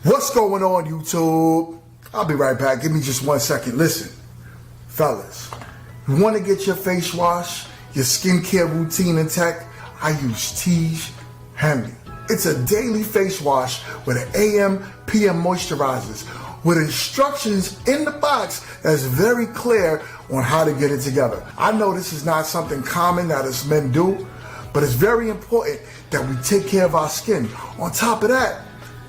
What's going on, YouTube? I'll be right back. Give me just 1 second. Listen, fellas, you want to get your face wash, your skincare routine intact? I use Tiege Handy. It's a daily face wash with an AM, PM moisturizers with instructions in the box that's very clear on how to get it together. I know this is not something common that us men do, but it's very important that we take care of our skin. On top of that,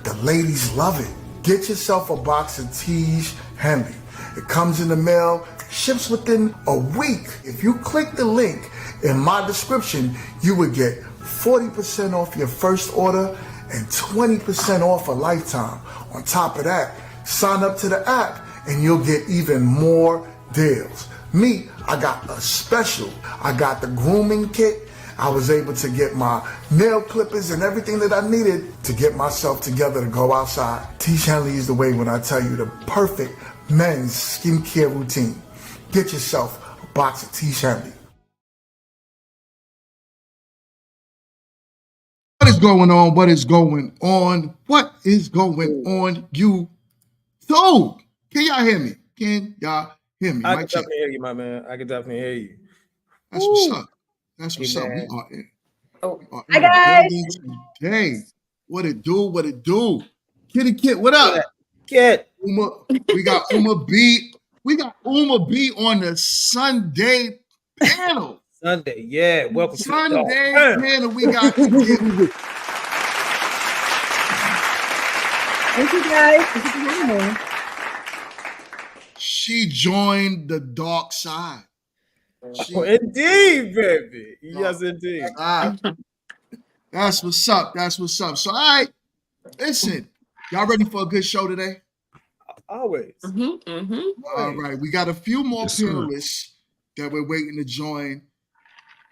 the ladies love it. Get yourself a box of Tiege Handy. It comes in the mail, ships within a week. If you click the link in my description, you would get 40% off your first order and 20% off a lifetime. On top of that, sign up to the app and you'll get even more deals. Me, I got a special. I got the grooming kit. I was able to get my nail clippers and everything that I needed to get myself together to go outside. Tiege Handy is the way when I tell you the perfect men's skincare routine. Get yourself a box of Tiege Handy. What is going on? What is going on? What is going on, you? So, can y'all hear me? Can y'all hear me? I can definitely hear you, my man. I can definitely hear you. That's what's up. That's what's up. We are in. Hi guys. Today. What it do? What it do? Kitty Kit, what up? Kit. We got Uma B. We got Uma B on the Sunday panel. Sunday, yeah. Welcome Sunday to the panel. We got to get. Thank you guys. Thank you for having me. She joined the dark side. Indeed, baby. Yes, indeed. That's what's up. That's what's up. So, all right, listen, y'all ready for a good show today? Always. All right, we got a few more panelists that we're waiting to join,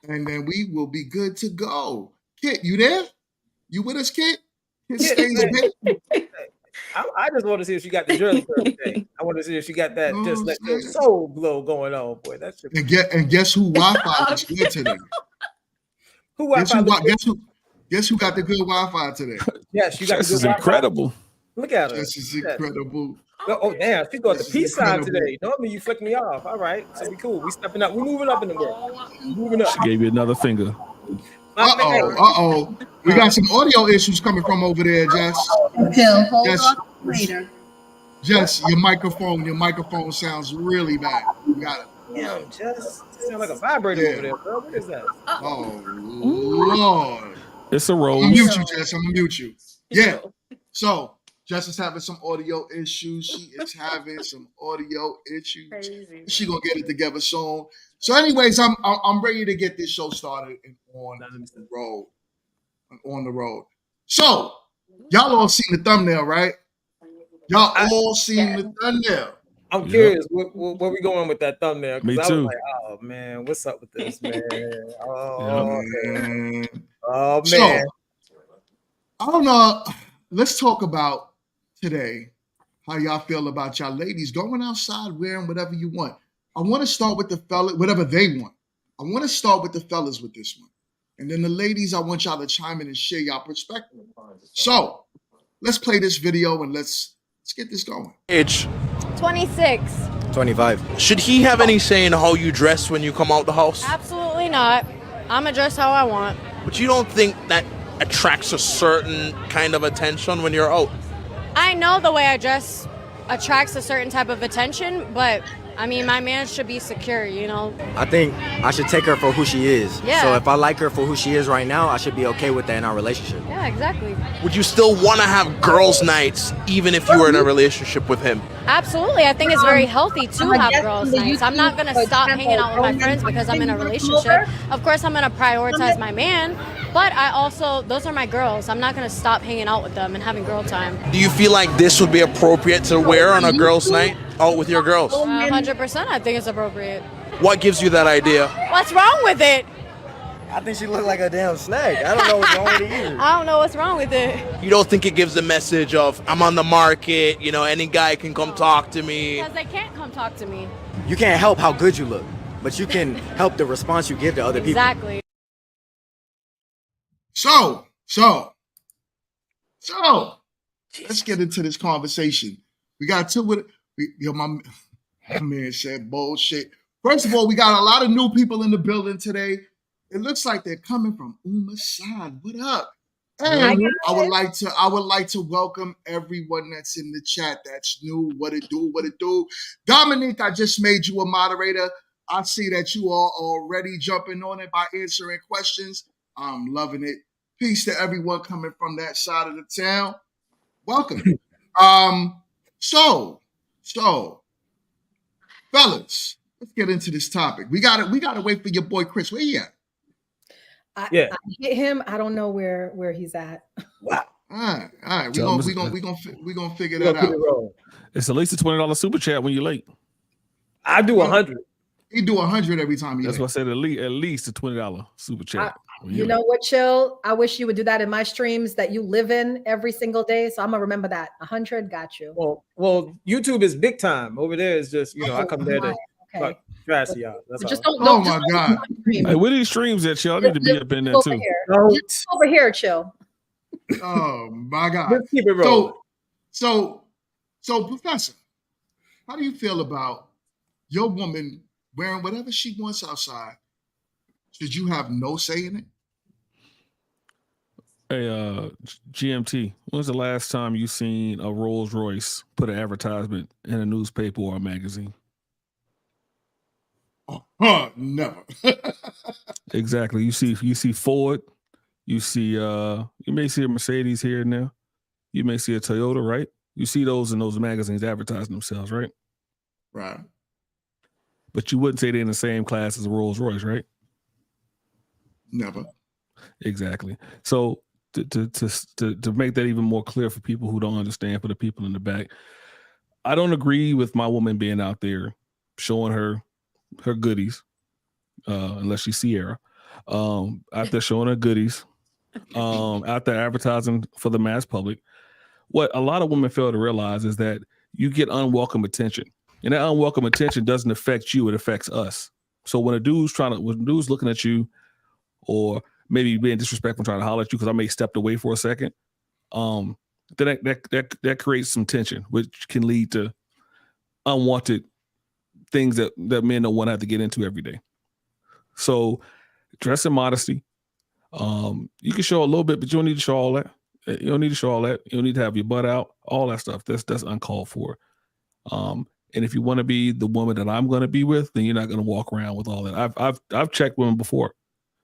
and then we will be good to go. Kit, you there? You with us, Kit? Kit stays bit. I just want to see if she got the jersey for today. I want to see if she got that just like the soul glow going on, boy. That should and guess who Wi-Fi was good today? Who Wi-Fi? Guess who got the good Wi-Fi today? Yes, you got This the good is Wi-Fi. incredible. Look at her. This is incredible. Oh damn, she got the peace sign today. Normally you flick me off. All right, so we cool. We stepping up. We moving up in the world. Moving up. She gave you another finger. Uh-oh. We got some audio issues coming from over there, Jess. Hold on later. Jess, your microphone sounds really bad. You got it. Damn, Jess. Sound like a vibrator over there, bro. What is that? Oh, Lord. It's a rose. I'm gonna mute you, Jess. I'm gonna mute you. Yeah. So, Jess is having some audio issues. She is having some audio issues. Crazy. She gonna get it together soon. So, anyways, I'm ready to get this show started and on the road. On the road. So, y'all all seen the thumbnail, right? Y'all all seen the thumbnail. I'm curious where we going with that thumbnail. Me I too. was like, oh man, what's up with this, man? Man. Oh man. So, I don't know. Let's talk about today how y'all feel about y'all ladies going outside wearing whatever you want. I want to start with the fellas, whatever they want. I want to start with the fellas with this one. And then the ladies, I want y'all to chime in and share y'all perspective. So, let's play this video and let's get this going. Age 26. 25. Should he have any say in how you dress when you come out the house? Absolutely not. I'm gonna dress how I want. But you don't think that attracts a certain kind of attention when you're out? I know the way I dress attracts a certain type of attention, but I mean, my man should be secure, you know? I think I should take her for who she is. Yeah. So if I like her for who she is right now, I should be okay with that in our relationship. Yeah, exactly. Would you still want to have girls' nights even if you were in a relationship with him? Absolutely. I think it's very healthy to have girls' nights. I'm not gonna stop hanging out with my friends because I'm in a relationship. Of course, I'm gonna prioritize my man, but I also, those are my girls. I'm not gonna stop hanging out with them and having girl time. Do you feel like this would be appropriate to wear on a girls' night out with your girls? 100%. I think it's appropriate. What gives you that idea? What's wrong with it? I think she looked like a damn snake. I don't know what's wrong with it either. I don't know what's wrong with it. You don't think it gives a message of, I'm on the market, you know, any guy can come talk to me? Because they can't come talk to me. You can't help how good you look, but you can help the response you give to other people. Exactly. So, let's get into this conversation. We got two with my man said bullshit. First of all, we got a lot of new people in the building today. It looks like they're coming from Umasad. What up? And I would like to welcome everyone that's in the chat that's new. What it do? Dominique, I just made you a moderator. I see that you are already jumping on it by answering questions. I'm loving it. Peace to everyone coming from that side of the town. Welcome. So, fellas, let's get into this topic. We gotta wait for your boy Chris. Where he at? I hit him. I don't know where he's at. Wow. All right. We gonna figure that out. It's at least a $20 super chat when you're late. I do 100. He do 100 every time. That's what I said. At least a $20 super chat. You know what, Chill? I wish you would do that in my streams that you live in every single day. So I'm gonna remember that. 100, got you. Well, YouTube is big time. Over there is just I come there to trash y'all. That's just all. don't. My God. Hey, where these streams at, y'all? Need to be up in there too. Over here, Chill. Oh my God. Let's keep it rolling. So, Professor, how do you feel about your woman wearing whatever she wants outside? Should you have no say in it? Hey, GMT, when's the last time you seen a Rolls Royce put an advertisement in a newspaper or a magazine? Never. Exactly. You see Ford. You see you may see a Mercedes here and there. You may see a Toyota, right? You see those in those magazines advertising themselves, right? Right. But you wouldn't say they're in the same class as a Rolls Royce, right? Never. Exactly. So to make that even more clear for people who don't understand, for the people in the back, I don't agree with my woman being out there showing her goodies, unless she's Sierra, out there showing her goodies, out there advertising for the mass public. What a lot of women fail to realize is that you get unwelcome attention, and that unwelcome attention doesn't affect you; it affects us. So when a dude's looking at you, or maybe being disrespectful, trying to holler at you because I may stepped away for a second, then that creates some tension, which can lead to unwanted things that men don't want to have to get into every day. So dress in modesty. You can show a little bit, but you don't need to show all that. You don't need to show all that. You don't need to have your butt out, all that stuff. That's uncalled for. And if you want to be the woman that I'm going to be with, then you're not going to walk around with all that. I've checked women before.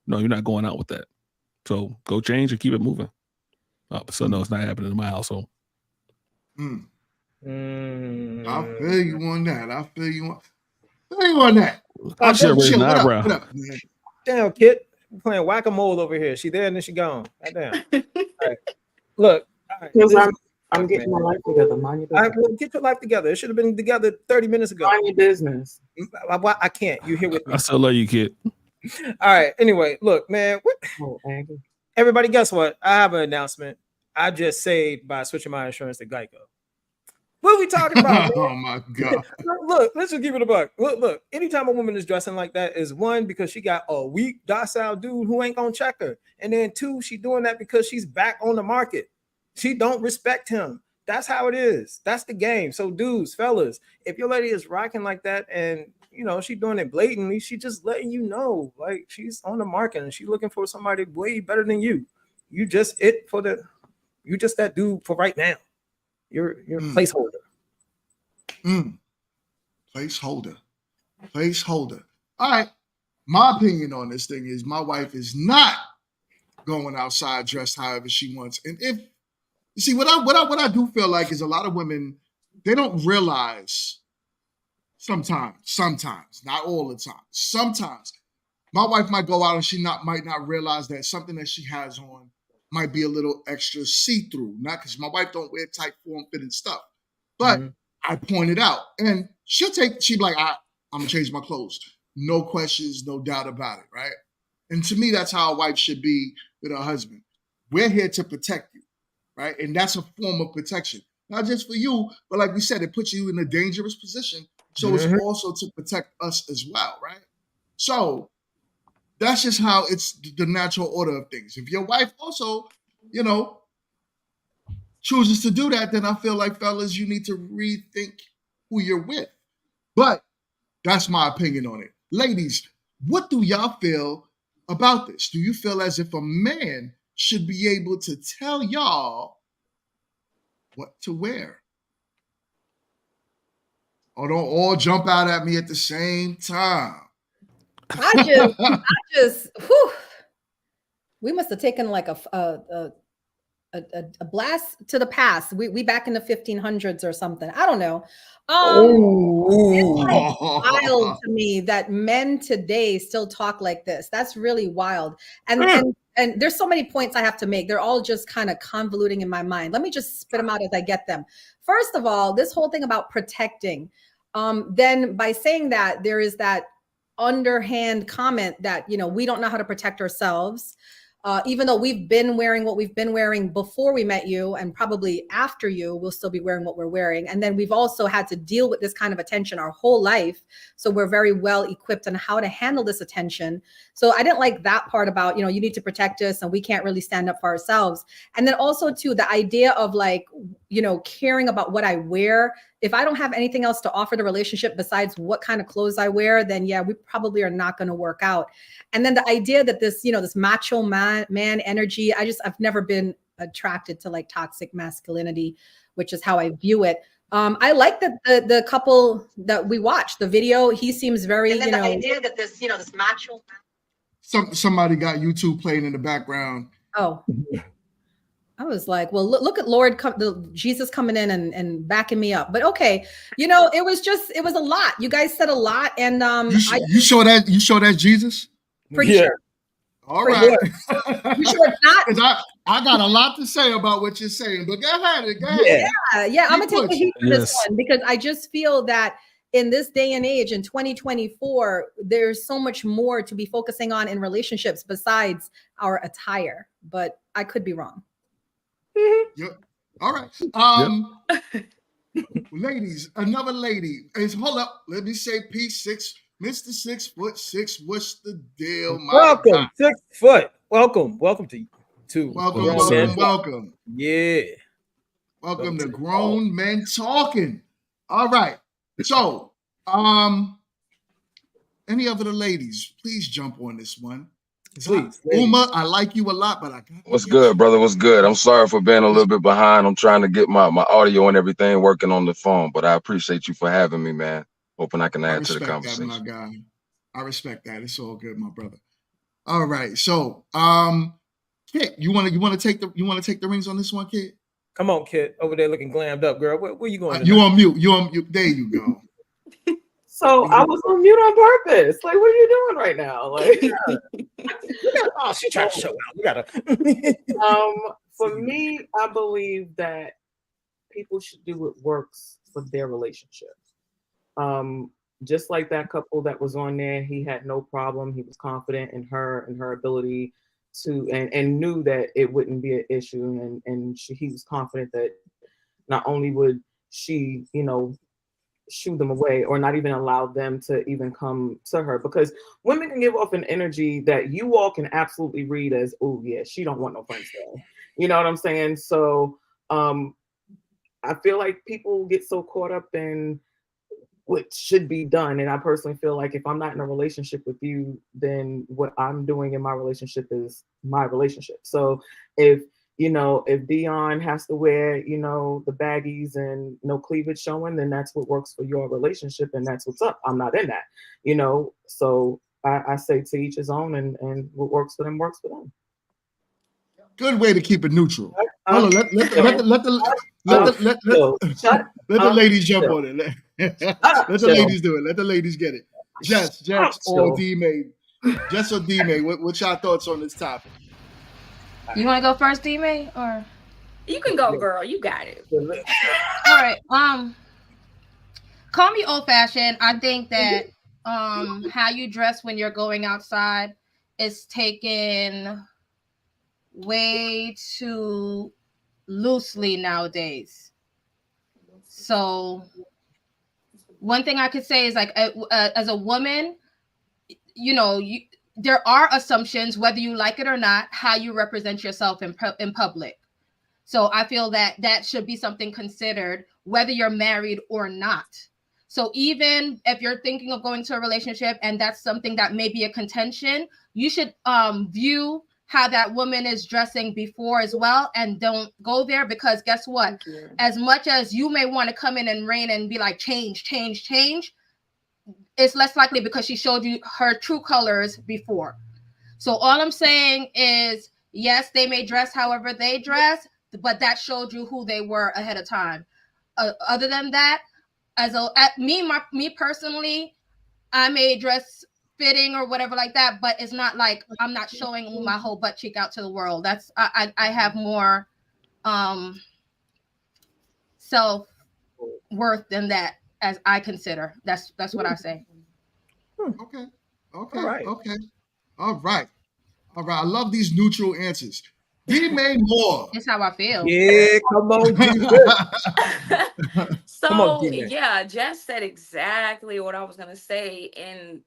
No, you're not going out with that. So go change and keep it moving. So no, it's not happening in my household. I feel you on that. I feel you on that. I should raise an eyebrow. What up, man? Damn, kid. We're playing whack-a-mole over here. She there and then she gone. Goddamn. All right. Look. Because I'm getting my life together. Mind your business. Well, get your life together. It should have been together 30 minutes ago. Mind your business. I can't. You here with me? I still love you, kid. All right. Anyway, look, man. Everybody, guess what? I have an announcement. I just saved by switching my insurance to Geico. What are we talking about? Oh my God. Look, let's just give it a buck. Look. Anytime a woman is dressing like that is one, because she got a weak, docile dude who ain't gonna check her. And then two, she doing that because she's back on the market. She don't respect him. That's how it is. That's the game. So dudes, fellas, if your lady is rocking like that and she doing it blatantly, she just letting you know, like, she's on the market and she's looking for somebody way better than you. You just that dude for right now. You're placeholder. Placeholder. All right. My opinion on this thing is my wife is not going outside dressed however she wants. And if you see what I do feel like is a lot of women, they don't realize sometimes, not all the time. Sometimes my wife might go out and she might not realize that something that she has on might be a little extra see-through. Not because my wife don't wear tight form-fitting stuff, but I point it out, and she'd be like, I'm gonna change my clothes. No questions, no doubt about it, right? And to me, that's how a wife should be with her husband. We're here to protect you, right? And that's a form of protection, not just for you, but like we said, it puts you in a dangerous position. So it's also to protect us as well, right? So that's just how it's the natural order of things. If your wife also, chooses to do that, then I feel like, fellas, you need to rethink who you're with. But that's my opinion on it. Ladies, what do y'all feel about this? Do you feel as if a man should be able to tell y'all what to wear? Or don't all jump out at me at the same time. I just, whew, we must have taken like a blast to the past. We back in the 1500s or something. I don't know. It's like wild to me that men today still talk like this. That's really wild. And there's so many points I have to make. They're all just kind of convoluting in my mind. Let me just spit them out as I get them. First of all, this whole thing about protecting. Then by saying that, there is that underhand comment that, you know, we don't know how to protect ourselves. Even though we've been wearing what we've been wearing before we met you, and probably after you, we'll still be wearing what we're wearing. And then we've also had to deal with this kind of attention our whole life. So we're very well equipped on how to handle this attention. So I didn't like that part about, you know, you need to protect us and we can't really stand up for ourselves. And then also too, the idea of like, you know, caring about what I wear. If I don't have anything else to offer the relationship besides what kind of clothes I wear, then yeah, we probably are not going to work out. And then the idea that this, you know, this macho man energy, I've never been attracted to like toxic masculinity, which is how I view it. I like that the couple that we watched the video, he seems very, and then the idea that this, you know, this macho. Somebody got YouTube playing in the background. Oh. I was like, well, look at Lord, Jesus coming in and backing me up. But okay, you know, it was a lot. You guys said a lot, and you show that Jesus. Pretty sure. All right. You sure it's not? Because I got a lot to say about what you're saying, but go ahead. Yeah. I'm gonna take the heat for this one because I just feel that in this day and age, in 2024, there's so much more to be focusing on in relationships besides our attire. But I could be wrong. Yep. All right. Ladies, another lady. Hold up. Let me say P6, Mr. 6'6". What's the deal, my Welcome, guy? 6 foot. Welcome to Welcome. Yeah. Welcome to Grown Men Talking. All right. So, any of the ladies, please jump on this one. Please, Uma, I like you a lot, but I got What's good, brother? What's good? I'm sorry for being a little bit behind. I'm trying to get my audio and everything working on the phone, but I appreciate you for having me, man. Hoping I can add to the conversation. That, my guy. I respect that. It's all good, my brother. All right. So, Kit, you want to take the rings on this one, Kit? Come on, Kit. Over there looking glammed up, girl. Where you going? You on mute. You on mute. There you go. So I was on mute on purpose. Like, what are you doing right now? Like, oh, she trying to show out. We gotta. For me, I believe that people should do what works for their relationship. Just like that couple that was on there, he had no problem. He was confident in her and her ability to, and knew that it wouldn't be an issue. And he was confident that not only would she, you know, shoo them away or not even allow them to even come to her, because women can give off an energy that you all can absolutely read as, oh yeah, she don't want no friends there. You know what I'm saying? So I feel like people get so caught up in what should be done. And I personally feel like if I'm not in a relationship with you, then what I'm doing in my relationship is my relationship. So if Dion has to wear, you know, the baggies and no cleavage showing, then that's what works for your relationship and that's what's up. I'm not in that, you know. So I say to each his own, and what works for them works for them. Good way to keep it neutral. Hold on, let the ladies jump on it. Let the ladies do it. Let the ladies get it. Jess or D-May. Jess or D-May, what's your thoughts on this topic? You want to go first, D-May, or you can go, girl? You got it. All right. Call me old-fashioned. I think that how you dress when you're going outside is taken way too loosely nowadays. So one thing I could say is, like, as a woman, you know, there are assumptions, whether you like it or not, how you represent yourself in public. So I feel that that should be something considered, whether you're married or not. So even if you're thinking of going to a relationship and that's something that may be a contention, you should view how that woman is dressing before as well, and don't go there, because guess what? As much as you may want to come in and reign and be like, change, change, change, it's less likely because she showed you her true colors before. So all I'm saying is, yes, they may dress however they dress, but that showed you who they were ahead of time. Other than that, me personally, I may dress fitting or whatever like that, but it's not like I'm not showing my whole butt cheek out to the world. That's I have more self-worth than that, as I consider. That's what I say. Okay. Okay. All right. Okay. All right. All right. I love these neutral answers. D-May Moore. That's how I feel. Yeah, come on, So Come on, D-Man. yeah, Jess said exactly what I was gonna say in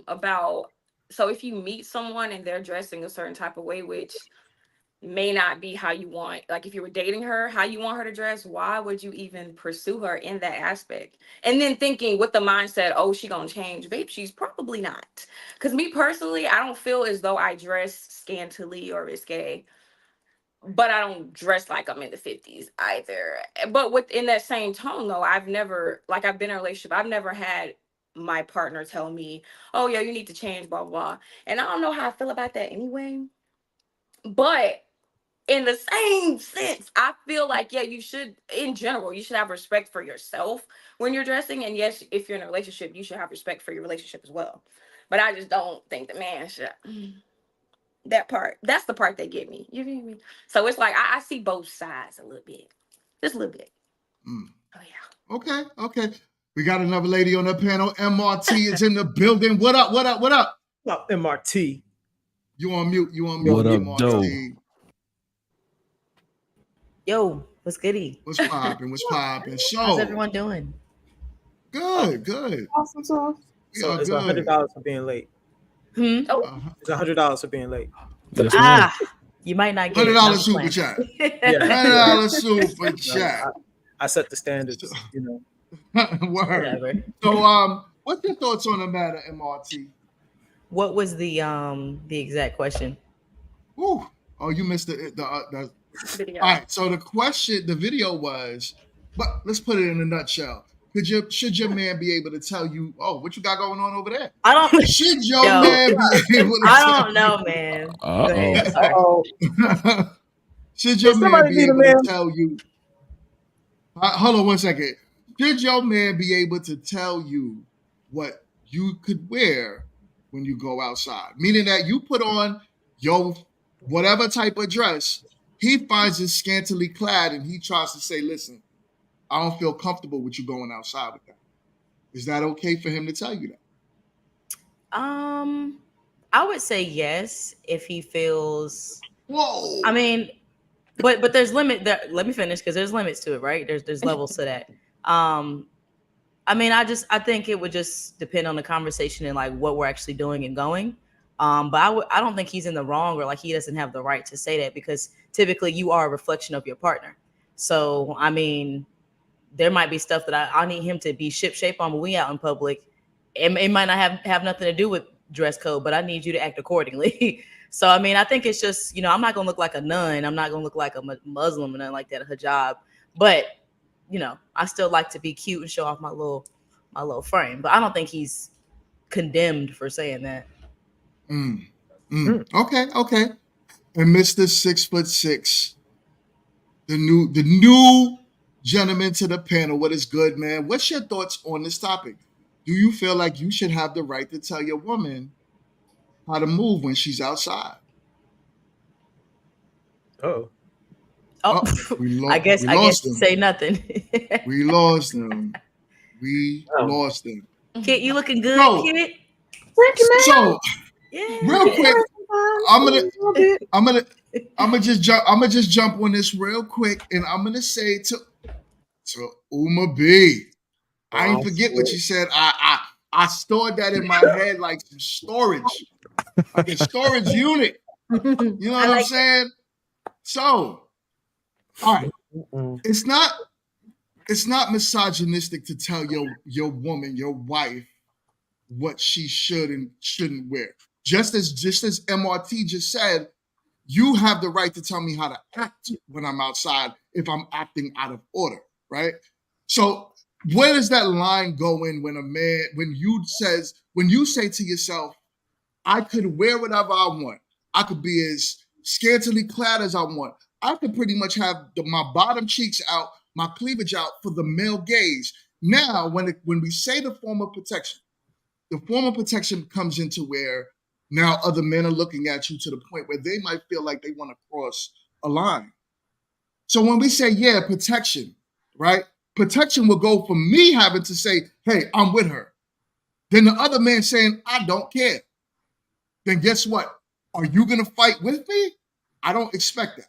about, so if you meet someone and they're dressing a certain type of way, which may not be how you want, like if you were dating her, how you want her to dress, why would you even pursue her in that aspect? And then thinking with the mindset, oh, she gonna change. Babe, she's probably not. Because me personally, I don't feel as though I dress scantily or risque, but I don't dress like I'm in the 50s either. But within that same tone though, I've been in a relationship, I've never had my partner tell me, oh yeah, you need to change, blah, blah. And I don't know how I feel about that anyway. But in the same sense, I feel like, yeah, you should, in general, you should have respect for yourself when you're dressing. And yes, if you're in a relationship, you should have respect for your relationship as well. But I just don't think the man should. That part, that's the part that get me. You feel me? So it's like, I see both sides a little bit. Just a little bit. Mm. Oh, yeah. Okay. Okay. We got another lady on the panel. MRT is in the building. What up? What up? What up? What up, MRT? You on mute. You on mute. What up, MRT. Yo, what's goody? What's popping? What's popping? So, how's everyone doing? Good, good. Awesome sauce. So it's $100 for being late. Oh, It's $100 for being late. you might not get $100 super chat. $100 super chat. I set the standards, you know. Word. Whatever. So, what's your thoughts on the matter, MRT? What was the exact question? Ooh. Oh, you missed the Video. All right. So the video was, but let's put it in a nutshell. Should your man be able to tell you, oh, what you got going on over there? I don't. Should your man be able to I don't know, man. Go ahead. Sorry. Should your man be able to tell you? Hold on one second. Should your man be able to tell you what you could wear when you go outside? Meaning that you put on your whatever type of dress, he finds it scantily clad and he tries to say, listen, I don't feel comfortable with you going outside with that. Is that okay for him to tell you that? I would say yes if he feels. Whoa. I mean, but there's limit. Let me finish because there's limits to it, right? There's levels to that. I mean, I think it would just depend on the conversation and like what we're actually doing and going. But I don't think he's in the wrong or like he doesn't have the right to say that, because typically you are a reflection of your partner. So, I mean, there might be stuff that I need him to be ship-shape on when we out in public. It might not have nothing to do with dress code, but I need you to act accordingly. So, I mean, I think it's just, I'm not going to look like a nun. I'm not going to look like a Muslim or nothing like that, a hijab. But, I still like to be cute and show off my little frame. But I don't think he's condemned for saying that. Okay. And Mr. 6'6", the new gentleman to the panel. What is good, man? What's your thoughts on this topic? Do you feel like you should have the right to tell your woman how to move when she's outside? Oh, I guess say nothing. We lost them. Lost them. Kid, you looking good, kid? So, yeah. Real quick, I'm gonna just jump on this real quick, and I'm gonna say to Uma B, I ain't forget what you said. I stored that in my head like some storage, like a storage unit. You know what I'm saying? So, All right. It's not misogynistic to tell your woman, your wife, what she should and shouldn't wear. Just as MRT just said, you have the right to tell me how to act when I'm outside if I'm acting out of order, right? So where does that line go in when when you say to yourself, I could wear whatever I want. I could be as scantily clad as I want. I could pretty much have my bottom cheeks out, my cleavage out for the male gaze. Now, when we say the form of protection comes into where now other men are looking at you to the point where they might feel like they want to cross a line. So when we say, yeah, protection, right? Protection will go from me having to say, hey, I'm with her. Then the other man saying, I don't care. Then guess what? Are you going to fight with me? I don't expect that.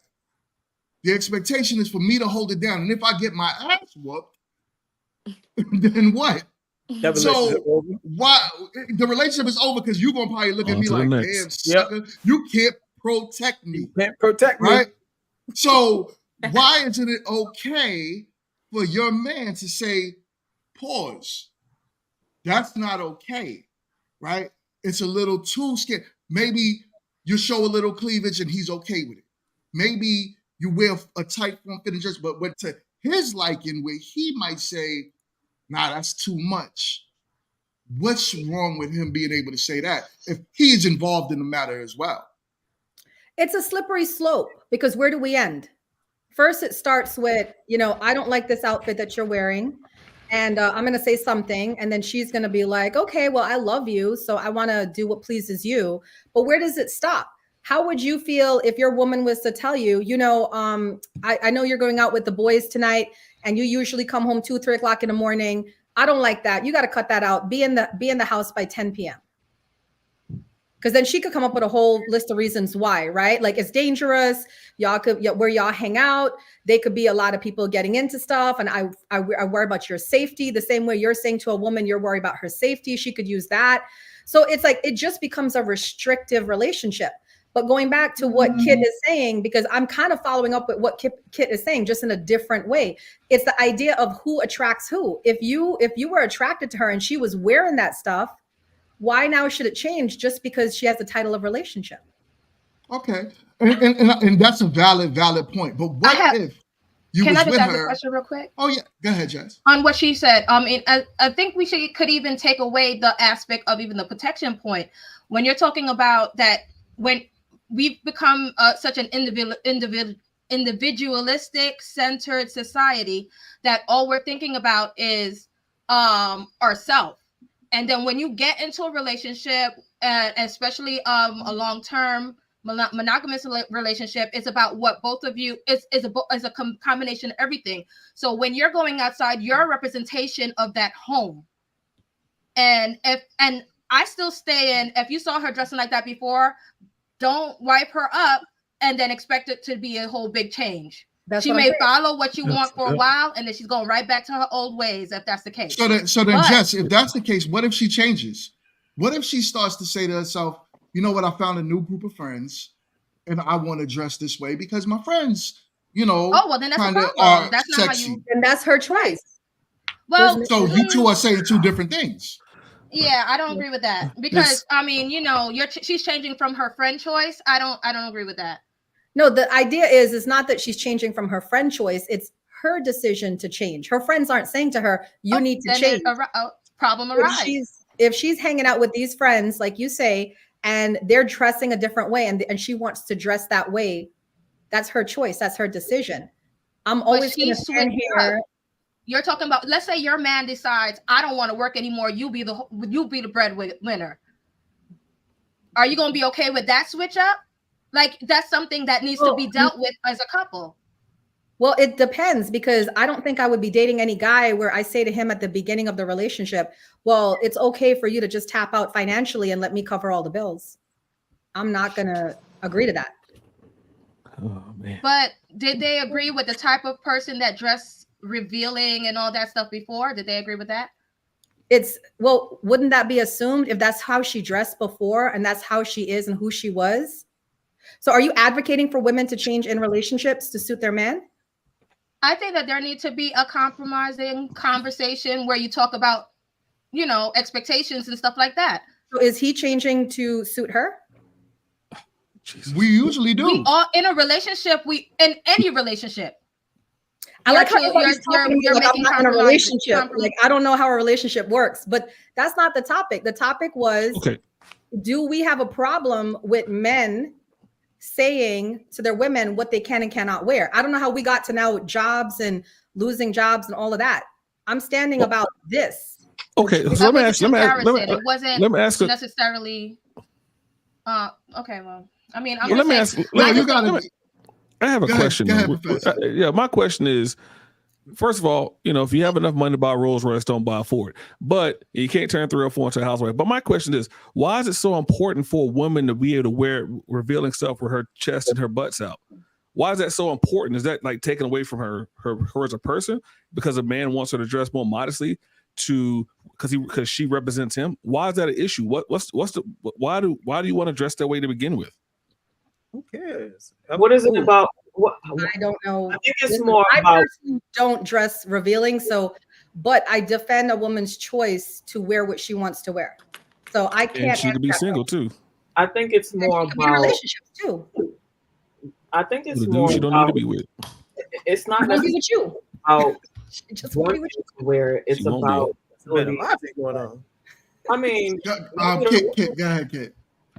The expectation is for me to hold it down. And if I get my ass whooped, then what? So why the relationship is over because you're gonna probably look at me like, damn, sucker, you can't protect me. You can't protect me. Right? So why isn't it okay for your man to say, pause? That's not okay, right? It's a little too scared. Maybe you show a little cleavage and he's okay with it. Maybe you wear a tight form-fitting dress, but to his liking, where he might say, nah, that's too much. What's wrong with him being able to say that if he's involved in the matter as well? It's a slippery slope because where do we end? First, it starts with, I don't like this outfit that you're wearing. And I'm going to say something. And then she's going to be like, okay, well, I love you. So I want to do what pleases you. But where does it stop? How would you feel if your woman was to tell you, I know you're going out with the boys tonight and you usually come home 2, 3 o'clock in the morning. I don't like that. You got to cut that out. Be in the house by 10 p.m. Because then she could come up with a whole list of reasons why, right? Like it's dangerous. Where y'all hang out. They could be a lot of people getting into stuff. And I worry about your safety. The same way you're saying to a woman, you're worried about her safety. She could use that. So it's like, it just becomes a restrictive relationship. But going back to what Kit is saying, because I'm kind of following up with what Kit is saying, just in a different way. It's the idea of who attracts who. If you were attracted to her and she was wearing that stuff, why now should it change just because she has the title of relationship? Okay. And that's a valid point. But what if you Can was I just with ask her? a question real quick? Oh, yeah. Go ahead, Jess. On what she said, I think we could even take away the aspect of even the protection point. When you're talking about that, when we've become such an individualistic centered society that all we're thinking about is ourselves. And then when you get into a relationship, especially a long-term monogamous relationship, it's about what both of you is a combination of everything. So when you're going outside, you're a representation of that home. And I still stay in, if you saw her dressing like that before, don't wipe her up and then expect it to be a whole big change. She may follow what you want for a while, and then she's going right back to her old ways if that's the case. So then, Jess, if that's the case, what if she changes? What if she starts to say to herself, you know what, I found a new group of friends, and I want to dress this way because my friends, then that's a problem. That's not sexy. how you. And that's her choice. Well, so you two are saying two different things. Yeah, I don't agree with that because she's changing from her friend choice. I don't agree with that. No, the idea is not that she's changing from her friend choice. It's her decision to change. Her friends aren't saying to her, you need to change. Problem arises. If she's hanging out with these friends, like you say, and they're dressing a different way and she wants to dress that way, that's her choice. That's her decision. I'm always going to stand here. You're talking about, let's say your man decides, I don't want to work anymore. You be the breadwinner. Are you going to be okay with that switch up? Like that's something that needs to be dealt with as a couple. Well, it depends because I don't think I would be dating any guy where I say to him at the beginning of the relationship, well, it's okay for you to just tap out financially and let me cover all the bills. I'm not going to agree to that. Oh, man. But did they agree with the type of person that dressed revealing and all that stuff before? Did they agree with that? Wouldn't that be assumed if that's how she dressed before and that's how she is and who she was? So are you advocating for women to change in relationships to suit their man? I think that there needs to be a compromising conversation where you talk about, you know, expectations and stuff like that. So is he changing to suit her? We usually do. We all in a relationship. In any relationship. I like how everybody's talking to me like I'm not in a relationship. Like I don't know how a relationship works, but that's not the topic. The topic was, do we have a problem with men saying to their women what they can and cannot wear? I don't know how we got to now jobs and losing jobs and all of that. I'm standing about this. Okay, so let me ask. It wasn't let me ask necessarily. Okay, well, I mean, I'm let me just ask. saying, I have a question. Yeah, my question is, first of all, you know, if you have enough money to buy a Rolls Royce, don't buy a Ford. But you can't turn 3 or 4 into a housewife. But my question is, why is it so important for a woman to be able to wear revealing stuff with her chest and her butts out? Why is that so important? Is that like taken away from her as a person because a man wants her to dress more modestly because she represents him? Why is that an issue? Why do you want to dress that way to begin with? Who cares? What is it about? I don't know. I think it's more about. I personally don't dress revealing, but I defend a woman's choice to wear what she wants to wear. So I can't. And she could be single too. I think it's more about relationships too. I think it's the more. She don't need to be with. It's not necessarily with you. About just wanting to wear. It's She won't about. Man, a lot of things going on. I mean, Kit, go ahead, Kit.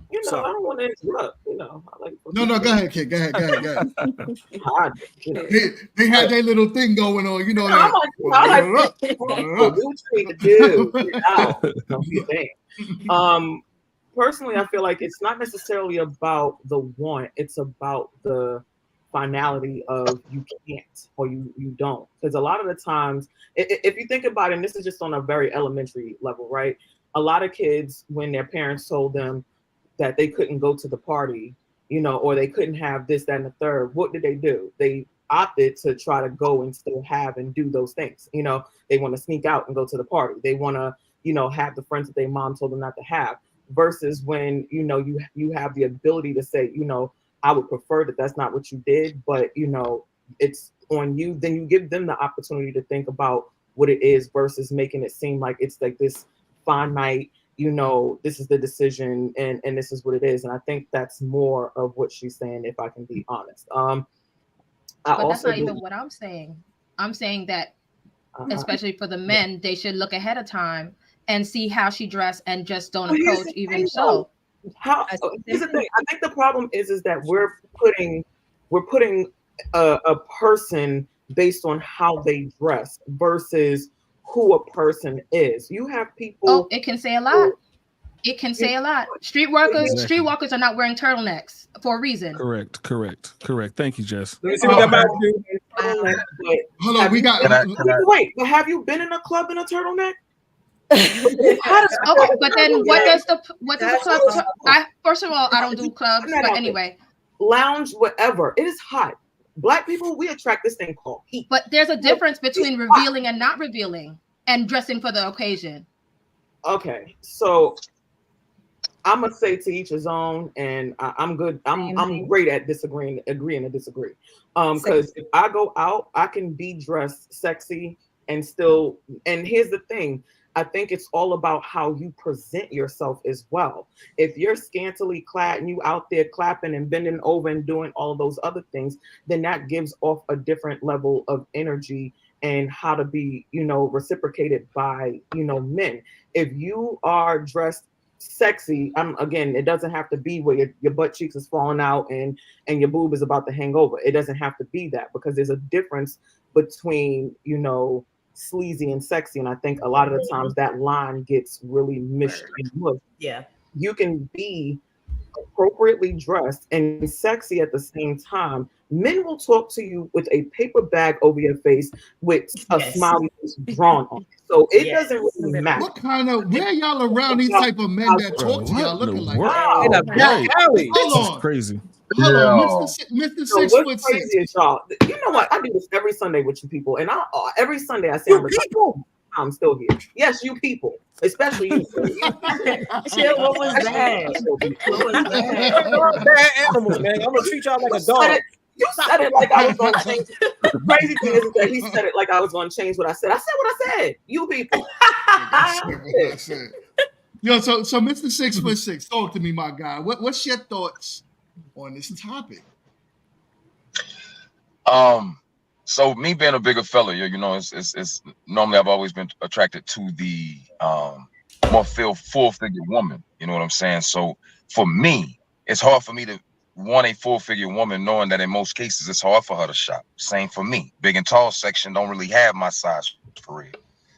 You know, I don't want to interrupt. You know, I like. No, go ahead, Kit. Go ahead. You They had their little thing going on. You know I'm that. like, what you need to do. Personally, I feel like it's not necessarily about the want. It's about the finality of you can't or you don't. Because a lot of the times, if you think about it, and this is just on a very elementary level, right? A lot of kids, when their parents told them that they couldn't go to the party, you know, or they couldn't have this, that, and the third, what did they do? They opted to try to go and still have and do those things. You know, they want to sneak out and go to the party. They want to, you know, have the friends that their mom told them not to have. Versus when, you know, you have the ability to say, you know, I would prefer that that's not what you did, but, you know, it's on you. Then you give them the opportunity to think about what it is versus making it seem like it's like this finite, you know, this is the decision and this is what it is. And I think that's more of what she's saying, if I can be honest. But that's not even what I'm saying. I'm saying that, especially for the men, they should look ahead of time and see how she dressed and just don't approach even so. Here's the thing. I think the problem is that we're putting a person based on how they dress versus who a person is. You have people. Oh, it can say a lot. It can say a lot. Streetwalkers are not wearing turtlenecks for a reason. Correct. Thank you, Jess. Let me see what that about you. Hold on, we got. Wait, but have you been in a club in a turtleneck? Okay, but then what does the club? First of all, I don't do clubs, but anyway, lounge, whatever. It is hot. Black people, we attract this thing called heat. But there's a difference between revealing and not revealing, and dressing for the occasion. Okay, so I'm gonna say to each his own, and I'm good. I'm great at agreeing to disagree. Because if I go out, I can be dressed sexy and still. And here's the thing. I think it's all about how you present yourself as well. If you're scantily clad and you out there clapping and bending over and doing all of those other things, then that gives off a different level of energy and how to be, you know, reciprocated by, you know, men. If you are dressed sexy, again, it doesn't have to be where your butt cheeks is falling out and your boob is about to hang over. It doesn't have to be that, because there's a difference between, you know, sleazy and sexy, and I think a lot of the times that line gets really mished and mushed. Yeah, you can be appropriately dressed and sexy at the same time. Men will talk to you with a paper bag over your face with a smiley face drawn on it. So it doesn't really matter. What kind of, where y'all around these type of men that talk to y'all looking like In a back alley. Hold on. Crazy. Hold on, Mr. So 6 what's foot crazy 6. is, y'all, you know what? I do this every Sunday with you people, and every Sunday I say I'm still here. Yes, you people, especially you. Shit, what was that? Bad animals, man. I'm gonna treat y'all like a dog. You said it like I was going to change. The crazy thing is that he said it like I was going to change what I said. I said what I said. You people. I said what I said. Yo, so Mr. 6'6", talk to me, my guy. What's your thoughts on this topic? So me being a bigger fella, you know, it's normally I've always been attracted to the more full-figure woman. You know what I'm saying? So for me, it's hard for me to want a full-figure woman, knowing that in most cases it's hard for her to shop. Same for me. Big and tall section don't really have my size for real.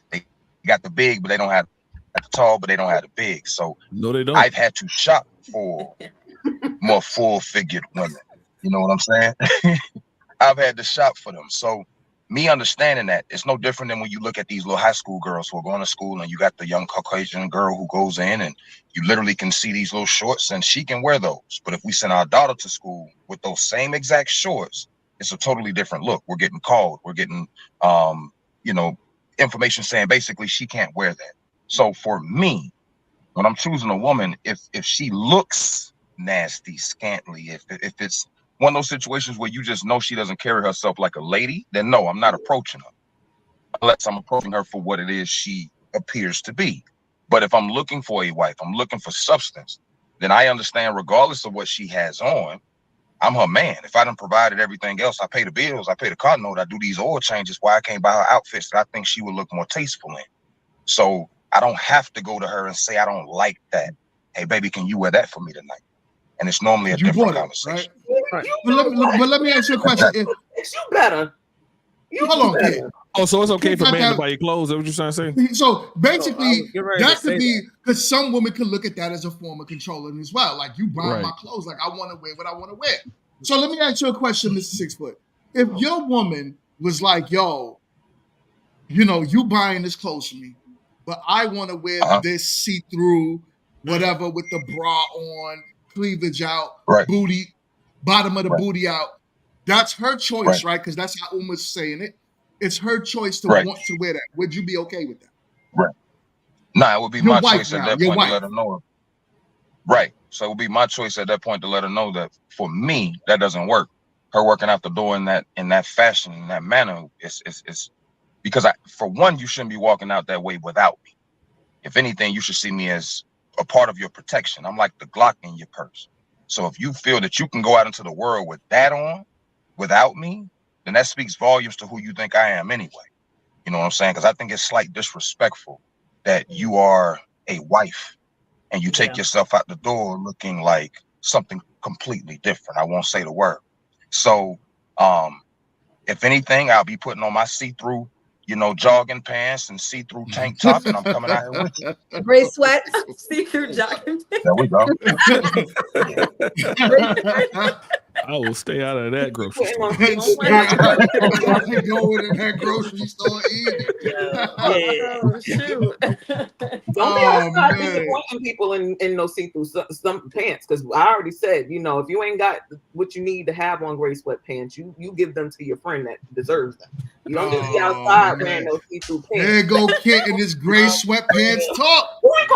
They got the big, but they don't have the tall, but they don't have the big. So no, they don't. I've had to shop for more full-figured women. You know what I'm saying? I've had to shop for them. So me understanding that, it's no different than when you look at these little high school girls who are going to school, and you got the young Caucasian girl who goes in and you literally can see these little shorts, and she can wear those. But if we send our daughter to school with those same exact shorts, it's a totally different look. We're getting called. We're getting, you know, information saying basically she can't wear that. So for me, when I'm choosing a woman, if she looks nasty, scantily, if it's one of those situations where you just know she doesn't carry herself like a lady, then no, I'm not approaching her unless I'm approaching her for what it is she appears to be. But if I'm looking for a wife, I'm looking for substance, then I understand regardless of what she has on, I'm her man. If I done provided everything else, I pay the bills, I pay the car note, I do these oil changes, why I can't buy her outfits that I think she would look more tasteful in. So I don't have to go to her and say, I don't like that. Hey, baby, can you wear that for me tonight? And it's normally a different conversation. Right? But let me ask you a question. It's you better. Hold on, kid. Oh, so it's okay for man to buy your clothes? Is that what you're trying to say? So basically, that could be that. because some women could look at that as a form of controlling as well. Like, you buy Right. my clothes, like I want to wear what I want to wear. So let me ask you a question, Mr. 6 foot. If your woman was like, yo, you know, you buying this clothes for me, but I want to wear this see-through, whatever, with the bra on, cleavage out, booty, bottom of the booty out. That's her choice, right? Because that's how Uma's saying it. It's her choice to want to wear that. Would you be okay with that? Right. Nah, it would be Your my wife choice now, at that your point wife. to let her know. Right. So it would be my choice at that point to let her know that for me, that doesn't work. Her working out the door in that fashion, in that manner, is because for one, you shouldn't be walking out that way without me. If anything, you should see me as a part of your protection. I'm like the Glock in your purse. So if you feel that you can go out into the world with that on without me, then that speaks volumes to who you think I am anyway. You know what I'm saying? Because I think it's slight disrespectful that you are a wife and you take yourself out the door looking like something completely different. I won't say the word. So if anything, I'll be putting on my see-through, you know, jogging pants and see-through tank top, and I'm coming out here with you. Gray sweats. See-through jogging. There we go. I will stay out of that grocery store. Going in that grocery store either. Don't be outside disappointing people in no see-through some pants, because I already said, you know, if you ain't got what you need to have on gray sweatpants, you give them to your friend that deserves them. You don't just be outside wearing those see-through pants. There go Kit in his gray sweatpants talk. Look,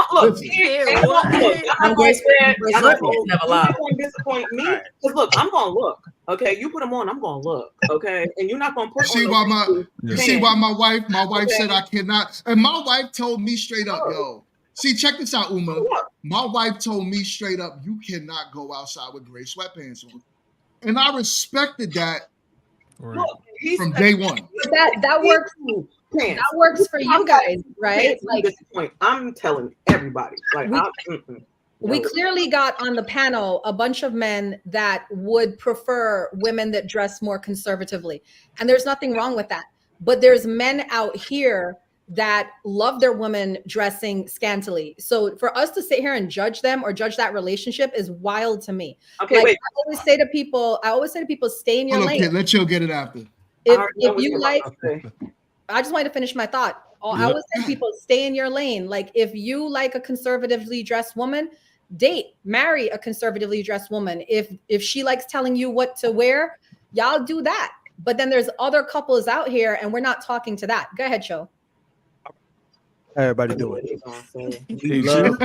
I'm going to disappoint me, because look, I'm going to look. Okay, you put them on, I'm going to look. Okay, and you're not going to put. See why my wife said I cannot, and my wife told me straight up, yo. See, check this out, Uma. My wife told me straight up, you cannot go outside with gray sweatpants on, and I respected that from day one. That works. That works for you guys, right? Like, I'm telling everybody, like, we clearly got on the panel a bunch of men that would prefer women that dress more conservatively. And there's nothing wrong with that. But there's men out here that love their women dressing scantily. So for us to sit here and judge them or judge that relationship is wild to me. Okay, like, wait. I always say to people, stay in your Hold on, lane. Kid, let you get it after. If you like, I just wanted to finish my thought. I always say to people, stay in your lane. Like, if you like a conservatively dressed woman, marry a conservatively dressed woman. If she likes telling you what to wear, y'all do that. But then there's other couples out here, and we're not talking to that. Go ahead, Cho. Everybody do it. We love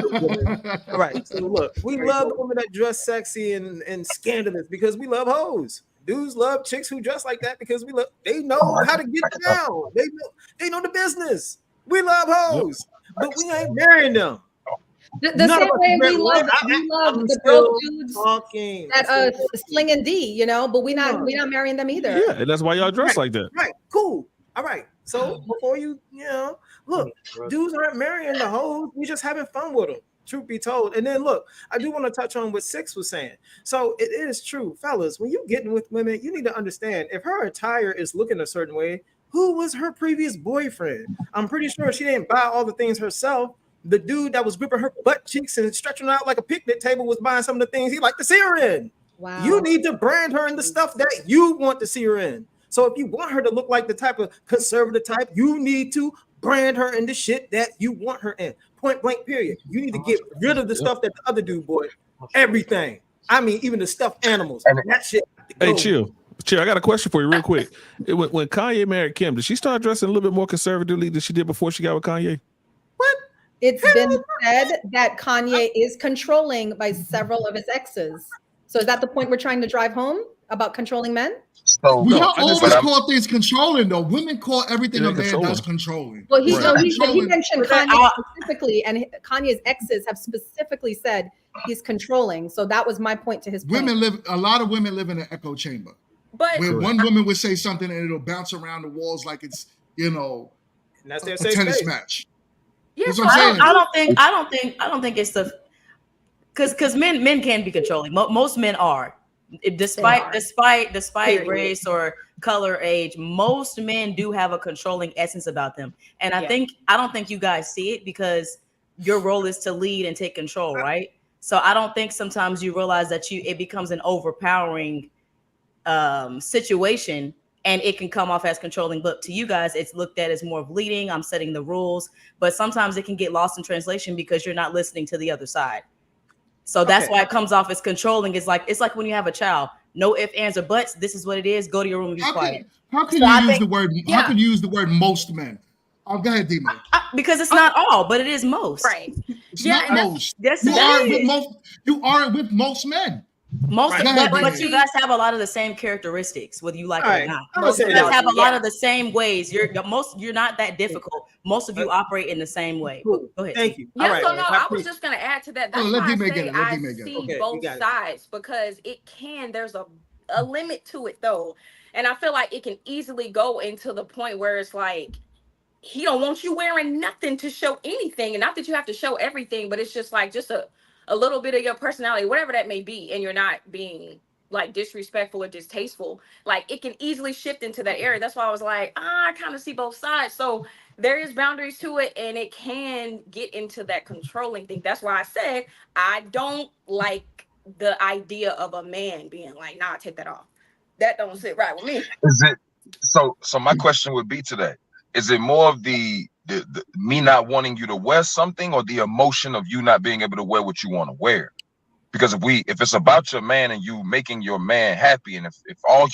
all right. So look, we love women that dress sexy and scandalous because we love hoes. Dudes love chicks who dress like that because they know how to get down. They know the business. We love hoes, but we ain't marrying them. The same way we love the broke dudes that slinging D, you know, but we're not marrying them either. Yeah, and that's why y'all dress like that. Right, cool. All right. So before you look, dudes aren't marrying the hoes. We just having fun with them. Truth be told. And then look, I do want to touch on what Six was saying. So it is true, fellas, when you getting with women, you need to understand if her attire is looking a certain way, who was her previous boyfriend? I'm pretty sure she didn't buy all the things herself. The dude that was gripping her butt cheeks and stretching out like a picnic table was buying some of the things he liked to see her in. Wow. You need to brand her in the stuff that you want to see her in. So if you want her to look like the type of conservative type, you need to brand her in the shit that you want her in. Point blank, period. You need to get rid of the stuff that the other dude bought. Everything. I mean, even the stuffed animals. That shit. Hey, chill. I got a question for you real quick. When Kanye married Kim, did she start dressing a little bit more conservatively than she did before she got with Kanye? It's been said that Kanye is controlling by several of his exes. So is that the point we're trying to drive home about controlling men? So we don't always call things controlling, though. Women call everything a man does controlling. Well, he mentioned Kanye specifically, and Kanye's exes have specifically said he's controlling. So that was my point to his point. A lot of women live in an echo chamber. But where one woman would say something and it'll bounce around the walls like it's, and that's their a safe tennis space. match. Yeah, That's what I'm saying. I don't think it's the because men can be controlling. Most men are. Despite race or color, age, most men do have a controlling essence about them. And I don't think you guys see it because your role is to lead and take control, right? So I don't think sometimes you realize that it becomes an overpowering situation and it can come off as controlling. But to you guys, it's looked at as more of leading. I'm setting the rules, but sometimes it can get lost in translation because you're not listening to the other side. So that's why it comes off as controlling. It's like when you have a child, no ifs, ands, or buts. This is what it is. Go to your room and be quiet. How can you use the word? How can you use the word most men? Oh, go ahead, D-Man. Because it's not all, but it is most. Right. It's not most. You aren't with most men. Most, Right. but you guys have a lot of the same characteristics, whether you like it or not. I'm gonna Most say of you guys that. have a lot of the same ways. You're not that difficult. Most of you operate in the same way. Go ahead. Thank you. Yeah, All right, so no, man. I was just gonna add to that. That's let why I D-Man say get it. Let I D-Man get it. see Okay, you both got it. sides because there's a limit to it though. And I feel like it can easily go into the point where it's like he don't want you wearing nothing to show anything. And not that you have to show everything, but it's just like just a little bit of your personality, whatever that may be, and you're not being like disrespectful or distasteful. Like it can easily shift into that area. That's why I was like, I kind of see both sides. So there is boundaries to it, and it can get into that controlling thing. That's why I said I don't like the idea of a man being like, nah, take that off. That don't sit right with me. Is it so my question would be to that. Is it more of the me not wanting you to wear something or the emotion of you not being able to wear what you want to wear? Because if it's about your man and you making your man happy, and if all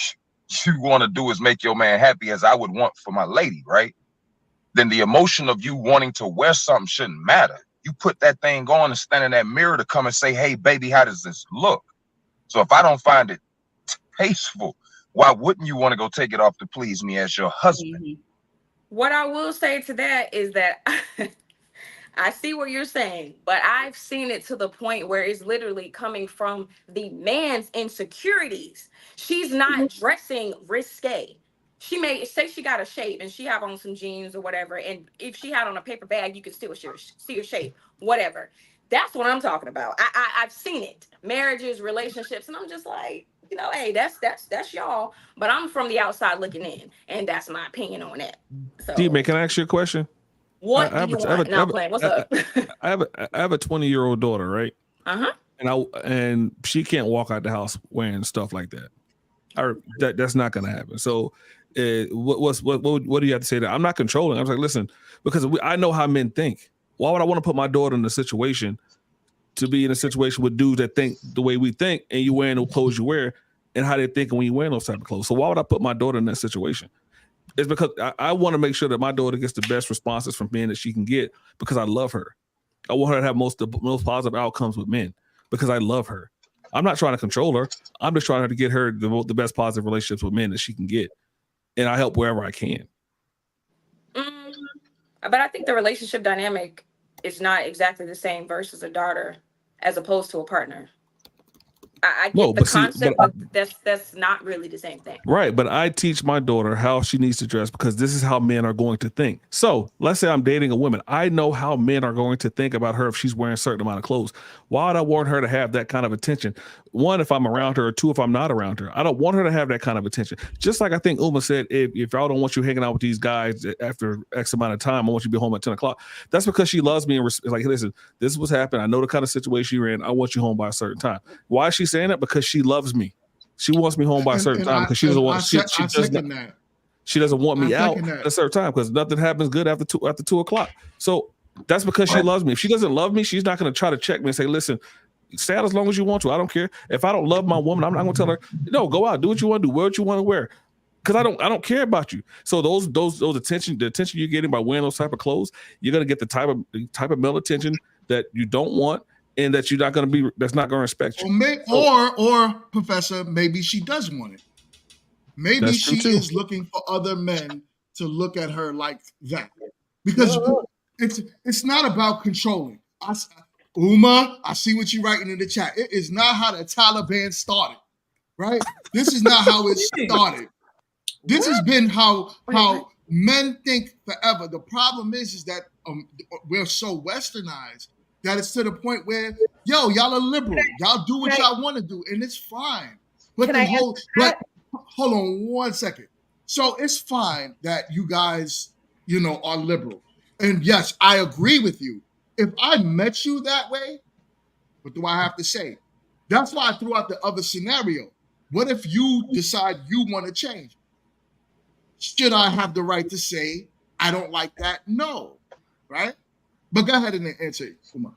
you want to do is make your man happy, as I would want for my lady, right? Then the emotion of you wanting to wear something shouldn't matter. You put that thing on and stand in that mirror to come and say, hey, baby, how does this look? So if I don't find it tasteful, why wouldn't you want to go take it off to please me as your husband? Mm-hmm. What I will say to that is that I see what you're saying, but I've seen it to the point where it's literally coming from the man's insecurities. She's not dressing risque. She may say she got a shape and she have on some jeans or whatever. And if she had on a paper bag, you could still see her shape, whatever. That's what I'm talking about. I've seen it. Marriages, relationships. And I'm just like, hey, that's y'all. But I'm from the outside looking in. And that's my opinion on that. So, D-Man, can I ask you a question? What do you want? No, I'm playing. What's up? I have a 20-year-old daughter, right? Uh-huh. And she can't walk out the house wearing stuff like that. That's not gonna happen. So what do you have to say to that? I'm not controlling. I'm like, listen, because I know how men think. Why would I want to put my daughter in a situation to be in a situation with dudes that think the way we think, and you wearing the clothes you wear and how they're thinking when you wearing those type of clothes? So why would I put my daughter in that situation? It's because I want to make sure that my daughter gets the best responses from men that she can get because I love her. I want her to have most positive outcomes with men because I love her. I'm not trying to control her. I'm just trying to get her the best positive relationships with men that she can get, and I help wherever I can. But I think the relationship dynamic is not exactly the same versus a daughter as opposed to a partner. I get the concept, but that's not really the same thing. Right, but I teach my daughter how she needs to dress because this is how men are going to think. So let's say I'm dating a woman. I know how men are going to think about her if she's wearing a certain amount of clothes. Why would I want her to have that kind of attention? One, if I'm around her, or two, if I'm not around her. I don't want her to have that kind of attention. Just like I think Uma said, if y'all don't want you hanging out with these guys after X amount of time, I want you to be home at 10 o'clock. That's because she loves me and is like, listen, this is what's happened. I know the kind of situation you're in. I want you home by a certain time. Why is she saying that? Because she loves me. She wants me home by a certain time because she doesn't want she doesn't want me out at a certain time because nothing happens good after 2 o'clock. So that's because she loves me. If she doesn't love me, she's not going to try to check me and say, listen, stay out as long as you want to. I don't care. If I don't love my woman, I'm not going to tell her, no, go out, do what you want to do, wear what you want to wear. Because I don't care about you. So the attention you're getting by wearing those type of clothes, you're going to get the type of male attention that you don't want, and that you're not going to be, that's not going to respect you. Or Professor, maybe she does want it. Maybe she is looking for other men to look at her like that. Because it's not about controlling. Uma, I see what you're writing in the chat. It is not how the Taliban started, right? This is not how it started. This has been how men think forever. The problem is that we're so westernized that it's to the point where, y'all are liberal. Y'all do what y'all want to do, and it's fine. But hold on 1 second. So it's fine that you guys, are liberal. And yes, I agree with you. If I met you that way, what do I have to say? That's why I threw out the other scenario. What if you decide you want to change? Should I have the right to say, I don't like that? No, right? But go ahead and answer it. Come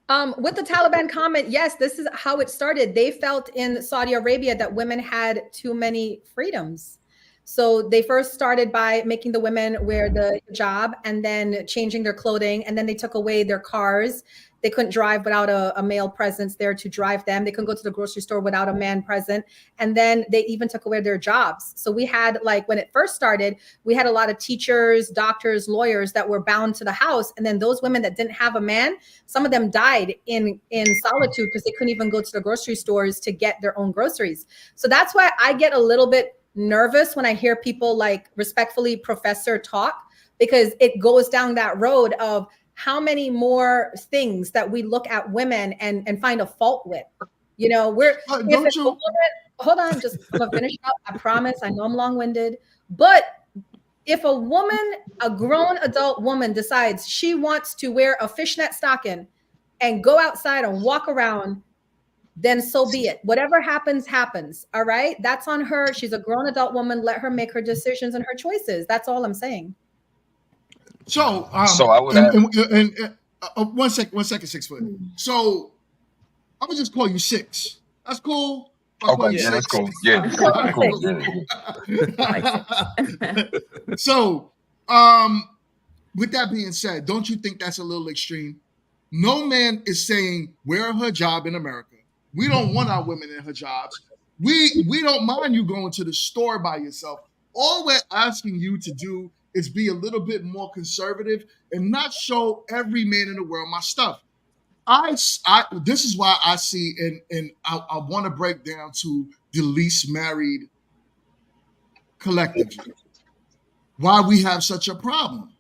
on. With the Taliban comment, yes, this is how it started. They felt in Saudi Arabia that women had too many freedoms. So they first started by making the women wear the hijab and then changing their clothing. And then they took away their cars. They couldn't drive without a male presence there to drive them. They couldn't go to the grocery store without a man present. And then they even took away their jobs. So we had, when it first started, we had a lot of teachers, doctors, lawyers that were bound to the house. And then those women that didn't have a man, some of them died in solitude because they couldn't even go to the grocery stores to get their own groceries. So that's why I get a little bit nervous when I hear people respectfully Professor talk, because it goes down that road of how many more things that we look at women and find a fault with. Hold on, I'm gonna finish up. I promise. I know I'm long-winded, but if a woman, a grown adult woman, decides she wants to wear a fishnet stocking and go outside and walk around, then so be it. Whatever happens, happens. All right. That's on her. She's a grown adult woman. Let her make her decisions and her choices. That's all I'm saying. So I would have 1 second, 6 foot. So I would just call you 6. That's cool. Okay, yeah, that's cool. Yeah. So, with that being said, don't you think that's a little extreme? No man is saying wear a hijab in America. We don't want our women in hijabs. We don't mind you going to the store by yourself. All we're asking you to do is be a little bit more conservative and not show every man in the world my stuff. This is why I see, and I want to break down to the least married collectively. Why we have such a problem.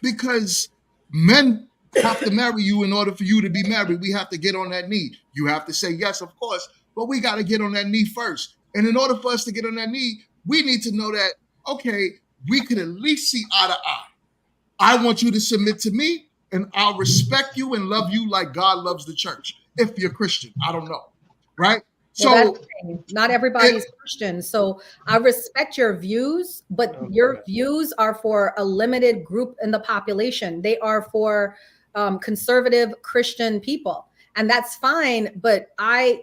Because men have to marry you in order for you to be married. We have to get on that knee. You have to say yes, of course, but we got to get on that knee first. And in order for us to get on that knee, we need to know that, okay, we could at least see eye to eye. I want you to submit to me, and I'll respect you and love you like God loves the church. If you're Christian, I don't know, right? So not everybody's Christian. So I respect your views, but your views are for a limited group in the population. They are for conservative Christian people. and that's fine. But I'm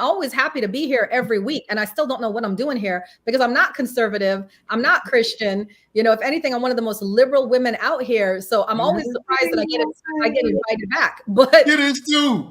always happy to be here every week, and I still don't know what I'm doing here because I'm not conservative, I'm not Christian. If anything, I'm one of the most liberal women out here. So I'm always surprised that I get invited back. But it is too.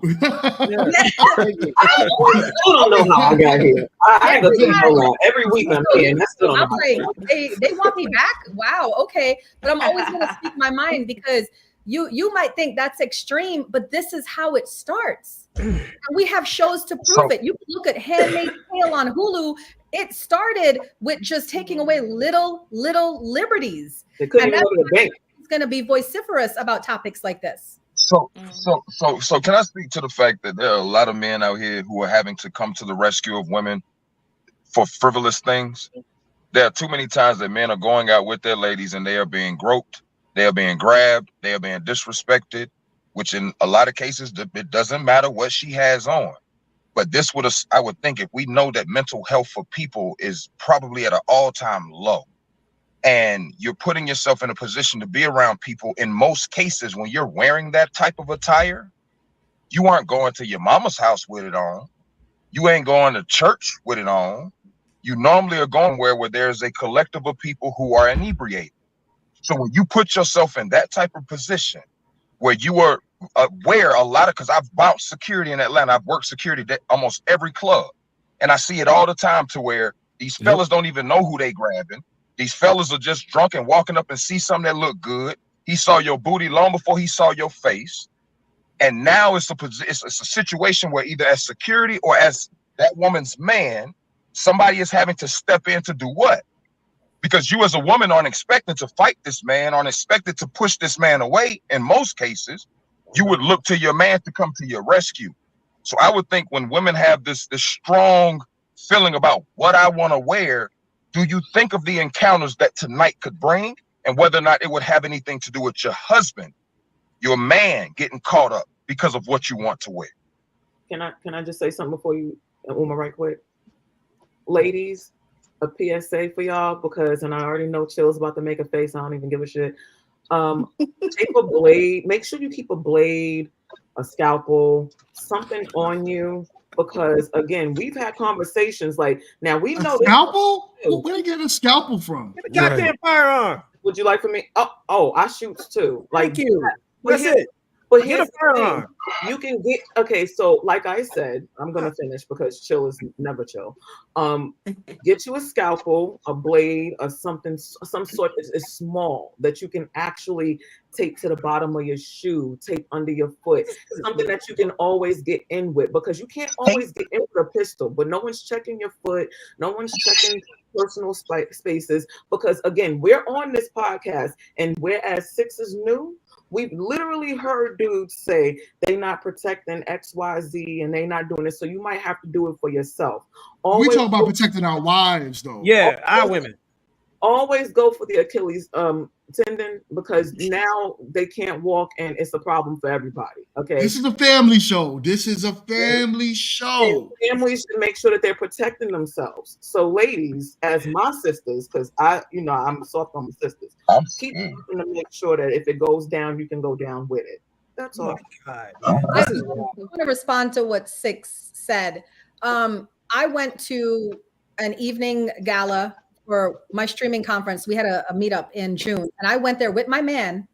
I still don't know how I got here. I go to the every week I'm here, and I still don't know. I'm like, they want me back? Wow, okay. But I'm always going to speak my mind because you might think that's extreme, but this is how it starts. And we have shows to prove it. You can look at Handmaid's Tale on Hulu. It started with just taking away little liberties. They couldn't even go to the bank. It's going to be vociferous about topics like this. So can I speak to the fact that there are a lot of men out here who are having to come to the rescue of women for frivolous things? There are too many times that men are going out with their ladies and they are being groped, they are being grabbed, they are being disrespected, which in a lot of cases, it doesn't matter what she has on. But I would think if we know that mental health for people is probably at an all-time low, and you're putting yourself in a position to be around people, in most cases, when you're wearing that type of attire, you aren't going to your mama's house with it on. You ain't going to church with it on. You normally are going where there's a collective of people who are inebriated. So when you put yourself in that type of position where you are aware because I've bounced security in Atlanta, I've worked security at almost every club, and I see it all the time to where these fellas don't even know who they grabbing. These fellas are just drunk and walking up and see something that look good. He saw your booty long before he saw your face. And now it's a situation where either as security or as that woman's man, somebody is having to step in to do what? Because you as a woman aren't expected to fight this man, aren't expected to push this man away. In most cases, you would look to your man to come to your rescue. So I would think when women have this strong feeling about what I want to wear, do you think of the encounters that tonight could bring and whether or not it would have anything to do with your husband, your man getting caught up because of what you want to wear? Can I just say something before you, Uma, right quick? Ladies, a PSA for y'all, and I already know Chill's about to make a face. I don't even give a shit. Keep a blade. Make sure you keep a blade, a scalpel, something on you. Because again, we've had conversations like now we know scalpel. Where they get a scalpel from? Get a goddamn firearm. Would you like for me? Oh, I shoot too. Like thank you. That's it. But get a firearm. You can get so like I said, I'm gonna finish because Chill is never chill. Get you a scalpel, a blade, or some sort is small that you can actually tape to the bottom of your shoe, tape under your foot, something that you can always get in with, because you can't always get in with a pistol, but no one's checking your foot, no one's checking personal spaces, because again, we're on this podcast, and whereas Six is new, we've literally heard dudes say they not protecting XYZ and they not doing it, so you might have to do it for yourself. We talk about protecting our wives, though. Yeah, our women. Always go for the Achilles tendon, because now they can't walk and it's a problem for everybody. Okay, this is a family show. This is a family show. And families should make sure that they're protecting themselves. So, ladies, as my sisters, because I'm soft on my sisters, keep looking to make sure that if it goes down, you can go down with it. That's all. I want to respond to what Six said. I went to an evening gala for my streaming conference. We had a meetup in June, and I went there with my man,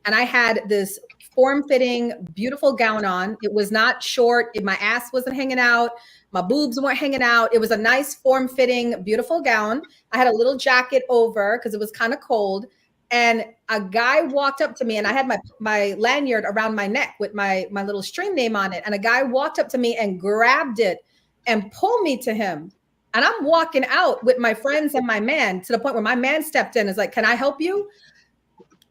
and I had this form-fitting, beautiful gown on. It was not short. My ass wasn't hanging out. My boobs weren't hanging out. It was a nice form-fitting, beautiful gown. I had a little jacket over because it was kind of cold. And a guy walked up to me, and I had my lanyard around my neck with my little stream name on it. And a guy walked up to me and grabbed it and pulled me to him. And I'm walking out with my friends and my man, to the point where my man stepped in and is like, "Can I help you?"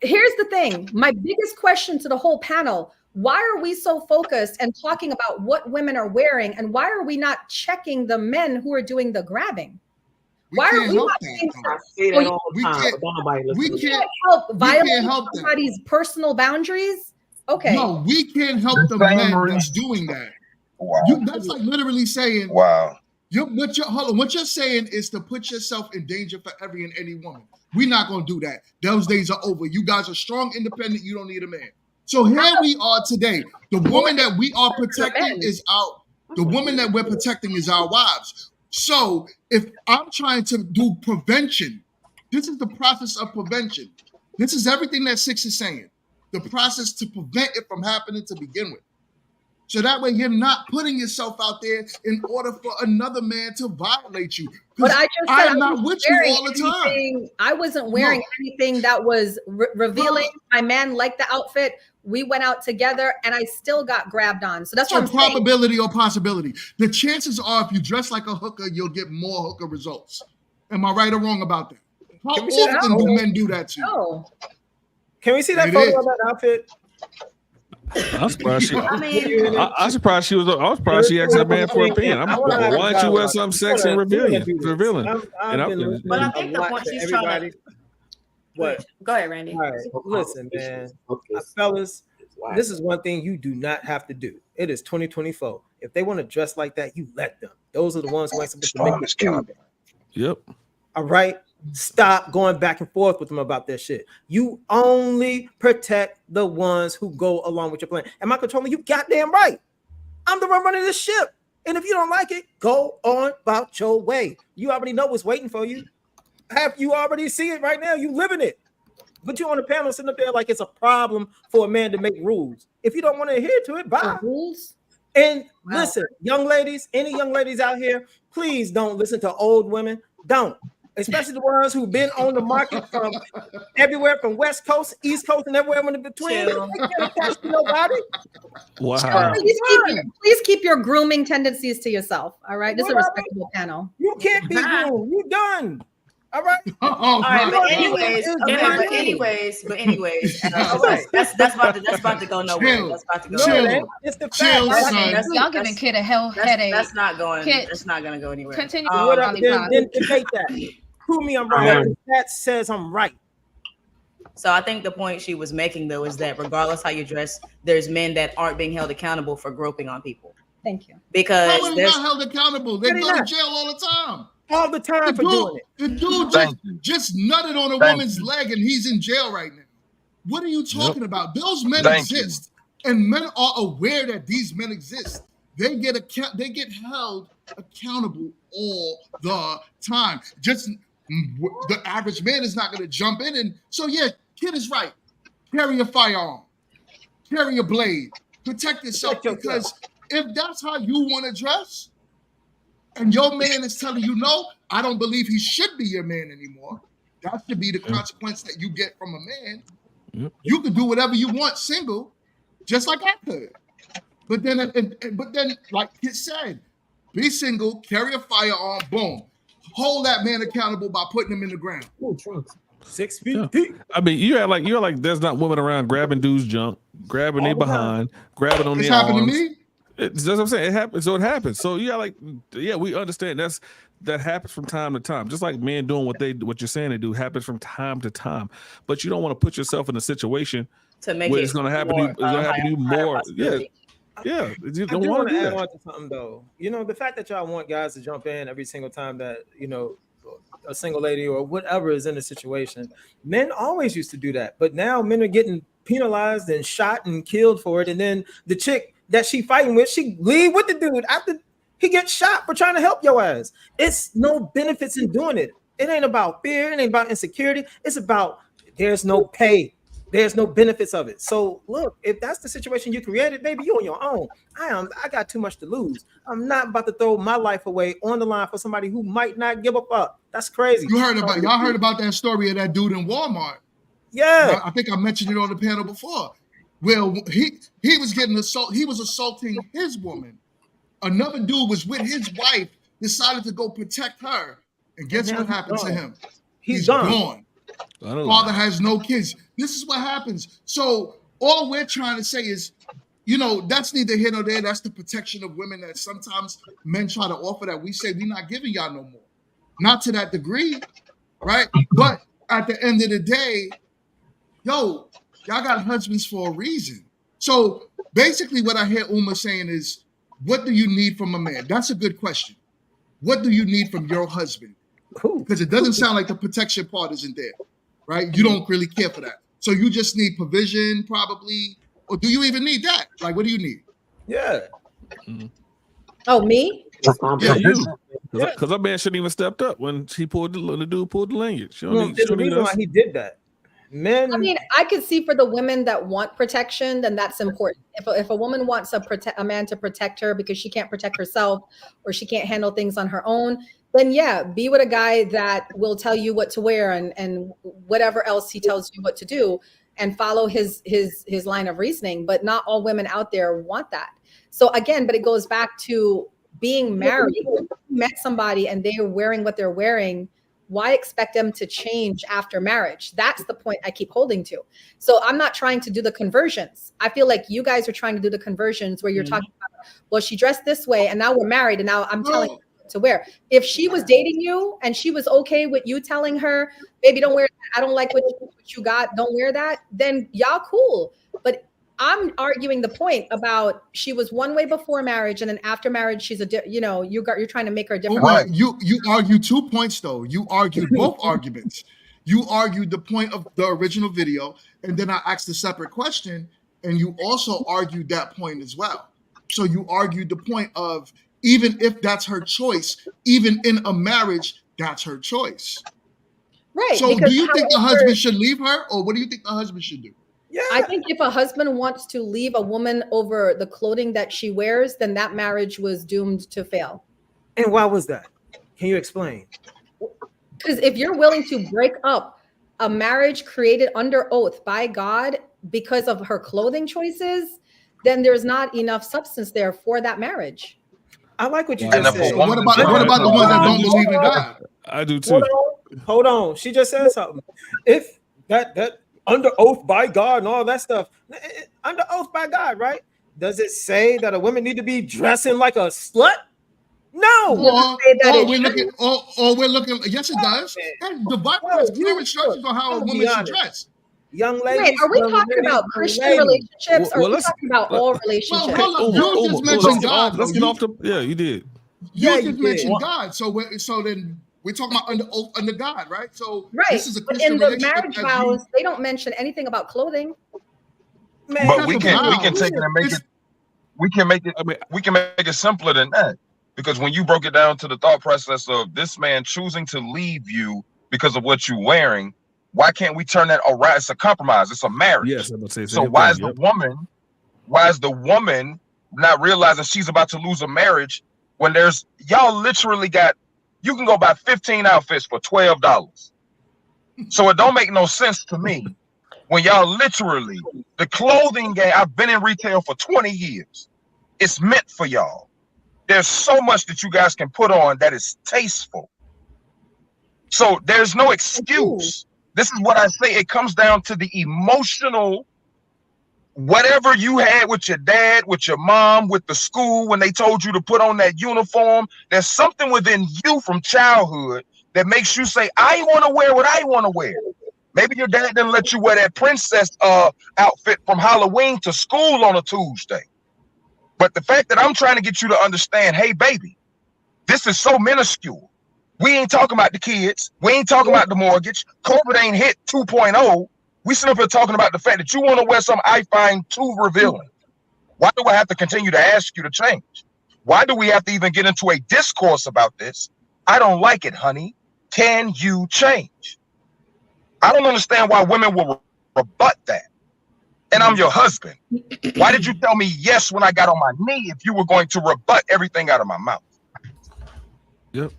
Here's the thing. My biggest question to the whole panel: why are we so focused and talking about what women are wearing? And why are we not checking the men who are doing the grabbing? Why are we not saying we can't help violate somebody's personal boundaries? Okay. No, we can't help the men that's doing that. Wow. That's like literally saying, wow. What you're saying is to put yourself in danger for every and any woman. We're not going to do that. Those days are over. You guys are strong, independent. You don't need a man. So here we are today. The woman that we are protecting is the woman that we're protecting is our wives. So if I'm trying to do prevention, this is the process of prevention. This is everything that Six is saying. The process to prevent it from happening to begin with. So that way you're not putting yourself out there in order for another man to violate you. But I just said I'm not with you all the time. I wasn't wearing anything that was revealing. My man liked the outfit. We went out together and I still got grabbed on. So that's what I'm saying. Probability or possibility. The chances are if you dress like a hooker, you'll get more hooker results. Am I right or wrong about that? How often do men do that to you? No. Can we see that photo of that outfit? I'm surprised she. I'm surprised she was. I was surprised she asked that man for a opinion. Why don't you wear something sexy and revealing? But I think the point she's trying to. What? Go ahead, Randy. All right, listen, man, fellas. This is one thing you do not have to do. It is 2024. If they want to dress like that, you let them. Those are the ones who ain't supposed to make it count. Yep. All right. Stop going back and forth with them about that shit. You only protect the ones who go along with your plan. Am I controlling you? Goddamn right. I'm the one running this ship. And if you don't like it, go on about your way. You already know what's waiting for you. You already see it right now. You living it. But you on the panel sitting up there like it's a problem for a man to make rules. If you don't want to adhere to it, bye. Rules? And listen, young ladies, any young ladies out here, please don't listen to old women. Don't. Especially the ones who've been on the market from everywhere from West Coast, East Coast, and everywhere in between. They can't attach to nobody. Wow. Please keep your grooming tendencies to yourself. All right. This is a respectable panel. You can't be groomed. You done. All right. All right, but anyways, that's about to go nowhere. That's about to go nowhere. It's the fact. Y'all giving Kid a headache. That's not going. Kid, it's not going to go anywhere. Continue. Then debate that. Prove me I'm right. That says I'm right. So I think the point she was making though is that regardless how you dress, there's men that aren't being held accountable for groping on people. Thank you. Because they're not held accountable. They go to jail all the time. All the time for doing it. The dude just nutted on a woman's leg and he's in jail right now. What are you talking about? Those men exist, and men are aware that these men exist. They get held accountable all the time. Just the average man is not going to jump in. And so, yeah, Kid is right. Carry a firearm. Carry a blade. Protect yourself, because if that's how you want to dress, and your man is telling you, no, I don't believe he should be your man anymore. That should be the consequence that you get from a man. Yep. You can do whatever you want single, just like I could. But then, like Kid said, be single, carry a firearm, boom. Hold that man accountable by putting him in the ground. 6 feet deep. I mean, you're like there's not women around grabbing dudes' junk, grabbing their behind, grabbing on their arms. It's happened to me. That's what I'm saying. It happens. So it happens. So we understand that happens from time to time. Just like men doing what you're saying they do happens from time to time. But you don't want to put yourself in a situation to make where it's going to happen to you. It's going to happen to you more. Yeah. You don't want to do add that. on to something though. You know, the fact that y'all want guys to jump in every single time that a single lady or whatever is in a situation. Men always used to do that, but now men are getting penalized and shot and killed for it. And then the chick that she fighting with, she leave with the dude after he gets shot for trying to help your ass. It's no benefits in doing it. It ain't about fear. It ain't about insecurity. It's about there's no pay. There's no benefits of it. So look, if that's the situation you created, baby, you on your own. I got too much to lose. I'm not about to throw my life away on the line for somebody who might not give a fuck. That's crazy. Y'all heard about that story of that dude in Walmart. Yeah. I think I mentioned it on the panel before. Well, he was getting assaulted. He was assaulting his woman. Another dude was with his wife, decided to go protect her. And guess what happened to him? He's gone. Father has no kids. This is what happens. So all we're trying to say is, that's neither here nor there. That's the protection of women that sometimes men try to offer that we say we're not giving y'all no more. Not to that degree, right? But at the end of the day, y'all got husbands for a reason. So basically what I hear Uma saying is, what do you need from a man? That's a good question. What do you need from your husband? Because it doesn't sound like the protection part isn't there, right? You don't really care for that. So you just need provision, probably, Or do you even need that? Like, what do you need? Yeah. Oh, me? Yeah, you. Because that man shouldn't even stepped up when the dude pulled the lanyard. She don't Well, need, there's she a don't need reason us. why he did that. Men. I mean, I could see for the women that want protection, then that's important. If a woman wants a man to protect her because she can't protect herself or she can't handle things on her own, then yeah, be with a guy that will tell you what to wear and whatever else he tells you what to do, and follow his line of reasoning. But not all women out there want that. So again, but it goes back to being married. If you met somebody and they are wearing what they're wearing, why expect them to change after marriage? That's the point I keep holding to. So I'm not trying to do the conversions. I feel like you guys are trying to do the conversions where you're talking about, well, she dressed this way and now we're married and now I'm telling her what to wear. If she was dating you and she was okay with you telling her, baby, don't wear that. I don't like what you got. Don't wear that. Then y'all cool. But I'm arguing the point about she was one way before marriage, and then after marriage, she's you're trying to make her a different. Right. You argue 2 points though. You argued both arguments. You argued the point of the original video, and then I asked a separate question, and you also argued that point as well. So you argued the point of even if that's her choice, even in a marriage, that's her choice. Right. So do you think the husband should leave her, or what do you think the husband should do? Yeah. I think if a husband wants to leave a woman over the clothing that she wears, then that marriage was doomed to fail. And why was that? Can you explain? Because if you're willing to break up a marriage created under oath by God because of her clothing choices, then there's not enough substance there for that marriage. I like what you just said. So what about the ones that don't believe in God? I do too. Hold on. She just said something. If that under oath by God and all that stuff, under oath by God, right? Does it say that a woman need to be dressing like a slut? No. We're looking. Yes, it does. And the Bible has clear instructions on how a woman should dress. Young ladies. Wait, are we talking about Christian relationships, or are we talking about all relationships? You just mentioned God. Let's get off the. Yeah, you did. You just mentioned God. So then we're talking about under oath under God, right? So this is a Christian in the relationship. marriage vows, they don't mention anything about clothing. Man, but we can take it and make it. We can make it simpler than that. Because when you broke it down to the thought process of this man choosing to leave you because of what you're wearing, why can't we turn that around? It's a compromise. It's a marriage. Yes, I'm gonna say so. Why is the woman not realizing she's about to lose a marriage when y'all literally you can go buy 15 outfits for $12. So it don't make no sense to me when y'all literally the clothing game. I've been in retail for 20 years. It's meant for y'all. There's so much that you guys can put on that is tasteful. So there's no excuse. This is what I say. It comes down to the emotional, whatever you had with your dad, with your mom, with the school, when they told you to put on that uniform. There's something within you from childhood that makes you say, I want to wear what I want to wear. Maybe your dad didn't let you wear that princess outfit from Halloween to school on a Tuesday. But the fact that I'm trying to get you to understand, hey, baby, this is so minuscule. We ain't talking about the kids. We ain't talking about the mortgage. COVID ain't hit 2.0. We sit up here talking about the fact that you want to wear something I find too revealing. Why do I have to continue to ask you to change? Why do we have to even get into a discourse about this? I don't like it, honey. Can you change? I don't understand why women will rebut that. And I'm your husband. Why did you tell me yes when I got on my knee if you were going to rebut everything out of my mouth? Yep.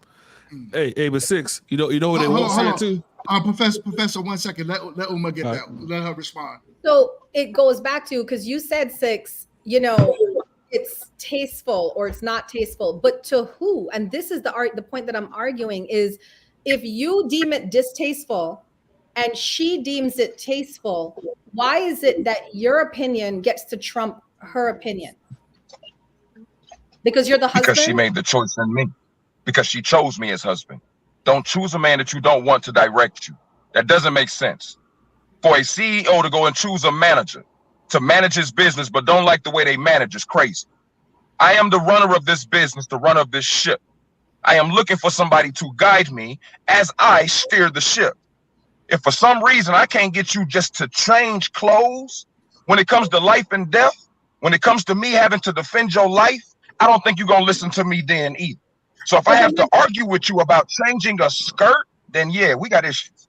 Hey, but Six, you know what they won't say too? Professor, 1 second. Let Uma get that. Let her respond. So it goes back to, because you said, Six, it's tasteful or it's not tasteful, but to who? And this is the point that I'm arguing is, if you deem it distasteful and she deems it tasteful, why is it that your opinion gets to trump her opinion? Because you're the husband? Because she made the choice in me. Because she chose me as husband. Don't choose a man that you don't want to direct you. That doesn't make sense. For a CEO to go and choose a manager to manage his business, but don't like the way they manage is crazy. I am the runner of this business, the runner of this ship. I am looking for somebody to guide me as I steer the ship. If for some reason I can't get you just to change clothes when it comes to life and death, when it comes to me having to defend your life, I don't think you're going to listen to me then either. So if I have to argue with you about changing a skirt, then yeah, we got issues.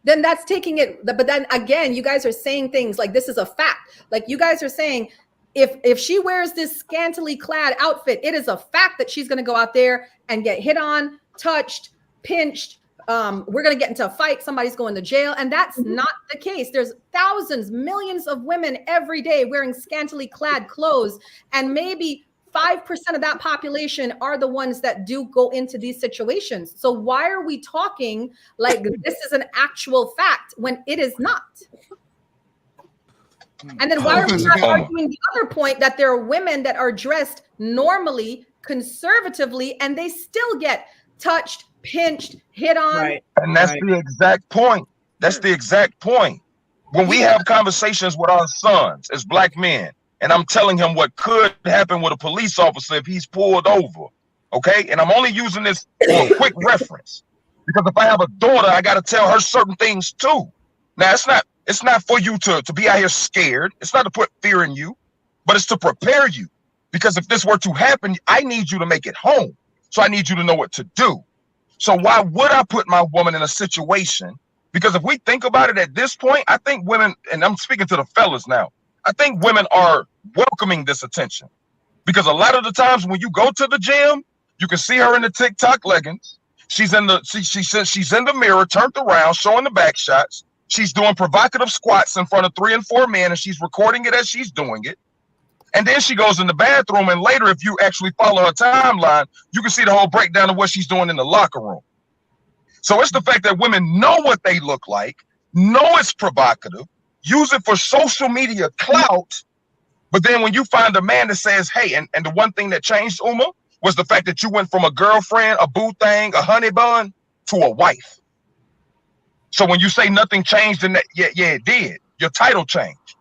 Then that's taking it. But then again, you guys are saying things like this is a fact. Like you guys are saying, if she wears this scantily clad outfit, it is a fact that she's going to go out there and get hit on, touched, pinched. We're going to get into a fight. Somebody's going to jail. And that's not the case. There's thousands, millions of women every day wearing scantily clad clothes. And maybe 5% of that population are the ones that do go into these situations. So why are we talking like this is an actual fact when it is not? And then why are we not arguing the other point that there are women that are dressed normally, conservatively, and they still get touched, pinched, hit on? Right. And that's the exact point. That's the exact point. When we have conversations with our sons as black men, and I'm telling him what could happen with a police officer if he's pulled over, okay? And I'm only using this for a quick reference, because if I have a daughter, I got to tell her certain things too. Now, it's not for you to be out here scared. It's not to put fear in you, but it's to prepare you. Because if this were to happen, I need you to make it home. So I need you to know what to do. So why would I put my woman in a situation? Because if we think about it at this point, I think women, and I'm speaking to the fellas now, I think women are welcoming this attention, because a lot of the times when you go to the gym, you can see her in the TikTok leggings. She's in the she's in the mirror, turned around, showing the back shots. She's doing provocative squats in front of 3 and 4 men, and she's recording it as she's doing it. And then she goes in the bathroom, and later, if you actually follow her timeline, you can see the whole breakdown of what she's doing in the locker room. So it's the fact that women know what they look like, know it's provocative, use it for social media clout. But then when you find a man that says, hey, and the one thing that changed, Uma, was the fact that you went from a girlfriend, a boo thing, a honey bun, to a wife. So when you say nothing changed, in that, yeah, it did. Your title changed.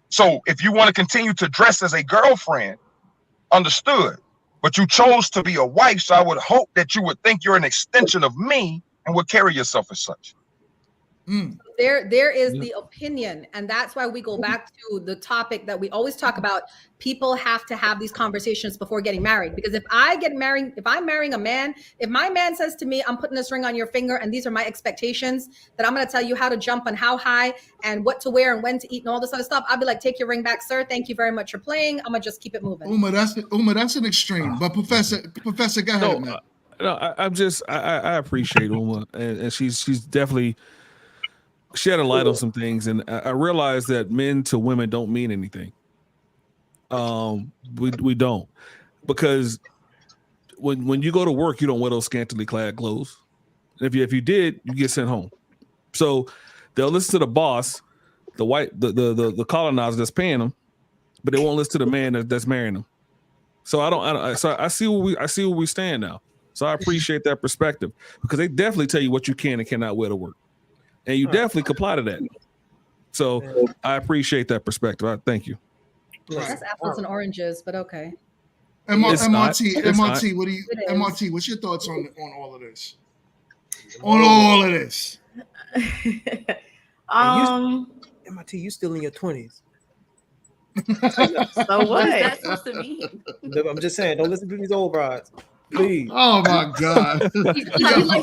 So if you want to continue to dress as a girlfriend, understood, but you chose to be a wife, so I would hope that you would think you're an extension of me and would carry yourself as such. There is the opinion, and that's why we go back to the topic that we always talk about. People have to have these conversations before getting married, because if I'm marrying a man, if my man says to me, I'm putting this ring on your finger and these are my expectations, that I'm going to tell you how to jump and how high and what to wear and when to eat and all this other stuff, I'll be like, take your ring back, sir. Thank you very much for playing. I'm gonna just keep it moving. Uma, that's an extreme. But Professor, go ahead, man. No, I appreciate Uma, and she's definitely shed a light on some things, and I realized that men to women don't mean anything. We don't, because when you go to work, you don't wear those scantily clad clothes. If you did, you get sent home. So they'll listen to the boss, the colonizer that's paying them, but they won't listen to the man that's marrying them. So I see where we stand now. So I appreciate that perspective, because they definitely tell you what you can and cannot wear to work, and you definitely comply to that. So I appreciate that perspective. Thank you. That's apples and oranges, but okay. MRT, what's your thoughts on all of this? On all of this. MRT, you still in your 20s. So what is that supposed to mean? I'm just saying, don't listen to these old brides. Please. Oh my God.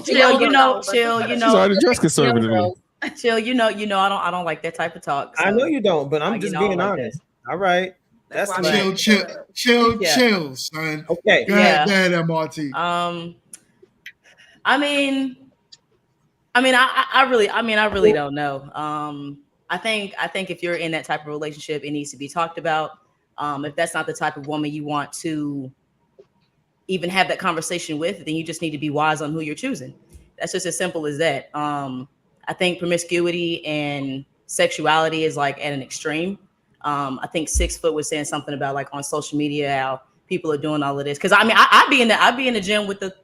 Chill, you know. She's already dressed conservatively. Chill, you know, I don't like that type of talk. So. I know you don't, but I'm just being honest. All right. That's chill, son. Okay. Go ahead, MRT. I really don't know. I think if you're in that type of relationship, it needs to be talked about. If that's not the type of woman you want to even have that conversation with, then you just need to be wise on who you're choosing. That's just as simple as that. I think promiscuity and sexuality is like at an extreme. I think 6 Foot was saying something about like on social media how people are doing all of this. Because I'd be in the gym with the,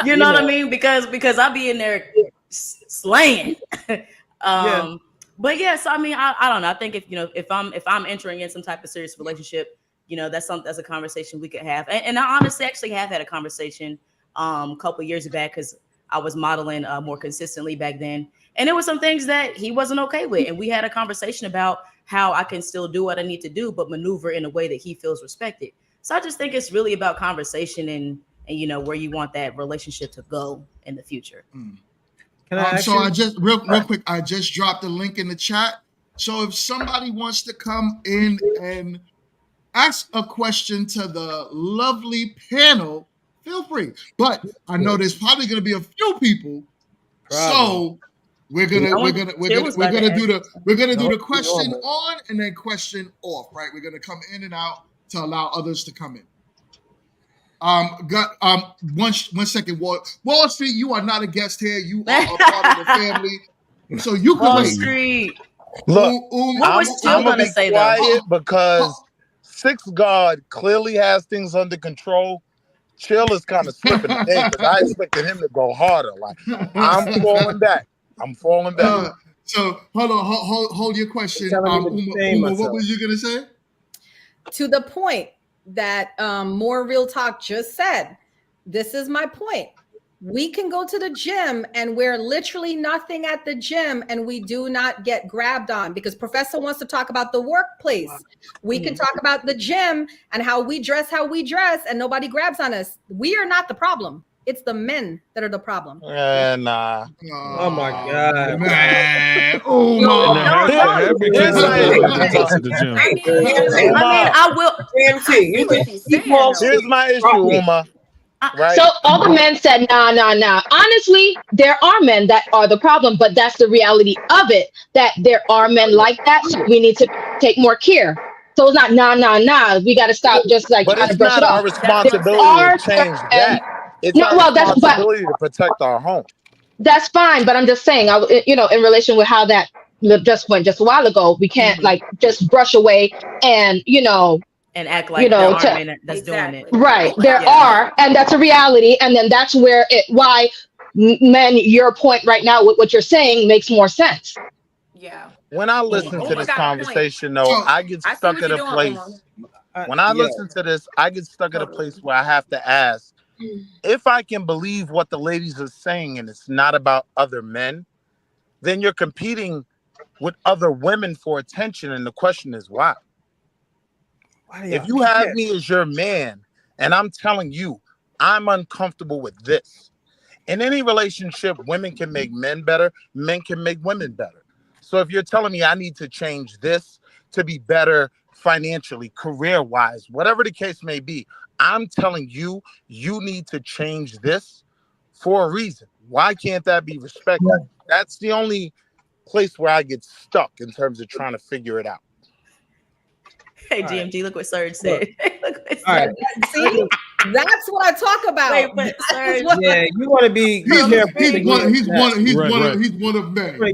you know what I mean? Because I'd be in there slaying. But yes, I don't know. I think if I'm entering in some type of serious relationship, that's a conversation we could have. And I honestly actually have had a conversation a couple years back, because I was modeling more consistently back then. And there were some things that he wasn't okay with. And we had a conversation about how I can still do what I need to do, but maneuver in a way that he feels respected. So I just think it's really about conversation and you know, where you want that relationship to go in the future. So I just real quick, I just dropped the link in the chat. So if somebody wants to come in and ask a question to the lovely panel, feel free. But I know there's probably going to be a few people, so we're gonna do the question on and then question off. Right, we're gonna come in and out to allow others to come in. One second, Wall Street. You are not a guest here. You are a part of the family, so you can Wall wait. Street. Look, What was Chill I'm gonna gonna be say quiet though? because Six God clearly has things under control. Chill is kind of slipping today because I expected him to go harder. Like I'm falling back. So hold on, hold your question. Uma, what was you gonna say? To the point that More Real Talk just said, this is my point. We can go to the gym and wear literally nothing at the gym and we do not get grabbed on, because Professor wants to talk about the workplace. We can talk about the gym and how we dress and nobody grabs on us. We are not the problem. It's the men that are the problem. Nah. Oh my God, man! I will. Here's my issue, Uma. Right. So all the men said, nah. Honestly, there are men that are the problem, but that's the reality of it, that there are men like that. So we need to take more care. So it's not nah. We got to stop just like trying to brush it off. Our responsibility to change that. It's our responsibility to protect our home. That's fine, but I'm just saying, in relation with how that just went just a while ago, we can't like just brush away and and act like there aren't men that's doing it. Right. There are, and that's a reality. And then that's where why men, your point right now with what you're saying makes more sense. Yeah. When I listen to this conversation, though, I get stuck at a place. When I listen to this, I get stuck at a place where I have to ask, if I can believe what the ladies are saying and it's not about other men, then you're competing with other women for attention. And the question is why? If you have me as your man and I'm telling you I'm uncomfortable with this, in any relationship, women can make men better, men can make women better. So if you're telling me I need to change this to be better financially, career-wise, whatever the case may be, I'm telling you, you need to change this for a reason. Why can't that be respected? That's the only place where I get stuck in terms of trying to figure it out. Hey, GMG, look what Serge said. See, that's what I talk about. You want to be careful. He's one of many. Put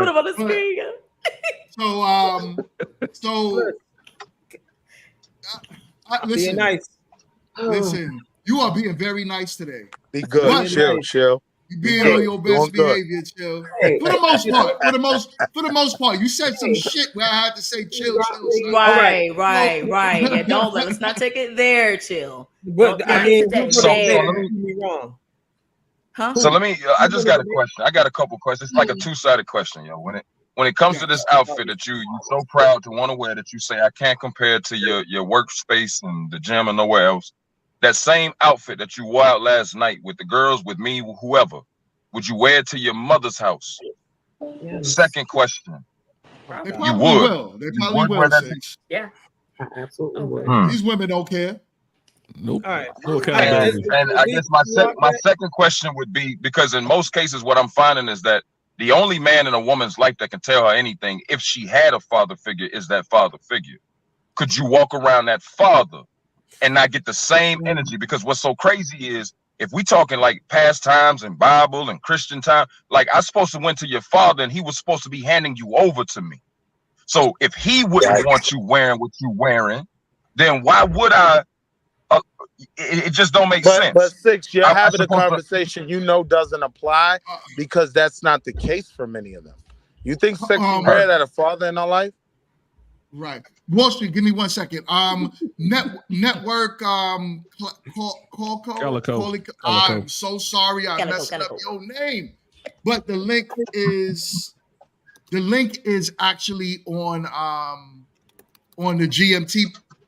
him on the screen. Listen, be nice. Listen, you are being very nice today. Be good, chill. You being on your best behavior, chill. For the most part, you said some shit where I had to say chill. Right. Yeah, let's not take it there, chill. But I mean, So let me. I just got a question. I got a couple questions. It's like a two-sided question, yo. When it comes to this outfit that you're so proud to want to wear, that you say I can't compare it to your workspace and the gym or nowhere else. That same outfit that you wore out last night with the girls, with me, whoever, would you wear it to your mother's house? Yes. Second question. They probably will. They probably will. Yeah, I absolutely would. These women don't care. Nope. All right. And I guess my second question would be, because in most cases, what I'm finding is that the only man in a woman's life that can tell her anything, if she had a father figure, is that father figure. Could you walk around that father and not get the same energy? Because what's so crazy is, if we talking like past times and Bible and Christian time, like I supposed to went to your father and he was supposed to be handing you over to me. So if he wouldn't want you wearing what you wearing, then why would I? It just don't make sense. But Six, you're having a conversation doesn't apply, because that's not the case for many of them. You think Six compared at a father in our life? Right. Wall Street, give me 1 second. Network Calico. I'm so sorry I messed up your name. but the link is actually on the GMT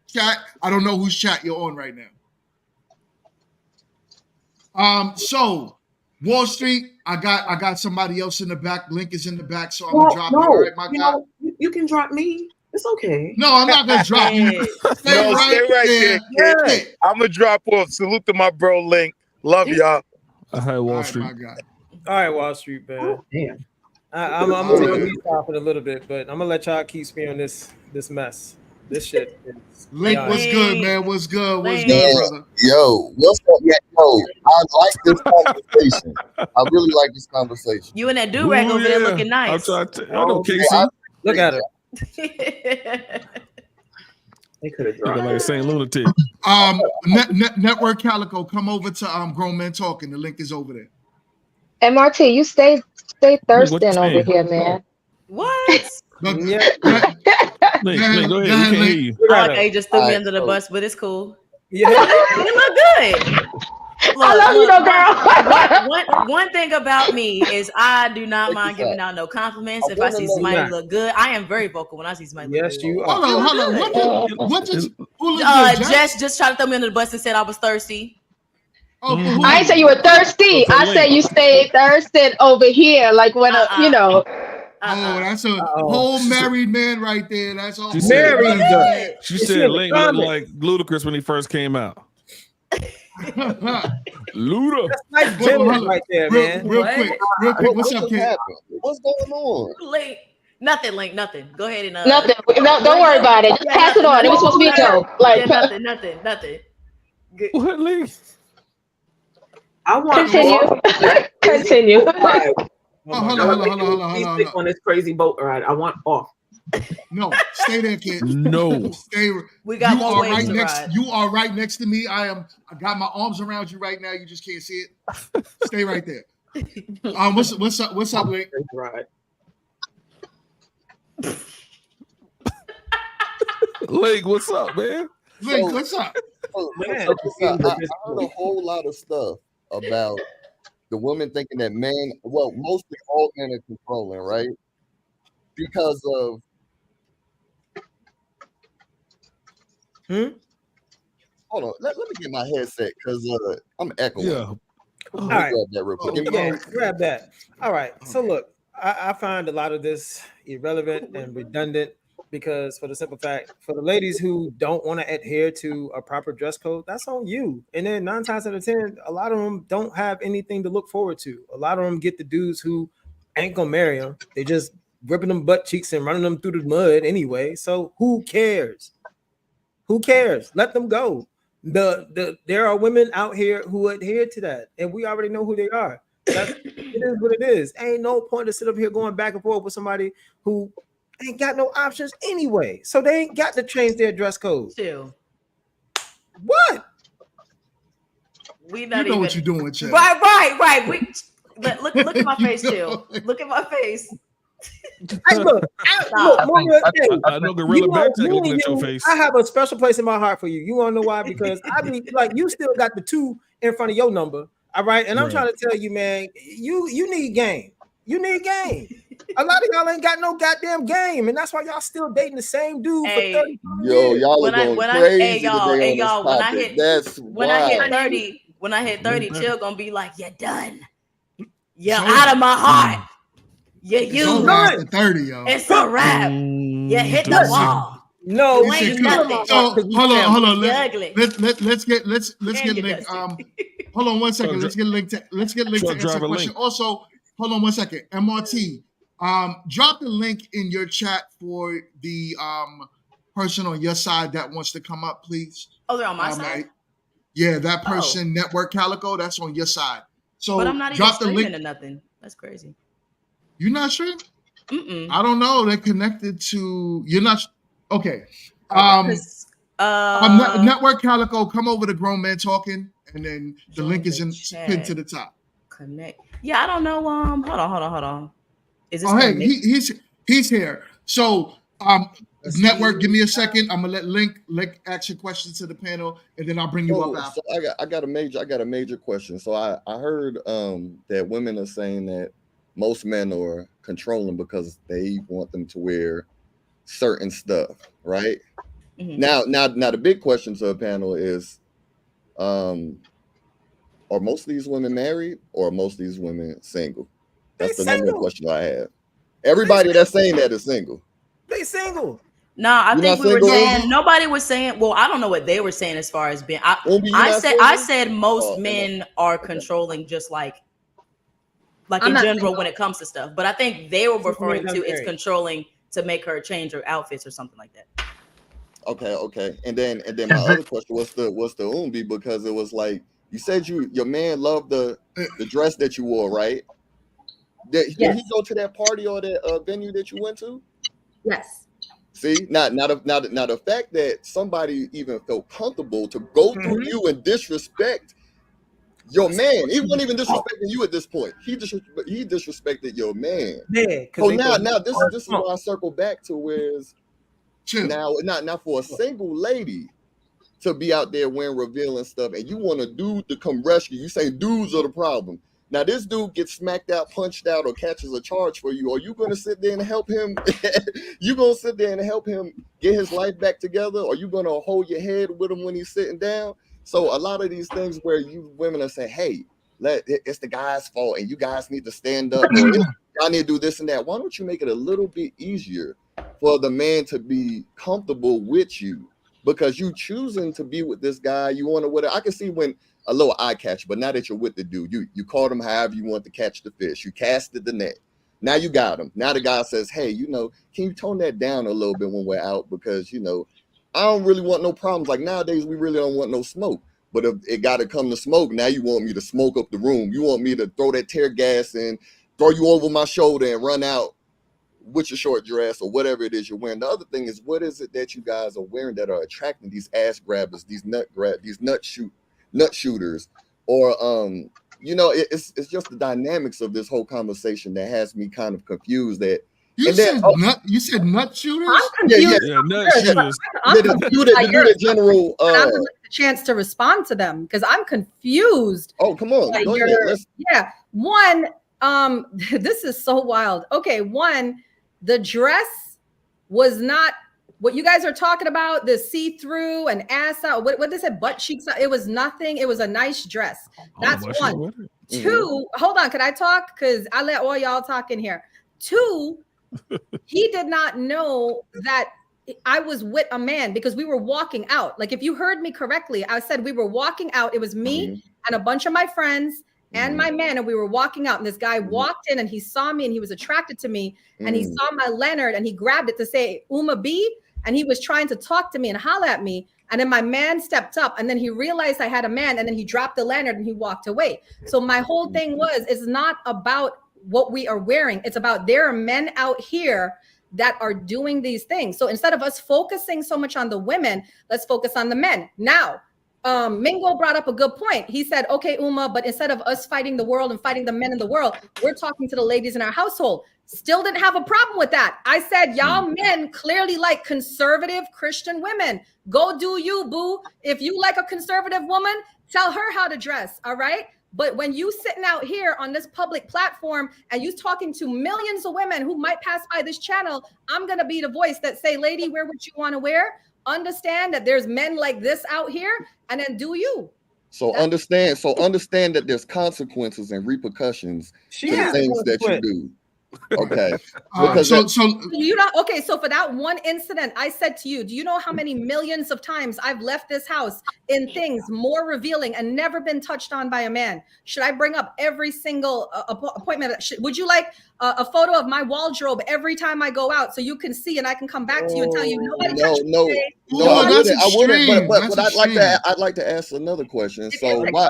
chat. I don't know whose chat you're on right now. So Wall Street, I got somebody else in the back. Link is in the back, so I'm gonna drop you. All right, my guy. You can drop me. It's okay. No, I'm not gonna drop you. Stay right there. I'm gonna drop off. Salute to my bro Link. Love y'all. Hi, Wall Street. My guy. All right, Wall Street, man. Oh, damn. I'm gonna take a lead off in a little bit, but I'm gonna let y'all keep me on this mess. This shit. Link, what's good, man? What's good? What's good, brother? Yo, what's up? Yeah, yo, I like this conversation. I really like this conversation. You and that do-rag over there looking nice. I know, Casey. Look at her. They could have Looking dropped. like a Saint Lunatic. Network Calico, come over to Grown Men Talking. The link is over there. MRT, you stay What thirsting you over saying? here, man. What? Look, Link, go ahead. We can't hear you. Okay, you just threw me under the bus, but it's cool. Yeah. You look good. I love you, though, girl. One thing about me is I do not mind giving out no compliments. If I see somebody look good, I am very vocal when I see somebody look good. Yes, you are. Hold on. What just Jess just tried to throw me under the bus and said I was thirsty. I ain't say you were thirsty. I said you stayed thirsting over here, like when you know. Oh, that's a whole married man right there. That's all. She said Link looked like Ludacris when he first came out. Luda. That's nice gym right there, man. Real quick. What's up, kid? What's going on? Link. Nothing, Link. Nothing. Go ahead and Nothing. No, don't worry about it. Just pass it on. It was supposed to be a joke. Like nothing. Good. What, Link? I want Continue. Hold on. He's sick on this crazy boat ride. I want off. No, stay there, kid. No. Stay. We got more ways to next. ride. You are right next to me. I got my arms around you right now. You just can't see it. Stay right there. What's up? What's up, Link? Right. Link, what's up, man? Link, what's up? I heard a whole lot of stuff about the women thinking that men, well, mostly all men are controlling, right? Because of hold on, let me get my headset because I'm echoing. Yeah. All right. Grab that real quick. Give me Yeah, my- grab that. All right. So look, I find a lot of this irrelevant and redundant because for the simple fact, for the ladies who don't want to adhere to a proper dress code, that's on you. And then 9 times out of 10, a lot of them don't have anything to look forward to. A lot of them get the dudes who ain't gonna marry them. They just ripping them butt cheeks and running them through the mud anyway. So who cares? Who cares? Let them go. There are women out here who adhere to that, and we already know who they are. It is what it is. Ain't no point to sit up here going back and forth with somebody who ain't got no options anyway. So they ain't got to change their dress code. Chill. What? We You not know even what you're doing, Chad. Right. Look at my face, chill. Look at my face. Hey, look, I know Gorilla Backpack looking at your face. I have a special place in my heart for you. You want to know why? Because I mean, like, you still got the 2 in front of your number, all right? And I'm trying to tell you, man, you need game. You need game. A lot of y'all ain't got no goddamn game, and that's why y'all still dating the same dude for 30 years. Yo, y'all are going crazy today on this when I topic. hit That's when wild. I hit 30, Chill gonna be like, you're done. You're out of my heart. You It's after 30, yo. It's a wrap. You hit the wall. No, you ain't nothing. Hold on. You're ugly. Let's get you're Link. Hold on one second. Let's get Link to answer the question. Also, hold on one second. MRT. Drop the link in your chat for the person on your side that wants to come up, please. Oh, they're on my side. Yeah, that person, Network Calico, that's on your side. So but I'm not even drop the streaming link. or nothing. That's crazy. You're not sure? Mm-mm. I don't know. They're connected to. You're not. Okay. Network Calico, come over to Grown Men Talking, and then the link is pinned to the top. Connect. Yeah, I don't know. Hold on. Is this? Oh, hey, he's here. So, Network, give me a second. I'm gonna let Link ask your questions to the panel, and then I'll bring you up after. So I got a major question. So I heard that women are saying that most men are controlling because they want them to wear certain stuff, right? Now the big question to the panel is, are most of these women married or are most of these women single? That's the number one question I have. Everybody that's saying that is single. They single. No, I You're think not we were single? saying nobody was saying. Well, I don't know what they were saying as far as being. Obi, you I not said single? most men are controlling, just like I'm in not general single. when it comes to stuff. But I think they were referring I'm to it's married. controlling to make her change her outfits or something like that. Okay. And then my other question was the Umbi, because it was like you said your man loved the dress that you wore, right? Did he go to that party or that venue that you went to? Yes. See, now the fact that somebody even felt comfortable to go through you and disrespect your man. He wasn't even disrespecting you at this point. He disrespected your man. Yeah. So now this is why I circle back to where's now not for a single lady to be out there wearing revealing stuff, and you want a dude to come rescue you. Say dudes are the problem. Now this dude gets smacked out, punched out, or catches a charge for you. Are you going to sit there and help him? You going to sit there and help him get his life back together? Or are you going to hold your head with him when he's sitting down? So a lot of these things where you women are saying, hey, it's the guy's fault and you guys need to stand up, or y'all need to do this and that. Why don't you make it a little bit easier for the man to be comfortable with you? Because you choosing to be with this guy, you want to whatever. I can see when a little eye catch, but now that you're with the dude, you caught him however you want to catch the fish. You casted the net. Now you got him. Now the guy says, hey, can you tone that down a little bit when we're out? Because, I don't really want no problems. Like nowadays, we really don't want no smoke. But if it got to come to smoke, now you want me to smoke up the room. You want me to throw that tear gas in, throw you over my shoulder and run out with your short dress or whatever it is you're wearing. The other thing is, what is it that you guys are wearing that are attracting these ass grabbers, these nut shooters, or it's just the dynamics of this whole conversation that has me kind of confused. That you said nut shooters? I'm confused. Yeah, nut shooters. I'm confused by yours. The general. I'm gonna get the chance to respond to them because I'm confused. Oh, come on. Go ahead. Yeah. One, this is so wild. Okay, one, the dress was not what you guys are talking about, the see-through and ass out. What they said, butt cheeks out. It was nothing. It was a nice dress. That's one. Two, hold on. Could I talk? Because I let all y'all talk in here. Two, he did not know that I was with a man because we were walking out. Like if you heard me correctly, I said we were walking out. It was me and a bunch of my friends and my man, and we were walking out, and this guy walked in and he saw me and he was attracted to me, and he saw my Leonard and he grabbed it to say Uma B, and he was trying to talk to me and holler at me, and then my man stepped up, and then he realized I had a man, and then he dropped the Leonard and he walked away. So my whole thing it's not about what we are wearing, it's about there are men out here that are doing these things. So instead of us focusing so much on the women, let's focus on the men. Now Mingo brought up a good point. He said, okay, Uma, but instead of us fighting the world and fighting the men in the world, we're talking to the ladies in our household. Still didn't have a problem with that. I said, y'all men clearly like conservative Christian women. Go do you, boo. If you like a conservative woman, tell her how to dress, all right? But when you sitting out here on this public platform and you talking to millions of women who might pass by this channel, I'm going to be the voice that say, lady, wear what you want to wear. Understand that there's men like this out here, and then do you. So understand that there's consequences and repercussions to the things that you do. Okay. So you know, okay, so for that one incident, I said to you, do you know how many millions of times I've left this house in things more revealing and never been touched on by a man? Should I bring up every single appointment? Would you like a photo of my wardrobe every time I go out so you can see and I can come back to you and tell you nobody touched me today? I wouldn't. But I'd like to ask another question. So why,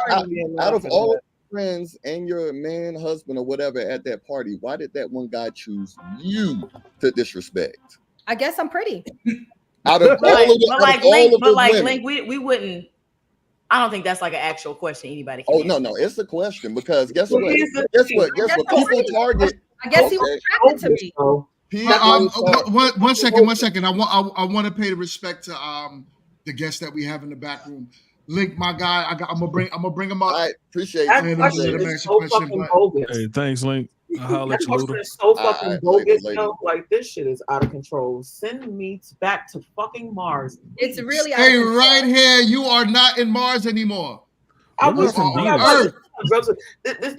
out of all friends and your man, husband, or whatever at that party, why did that one guy choose you to disrespect? I guess I'm pretty. Out of Link, we wouldn't. I don't think that's like an actual question anybody can answer. No, it's a question because guess what? People target. I guess he was attracted to me. One second. I want to pay the respect to the guests that we have in the back room. Link, my guy, I'm gonna bring him up. I appreciate it. Hey, thanks, Link. I'll holler at That you, question Luda. is so fucking Later, bogus, later. yo. Like this shit is out of control. Send me back to fucking Mars. It's really out of Stay control. right here. You are not in Mars anymore. I What was does it mean? Earth.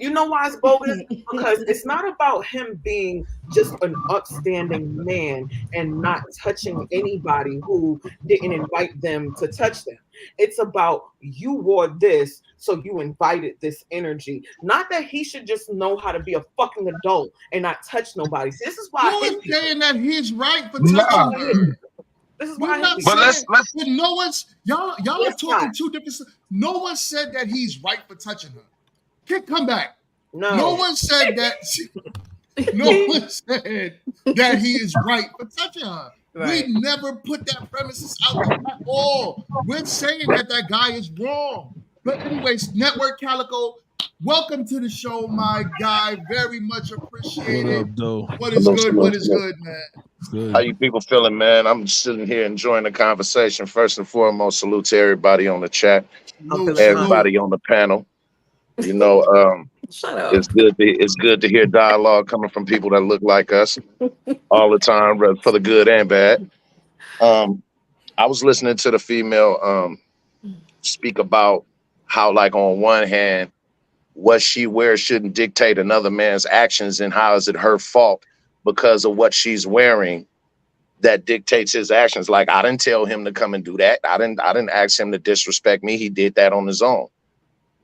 You know why it's bogus? Because it's not about him being just an upstanding man and not touching anybody who didn't invite them to touch them. It's about you wore this, so you invited this energy. Not that he should just know how to be a fucking adult and not touch nobody. See, this is why Who is saying that he's right for Nah. touching her? This is We're why not But let's but no one's y'all are It's talking not. two different. No one said that he's right for touching her. Kid, come back. No. No one said that. No one said that he is right for touching her. Right. We never put that premises out there at all. We're saying that that guy is wrong. But anyways, Network Calico, welcome to the show, my guy. Very much What appreciated. up, though? What is good? What is good, man? Good. How you people feeling, man? I'm just sitting here enjoying the conversation. First and foremost, salute to everybody on the chat, everybody on the panel. You know, Shut up. it's good to hear dialogue coming from people that look like us all the time, for the good and bad. I was listening to the female speak about how, like, on one hand, what she wears shouldn't dictate another man's actions, and how is it her fault because of what she's wearing that dictates his actions. Like, I didn't tell him to come and do that. I didn't ask him to disrespect me. He did that on his own,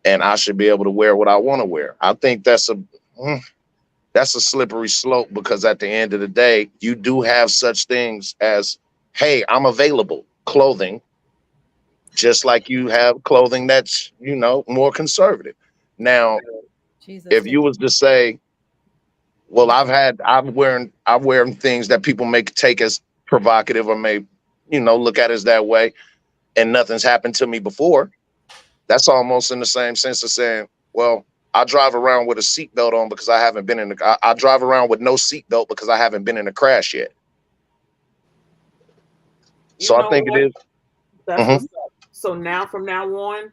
and I should be able to wear what I want to wear. I think that's a slippery slope, because at the end of the day, you do have such things as, hey, I'm available clothing, just like you have clothing that's, you know, more conservative. Now, if you was to say, well, I'm wearing things that people may take as provocative or may, you know, look at as that way, and nothing's happened to me before, that's almost in the same sense of saying, well, I drive around with a seatbelt on because I haven't been in the. I drive around with no seatbelt because I haven't been in a crash yet. So I think it is. That's what's up. So now, from now on,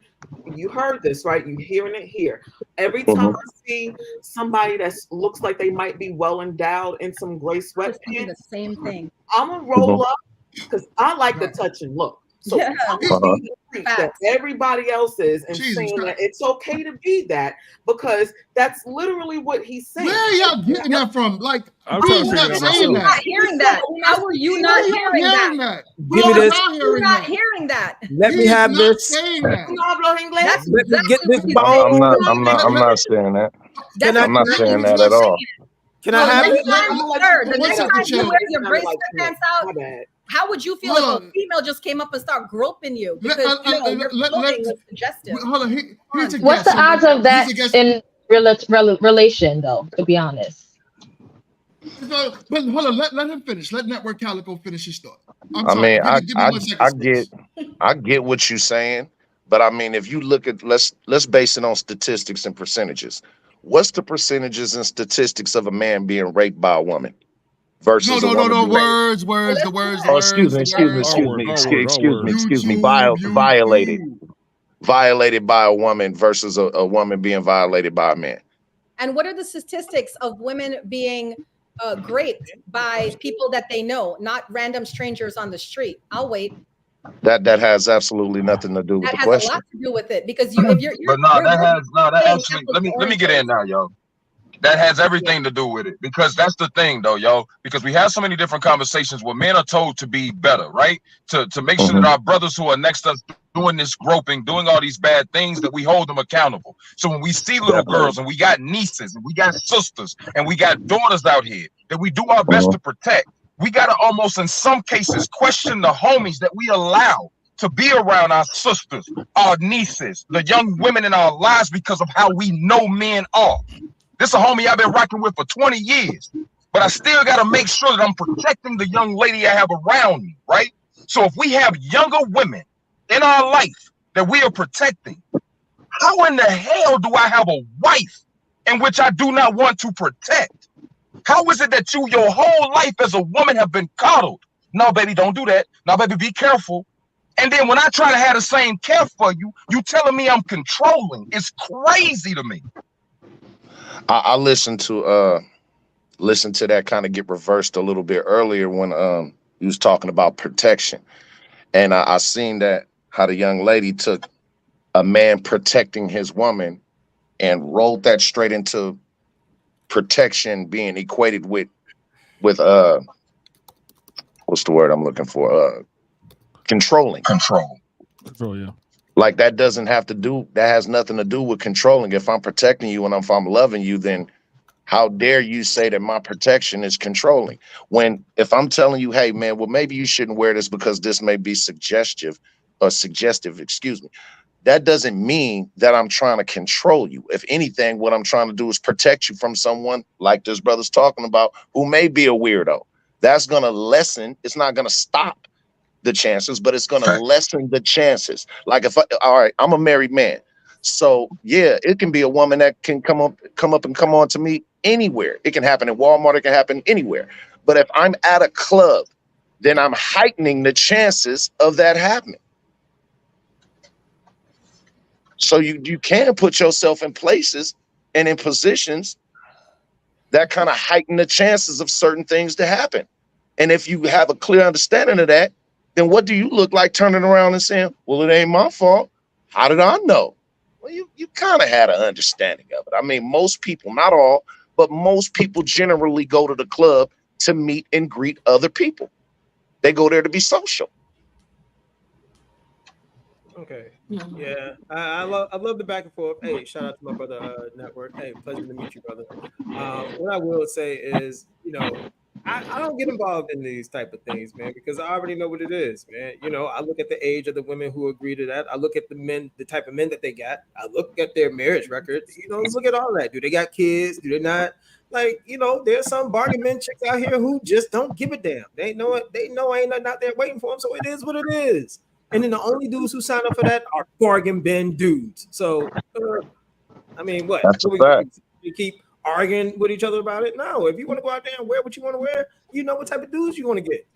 you heard this, right? You're hearing it here. Every time I see somebody that looks like they might be well endowed in some gray sweatpants, the same thing. I'm gonna roll up because I like the touch and look. So Yeah. I'm gonna be the freak that everybody else is, and Jesus saying that Christ. it's okay to be that, because that's literally what he's saying. Where are y'all getting that from? Like, I'm trying he's to not figure it out saying myself. that. Hearing that. How are you not hearing that? Give me this. You're not hearing that. Let me have this. Saying that. You hablo inglés? That's Let me get exactly this what he's saying. bone. I'm not saying that. Can I? I'm not saying that at all. Can I have next it? time, sir, the What's next up, time you Michelle? wear your gray Like, sweatpants my out, bad. how would you feel Hold if a on. female just came up and started groping you? Let- Because you know, your let- clothing let- was suggestive. Hold on. Here's a What's guess. the odds of that Here's a guess. in relation, though? To be honest, So, but hold on. Let him finish. Let Network Calico finish his thought. I'm I sorry. mean, Give me 1 second. I get what you're saying, but I mean, if you look at let's base it on statistics and percentages. What's the percentages and statistics of a man being raped by a woman versus No. a woman being raped? Words. The words. Oh, excuse me. Violated by a woman versus a woman being violated by a man. And what are the statistics of women being raped by people that they know, not random strangers on the street? I'll wait. That has absolutely nothing to do with That the has question. a lot to do with it, because you, if you're But no, you're that saying actually, apples let me to get in now, yo. That has everything to do with it, because that's the thing, though, yo. Because we have so many different conversations where men are told to be better, right? To make sure that our brothers who are next to us doing this groping, doing all these bad things, that we hold them accountable. So when we see little girls, and we got nieces, and we got sisters, and we got daughters out here that we do our best to protect, we gotta almost, in some cases, question the homies that we allow to be around our sisters, our nieces, the young women in our lives, because of how we know men are. This is a homie I've been rocking with for 20 years, but I still got to make sure that I'm protecting the young lady I have around me, right? So if we have younger women in our life that we are protecting, how in the hell do I have a wife in which I do not want to protect? How is it that you, your whole life as a woman, have been coddled? No, baby, don't do that. No, baby, be careful. And then when I try to have the same care for you, you telling me I'm controlling. It's crazy to me. I listened to that kind of get reversed a little bit earlier when he was talking about protection, and I seen that how the young lady took a man protecting his woman and rolled that straight into protection being equated with what's the word I'm looking for? Controlling. Control, yeah. Like that has nothing to do with controlling. If I'm protecting you and if I'm loving you, then how dare you say that my protection is controlling? When if I'm telling you, hey man, well maybe you shouldn't wear this because this may be suggestive, excuse me. That doesn't mean that I'm trying to control you. If anything, what I'm trying to do is protect you from someone like this brother's talking about who may be a weirdo. That's going to lessen, it's not going to stop the chances, but it's going to lessen the chances. Like all right, I'm a married man. So yeah, it can be a woman that can come up and come on to me anywhere. It can happen in Walmart, it can happen anywhere. But if I'm at a club, then I'm heightening the chances of that happening. So you can put yourself in places and in positions that kind of heighten the chances of certain things to happen. And if you have a clear understanding of that, then what do you look like turning around and saying, well, it ain't my fault. How did I know? Well, you kind of had an understanding of it. I mean, most people, not all, but most people generally go to the club to meet and greet other people. They go there to be social. Okay. Yeah. I love the back and forth. Hey, shout out to my brother Network. Hey, pleasure to meet you, brother. What I will say is, I don't get involved in these type of things, man, because I already know what it is, man. I look at the age of the women who agree to that. I look at the men, the type of men that they got. I look at their marriage records. Look at all that. Do they got kids? Do they not? Like, there's some bargain men chicks out here who just don't give a damn. They know it. They know ain't nothing out there waiting for them. So it is what it is. And then the only dudes who sign up for that are bargain bin dudes. So, I mean, what? That's a fact. We keep arguing with each other about it? No. If you want to go out there and wear what you want to wear, you know what type of dudes you want to get.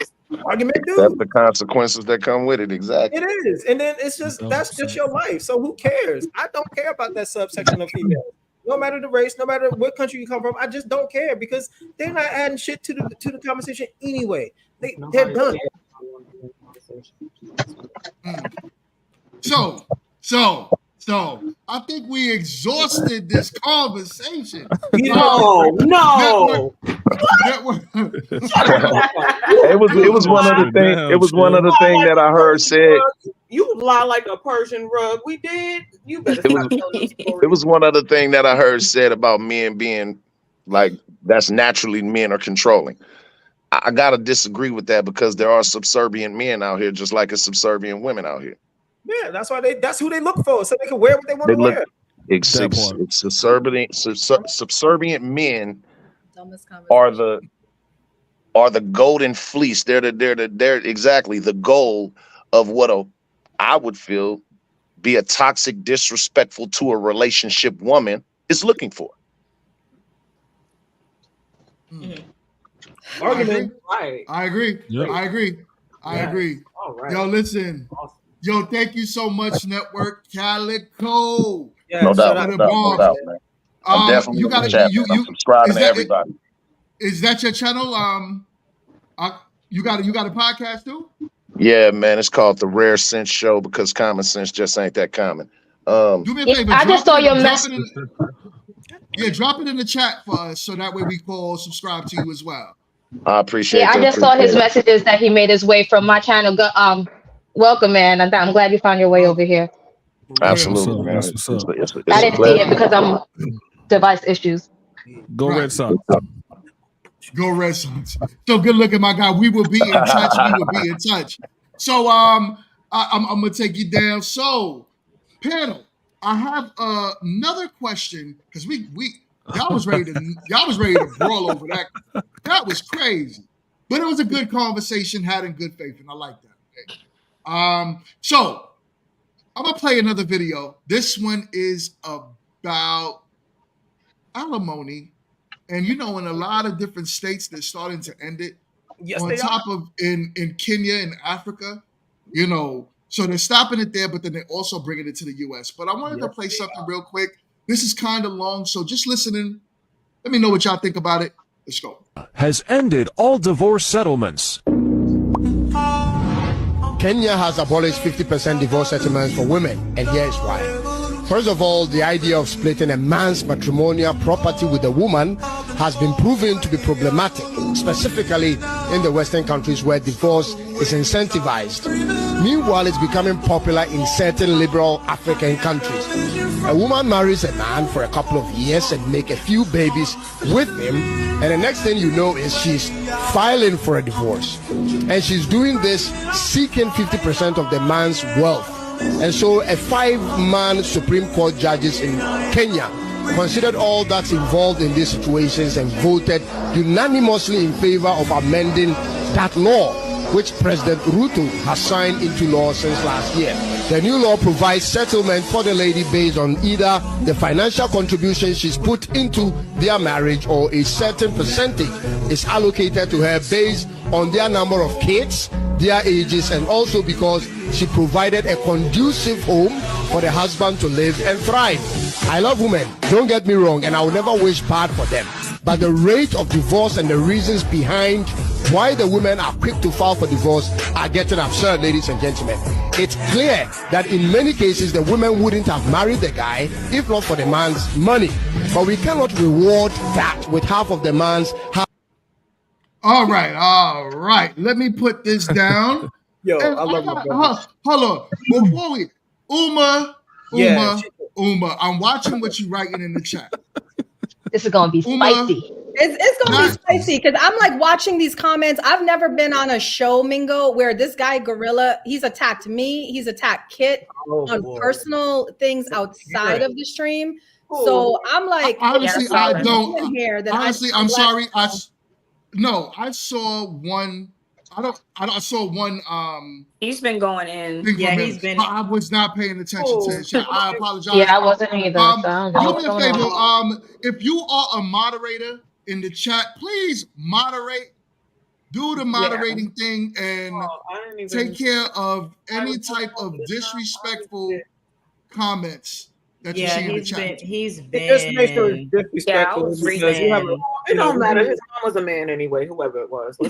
Bargain bin dudes. That's the consequences that come with it. Exactly. It is. And then it's just, that's just your life. So who cares? I don't care about that subsection of females. No matter the race, no matter what country you come from, I just don't care because they're not adding shit to the conversation anyway. They're done. So I think we exhausted this conversation. No. It was one of the things. It was one of the things that I heard said. You lie like a Persian rug. We did. You better stop telling this story. It was one other thing that I heard said about men being like that's naturally men are controlling. I gotta disagree with that because there are subservient men out here, just like a subservient women out here. Yeah, that's why that's who they look for, so they can wear what they want to wear. It's subservient men are the golden fleece. They're exactly the goal of what I would feel be a toxic, disrespectful to a relationship woman is looking for. Argument. Right. I agree. Yep. I agree. All right. Yo, listen. Awesome. Yo, thank you so much, Network Calico. Yeah, No doubt, man. I'm definitely in the chat. I'm subscribing to everybody. Is that your channel? You got a podcast too? Yeah, man. It's called The Rare Sense Show because common sense just ain't that common. Do me a favor. I just saw your message. Yeah, drop it in the chat for us so that way we can all subscribe to you as well. I appreciate it. Yeah, I just saw his messages that he made his way from my channel. Welcome, man. I'm glad you found your way over here. Absolutely, man. I didn't see it because I'm device issues. Go Red Sox. Go Red Sox. So good looking, my guy. We will be in touch. So I'm gonna take you down. So panel, I have another question because y'all was ready to brawl over that. That was crazy, but it was a good conversation had in good faith, and I like that. Okay. So I'm gonna play another video. This one is about alimony, and in a lot of different states they're starting to end it. Yes, on they top of in Kenya and Africa, so they're stopping it there, but then they're also bringing it to the U.S. But I wanted to play something real quick. This is kind of long, so just listen in Let me know what y'all think about it. Let's go. Has ended all divorce settlements. Kenya has abolished 50% divorce settlements for women, and here's why. First of all, the idea of splitting a man's matrimonial property with a woman has been proven to be problematic, specifically in the Western countries where divorce is incentivized. Meanwhile, it's becoming popular in certain liberal African countries. A woman marries a man for a couple of years and make a few babies with him, and the next thing you know is she's filing for a divorce. And she's doing this seeking 50% of the man's wealth. And so a 5-man Supreme Court judges in Kenya considered all that's involved in these situations and voted unanimously in favor of amending that law, which President Ruto has signed into law since last year. The new law provides settlement for the lady based on either the financial contribution she's put into their marriage or a certain percentage is allocated to her based on their number of kids, their ages, and also because she provided a conducive home for the husband to live and thrive. I love women, don't get me wrong, and I will never wish bad for them. But the rate of divorce and the reasons behind why the women are quick to file for divorce are getting absurd, ladies and gentlemen. It's clear that in many cases the women wouldn't have married the guy if not for the man's money. But we cannot reward that with half of the man's. All right. Let me put this down. Yo, And I love my brother. hold on. Before we, Uma, I'm watching what you writing in the chat. This is gonna be spicy. It's gonna be spicy because I'm like watching these comments. I've never been on a show, Mingo, where this guy Gorilla, he's attacked me, he's attacked Kit on personal things outside of the stream. So I'm like, Honestly, I don't. Here that Honestly, I'm sorry. I saw one. I saw one. He's been going in. He's been. I was not paying attention to it. I apologize. Yeah, I wasn't either. So I don't know Do what's me a going favor. on. If you are a moderator in the chat, please moderate. Do the moderating thing and take care of any type of disrespectful comments that you see in the chat. He's been. Just make sure it's disrespectful because you have a, it don't know, matter. His mom was a man anyway, whoever it was. I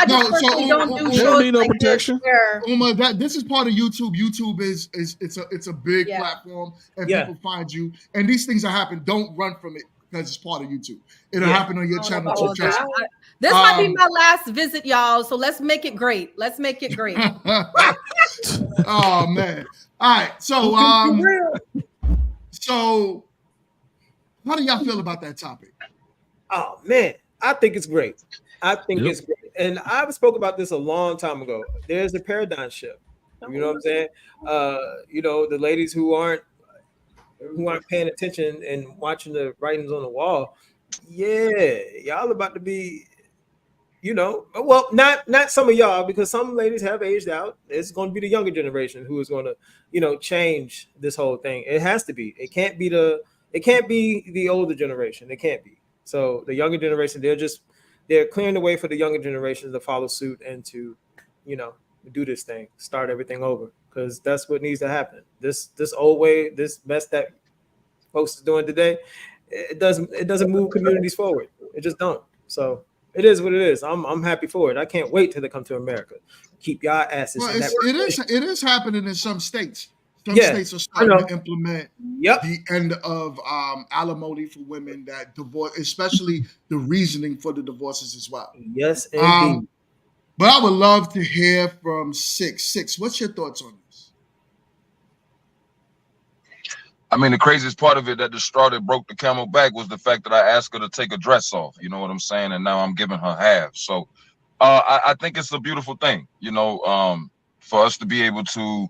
just personally don't do shows need no like protection. this where Uma, this is part of YouTube. YouTube is it's a big platform and people find you. And these things that happen, don't run from it because it's part of YouTube. It'll happen on your channel too. Trust me. this might be my last visit, y'all. So let's make it great. Let's make it great. Oh man. All right. So so how do y'all feel about that topic? Oh man, I think it's great. I think it's great. And I've spoke about this a long time ago. There's a paradigm shift. You know what I'm saying? The ladies who aren't paying attention and watching the writings on the wall, y'all about to be, well, not some of y'all, because some ladies have aged out. It's going to be the younger generation who is going to, change this whole thing. It has to be. It can't be the older generation. It can't be. So the younger generation, they're clearing the way for the younger generation to follow suit and to, do this thing, start everything over, because that's what needs to happen. This old way, this mess that folks is doing today, it doesn't move communities forward. It just don't. So it is what it is. I'm happy for it. I can't wait till they come to America. Keep y'all asses. Well, in that it is happening in some states. Some states are starting to implement the end of alimony for women that divorce, especially the reasoning for the divorces as well. Yes, indeed. But I would love to hear from Six. What's your thoughts on this? I mean, the craziest part of it, that the straw that broke the camel back, was the fact that I asked her to take her dress off. You know what I'm saying? And now I'm giving her half. So I think it's a beautiful thing, for us to be able to,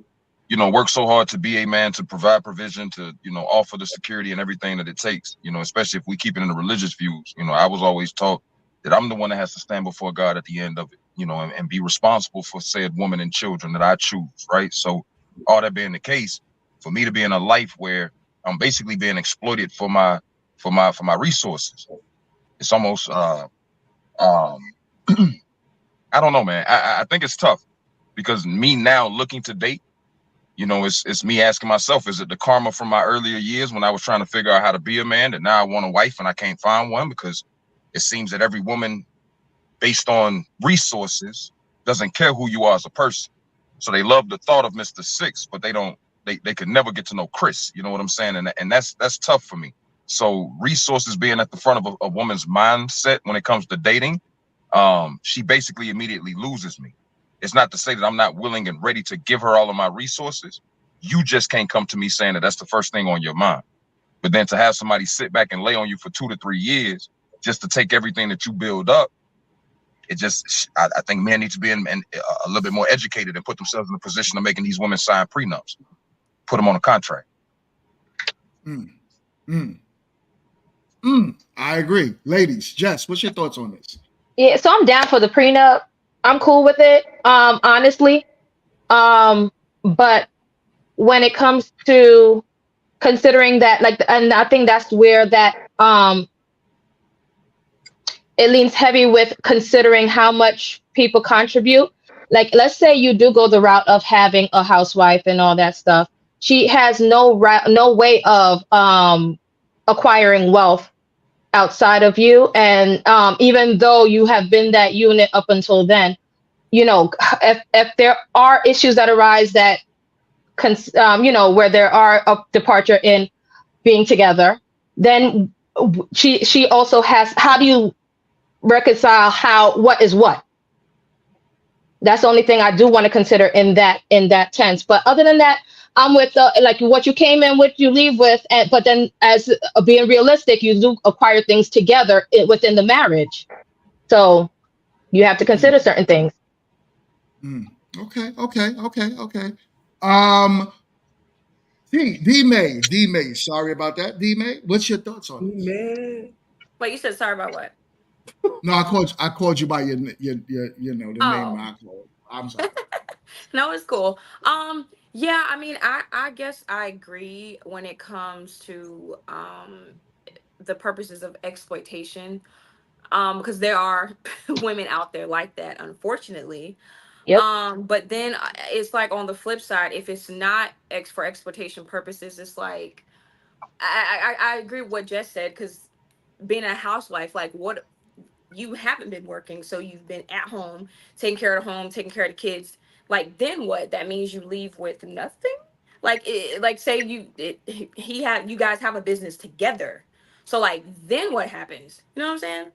work so hard to be a man, to provide provision, to, offer the security and everything that it takes, especially if we keep it in the religious views. I was always taught that I'm the one that has to stand before God at the end of it, and be responsible for said woman and children that I choose, right? So all that being the case, for me to be in a life where I'm basically being exploited for my resources, it's almost I don't know, man. I think it's tough, because me now looking to date, You know, it's me asking myself, is it the karma from my earlier years when I was trying to figure out how to be a man that now I want a wife and I can't find one? Because it seems that every woman, based on resources, doesn't care who you are as a person. So they love the thought of Mr. Six, but they could never get to know Chris. You know what I'm saying? And that's tough for me. So resources being at the front of a woman's mindset when it comes to dating, she basically immediately loses me. It's not to say that I'm not willing and ready to give her all of my resources. You just can't come to me saying that that's the first thing on your mind. But then to have somebody sit back and lay on you for 2 to 3 years just to take everything that you build up, I think men need to be a little bit more educated and put themselves in a position of making these women sign prenups, put them on a contract. I agree. Ladies, Jess, what's your thoughts on this? Yeah, so I'm down for the prenup. I'm cool with it, honestly. But when it comes to considering that, and I think that's where that it leans heavy with considering how much people contribute. Like, let's say you do go the route of having a housewife and all that stuff. She has no way of acquiring wealth outside of you. And even though you have been that unit up until then, you know, if there are issues that arise that, you know, where there are a departure in being together, then she also has, how do you reconcile what is what? That's the only thing I do want to consider in that tense. But other than that, I'm with like what you came in with, you leave with, but then as being realistic, you do acquire things together within the marriage. So you have to consider certain things. Okay. D-May, sorry about that. D-May, what's your thoughts on it? Wait, you said sorry about what? No, I called you by your the name I called. I'm sorry. No, it's cool. Yeah, I mean, I guess I agree when it comes to the purposes of exploitation, because there are women out there like that, unfortunately. Yep. But then it's like on the flip side, if it's not for exploitation purposes, it's like I agree with what Jess said, because being a housewife, like, what, you haven't been working, so you've been at home, taking care of the home, taking care of the kids. Like, then what? That means you leave with nothing? Like, say you guys have a business together. So, like, then what happens? You know what I'm saying?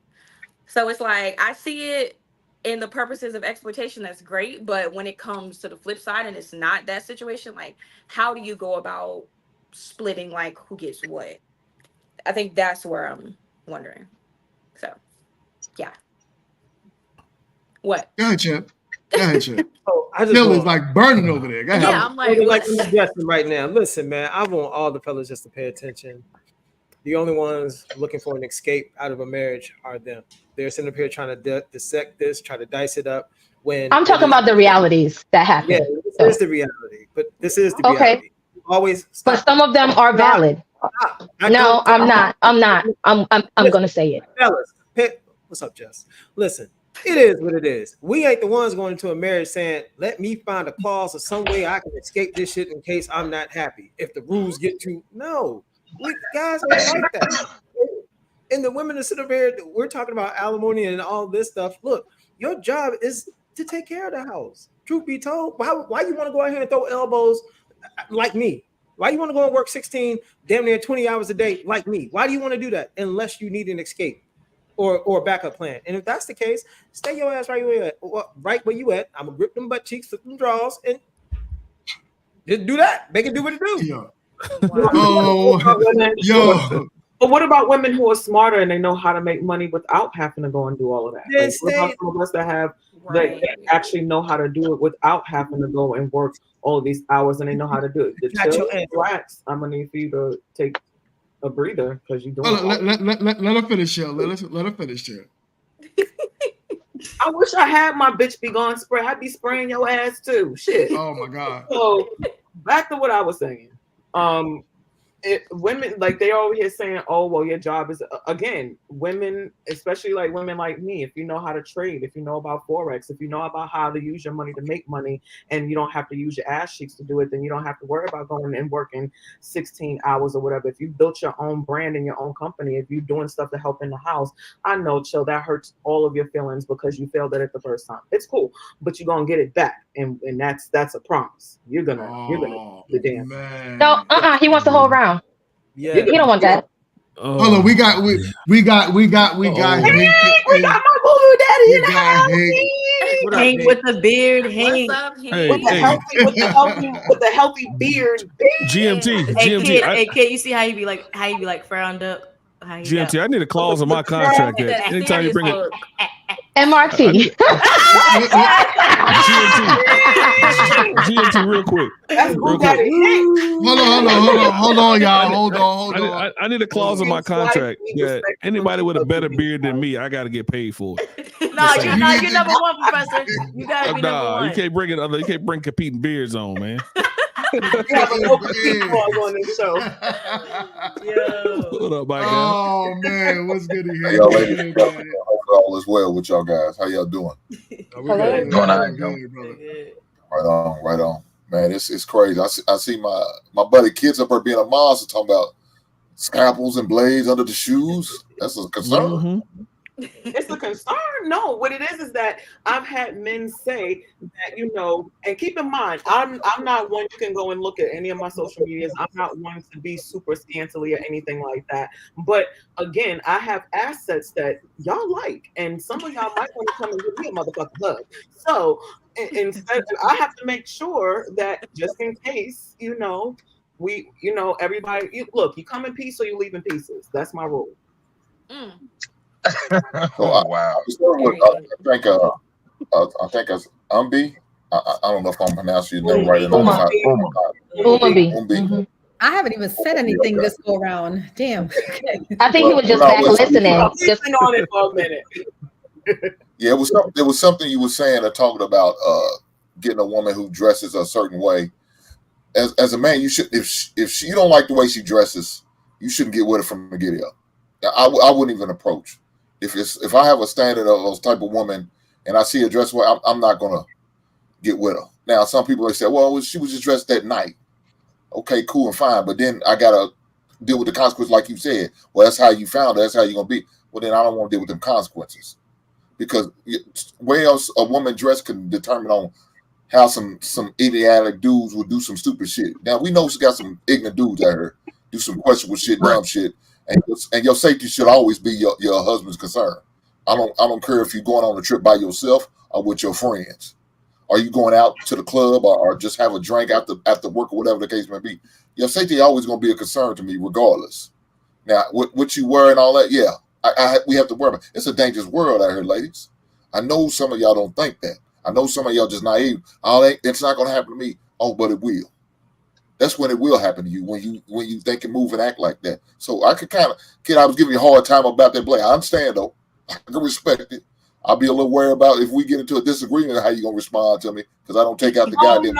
So it's like, I see it in the purposes of exploitation, that's great. But when it comes to the flip side and it's not that situation, like, how do you go about splitting, like, who gets what? I think that's where I'm wondering. So, yeah. What? Go ahead, Chip. Oh, I just Phil is want, like burning over there. Go ahead. Yeah, I'm like, I'm suggesting right now. Listen, man, I want all the fellas just to pay attention. The only ones looking for an escape out of a marriage are them. They're sitting up here trying to dissect this, try to dice it up. When I'm talking about the realities that happen. Yeah, this is the reality. But this is the reality. Always stop. But some of them are valid. No, I'm not. I'm gonna say it. Fellas, what's up, Jess? Listen, it is what it is. We ain't the ones going into a marriage saying, let me find a clause or some way I can escape this shit in case I'm not happy. If the rules get too, no. We guys ain't like that. And the women that sit up here, we're talking about alimony and all this stuff. Look, your job is to take care of the house. Truth be told, why you want to go out here and throw elbows like me? Why you want to go and work 16, damn near 20 hours a day like me? Why do you want to do that unless you need an escape or a backup plan? And if that's the case, stay your ass right where you at. Right where you at. I'm gonna grip them butt cheeks, flip them draws, and just do that. Make it do what it do. Yeah. Yo. But what about women who are smarter and they know how to make money without having to go and do all of that? Like, what about some of us that have that actually know how to do it without having to go and work all of these hours, and they know how to do it? The chill and relax. I'm gonna need for you to take a breather because you doing. Let her finish here. Let her finish here. I wish I had my bitch be gone spray. I'd be spraying your ass too. Shit. Oh my god. So back to what I was saying. women, like they over here saying, oh, well, your job is, again, women, especially like women like me, if you know how to trade, if you know about Forex, if you know about how to use your money to make money, and you don't have to use your ass cheeks to do it, then you don't have to worry about going and working 16 hours or whatever. If you built your own brand and your own company, if you're doing stuff to help in the house, I know, Chill, that hurts all of your feelings because you failed at it the first time. It's cool, but you're gonna get it back, and that's a promise. You're gonna do the damn. Man. No, he wants the whole round. Yeah, he don't want that. Hold on, we got Hank. We got my boo daddy in the house. Hank with the beard, Hank. With the healthy beard. GMT. Hey kid, you see how you be like frowned up? GMT, I need a clause in my contract that anytime you bring it. MRT. GMT, real quick. Hold on, y'all. Hold on. I need a clause in my contract that anybody with a better beard than me, I got to get paid for it. You're number one, Professor. You gotta be number one. You can't bring it. You can't bring competing beards on, man. Hold up, my guy. Oh man, what's good to hear? Hey, y'all ladies, all is well with y'all guys. How y'all doing? Doing all right, Right on. Man, it's crazy. I see my buddy kids up there being a monster talking about scalpels and blades under the shoes. That's a concern. Mm-hmm. It's a concern. No, what it is that I've had men say that, and keep in mind, I'm not one, you can go and look at any of my social medias. I'm not one to be super scantily or anything like that. But again, I have assets that y'all like, and some of y'all might want to come and give me a motherfucking hug. So instead, I have to make sure that just in case, everybody, look, you come in peace or you leave in pieces. That's my rule. Wow. I think it's Umbi. I don't know if I'm pronouncing your name right. Umbi. I haven't even said anything this go around. Damn. I think he was just back listening. Just on it for a minute. Yeah, it was something you were saying or talking about getting a woman who dresses a certain way. As a man, you should, if you don't like the way she dresses, you shouldn't get with her from the get-go. I wouldn't even approach. If I have a standard of those type of woman and I see her dressed well, I'm not gonna get with her. Now, some people say, well, she was just dressed that night. Okay, cool and fine, but then I gotta deal with the consequences, like you said. Well, that's how you found her. That's how you're gonna be. Well, then I don't want to deal with them consequences, because where else a woman dress can determine on how some idiotic dudes will do some stupid shit. Now we know she got some ignorant dudes out here do some questionable shit, dumb shit. And your safety should always be your husband's concern. I don't care if you're going on a trip by yourself or with your friends. Are you going out to the club or just have a drink after work or whatever the case may be? Your safety always going to be a concern to me regardless. Now, what you wear and all that, yeah, we have to worry about it. It's a dangerous world out here, ladies. I know some of y'all don't think that. I know some of y'all just naive. It's not going to happen to me. Oh, but it will. That's when it will happen to you, when you think and move and act like that. So I could kid, I was giving you a hard time about that play. I understand though. I can respect it. I'll be a little worried about if we get into a disagreement, how you gonna respond to me, because I don't take out the goddamn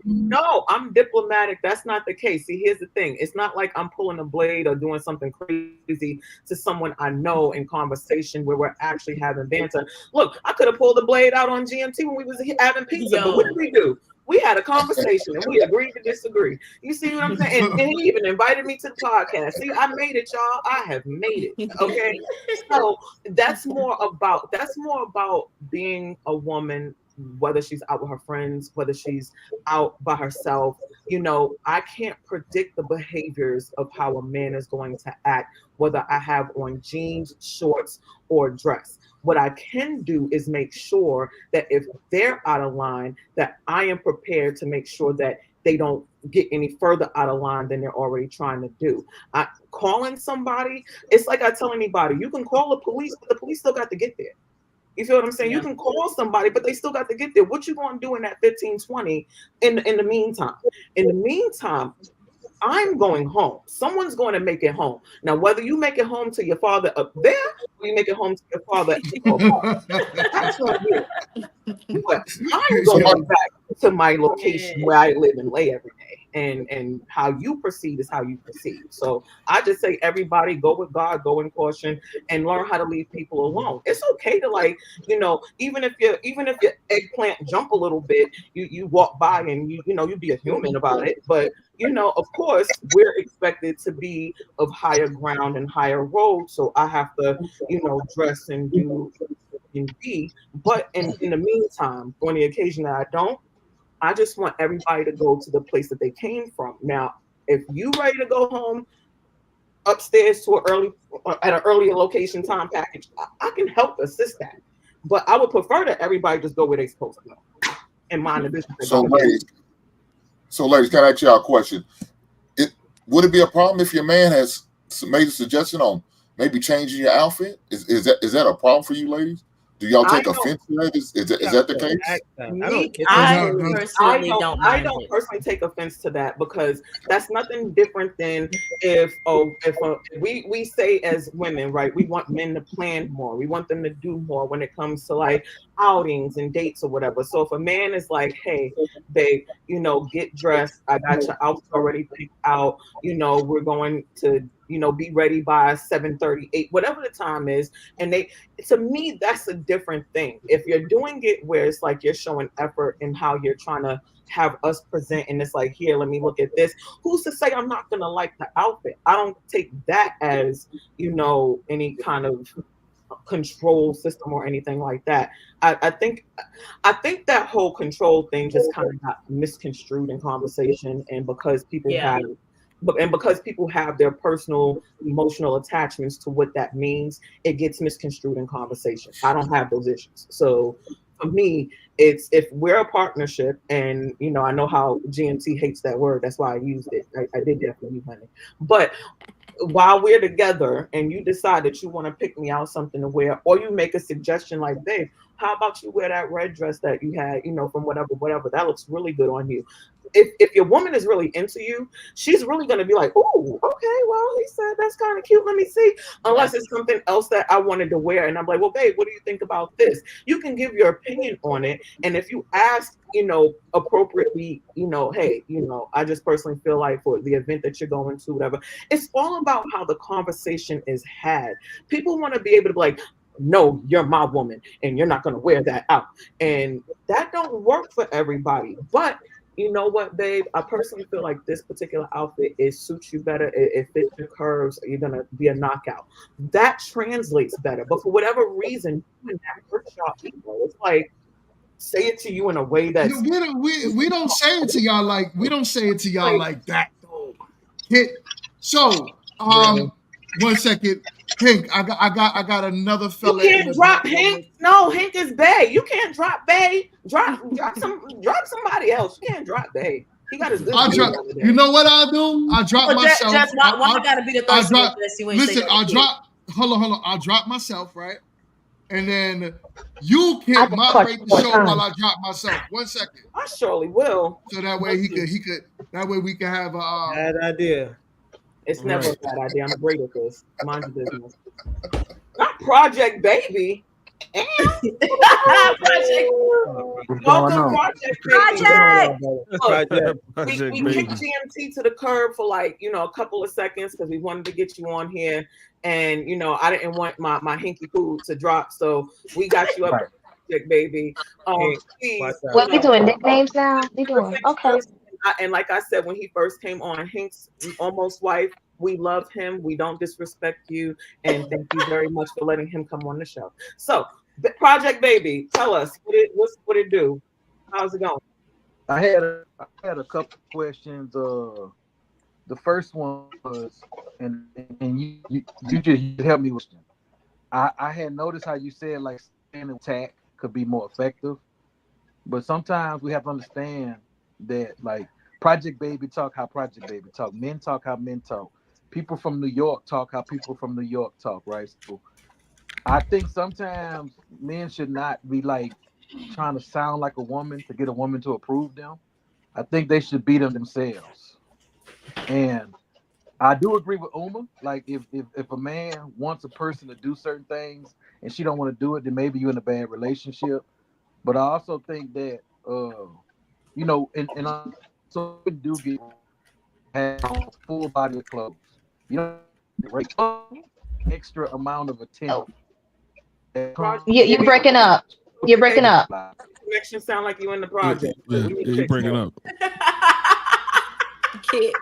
No, I'm diplomatic. That's not the case. See, here's the thing. It's not like I'm pulling a blade or doing something crazy to someone I know in conversation where we're actually having banter. Look, I could have pulled the blade out on GMT when we was having pizza, but what did we do? We had a conversation and we agreed to disagree. You see what I'm saying? And he even invited me to the podcast. See, I made it, y'all. I have made it. Okay. So that's more about being a woman, whether she's out with her friends, whether she's out by herself. I can't predict the behaviors of how a man is going to act, whether I have on jeans, shorts, or dress. What I can do is make sure that if they're out of line, that I am prepared to make sure that they don't get any further out of line than they're already trying to do. Calling somebody, it's like I tell anybody, you can call the police, but the police still got to get there. You feel what I'm saying? Yeah. You can call somebody, but they still got to get there. What you going to do in that 15, 20 in the meantime? In the meantime, I'm going home. Someone's going to make it home. Now, whether you make it home to your father up there or you make it home to your father, that's not good. But I'm going back to my location where I live and lay every day. and how you proceed is how you proceed. So I just say everybody go with God, go in caution, and learn how to leave people alone. It's okay to, like, you know, even if your eggplant jump a little bit, you walk by and you be a human about it. But you know, of course, we're expected to be of higher ground and higher road. So I have to, you know, dress and do and be. But in the meantime, on the occasion that I don't, I just want everybody to go to the place that they came from. Now, if you ready to go home upstairs to at an earlier location time package, I can help assist that. But I would prefer that everybody just go where they're supposed to go and mind the business. So ladies, can I ask y'all a question? Would it be a problem if your man has made a suggestion on maybe changing your outfit? Is that a problem for you, ladies? Do y'all take offense to that? Is that the case? I don't personally take offense to that, because that's nothing different than if we say as women, right? We want men to plan more. We want them to do more when it comes to like outings and dates or whatever. So if a man is like, hey, babe, you know, get dressed. I got your outfit already picked out. You know, we're going to, you know, be ready by 7:38, whatever the time is. And to me, that's a different thing. If you're doing it where it's like you're showing effort in how you're trying to have us present, and it's like, here, let me look at this. Who's to say I'm not gonna like the outfit? I don't take that as, you know, any kind of control system or anything like that. I think that whole control thing just kind of got misconstrued in conversation, and because people have their personal emotional attachments to what that means, it gets misconstrued in conversation. I don't have those issues. So for me, it's if we're a partnership, and you know, I know how GMT hates that word, that's why I used it. I did definitely use money. But while we're together and you decide that you want to pick me out something to wear, or you make a suggestion like, babe, how about you wear that red dress that you had, you know, from whatever, that looks really good on you. If your woman is really into you, she's really going to be like, oh, okay, well, he said that's kind of cute. Let me see. Unless it's something else that I wanted to wear. And I'm like, well, babe, what do you think about this? You can give your opinion on it. And if you ask, you know, appropriately, you know, hey, you know, I just personally feel like for the event that you're going to, whatever, it's all about how the conversation is had. People want to be able to be like, no, you're my woman and you're not going to wear that out. And that don't work for everybody. But you know what, babe? I personally feel like this particular outfit, it suits you better. It fits your curves. You're going to be a knockout. That translates better. But for whatever reason, it's like, say it to you in a way that we don't say it to y'all like that though. So one second, Hank, I got another fella. You can't drop Hank. No, Hank is bae. You can't drop bae. Drop somebody else. You can't drop bae. He got his good. You know what I'll do? I'll drop myself. Jeff, why gotta be the third? Hold on. I'll drop myself, right? And then you can moderate the show while I drop myself. 1 second. I surely will. So that way he could. That way we can have a bad idea. It's never a bad idea. I'm great at this. Mind your business. Not Project Baby. Project we kicked GMT to the curb for like, you know, a couple of seconds because we wanted to get you on here, and you know, I didn't want my hinky poo to drop, so we got you up, Project Baby. Please, what we doing? Nicknames now? We doing okay. And like I said, when he first came on, Hank's almost wife, we love him. We don't disrespect you. And thank you very much for letting him come on the show. So, Project Baby, tell us, what it do? How's it going? I had a couple questions. The first one was, and you just helped me with them. I had noticed how you said like standing attack could be more effective, but sometimes we have to understand that like Project Baby talk how Project Baby talk. Men talk how men talk. People from New York talk how people from New York talk, right? So I think sometimes men should not be like trying to sound like a woman to get a woman to approve them. I think they should be them themselves. And I do agree with Uma. Like if a man wants a person to do certain things and she don't want to do it, then maybe you're in a bad relationship. But I also think that you know, and I so do get have full body of clothes. You know, right? Extra amount of attention. You're breaking up. You're breaking up. Connection sound like you in the project. Yeah, you're breaking up. Kids.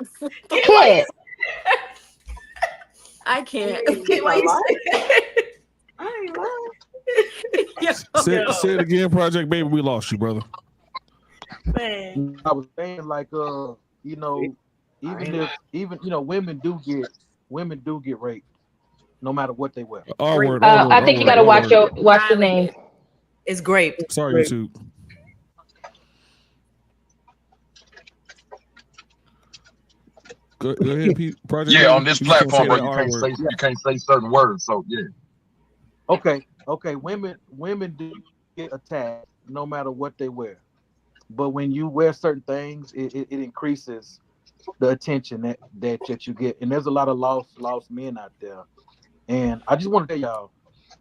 Kid. I can't. I ain't lying. Say it again, Project Baby. We lost you, brother. Man. I was saying, like, you know, even women do get raped, no matter what they wear. I think you gotta watch the name. It's grape. Sorry, YouTube. Go ahead, Pete. Project Yeah, Baby, on this you can't platform, say bro, that you R can't word. say certain words. So yeah. Okay. Women do get attacked no matter what they wear, but when you wear certain things, it increases the attention that you get. And there's a lot of lost men out there. And I just want to tell y'all,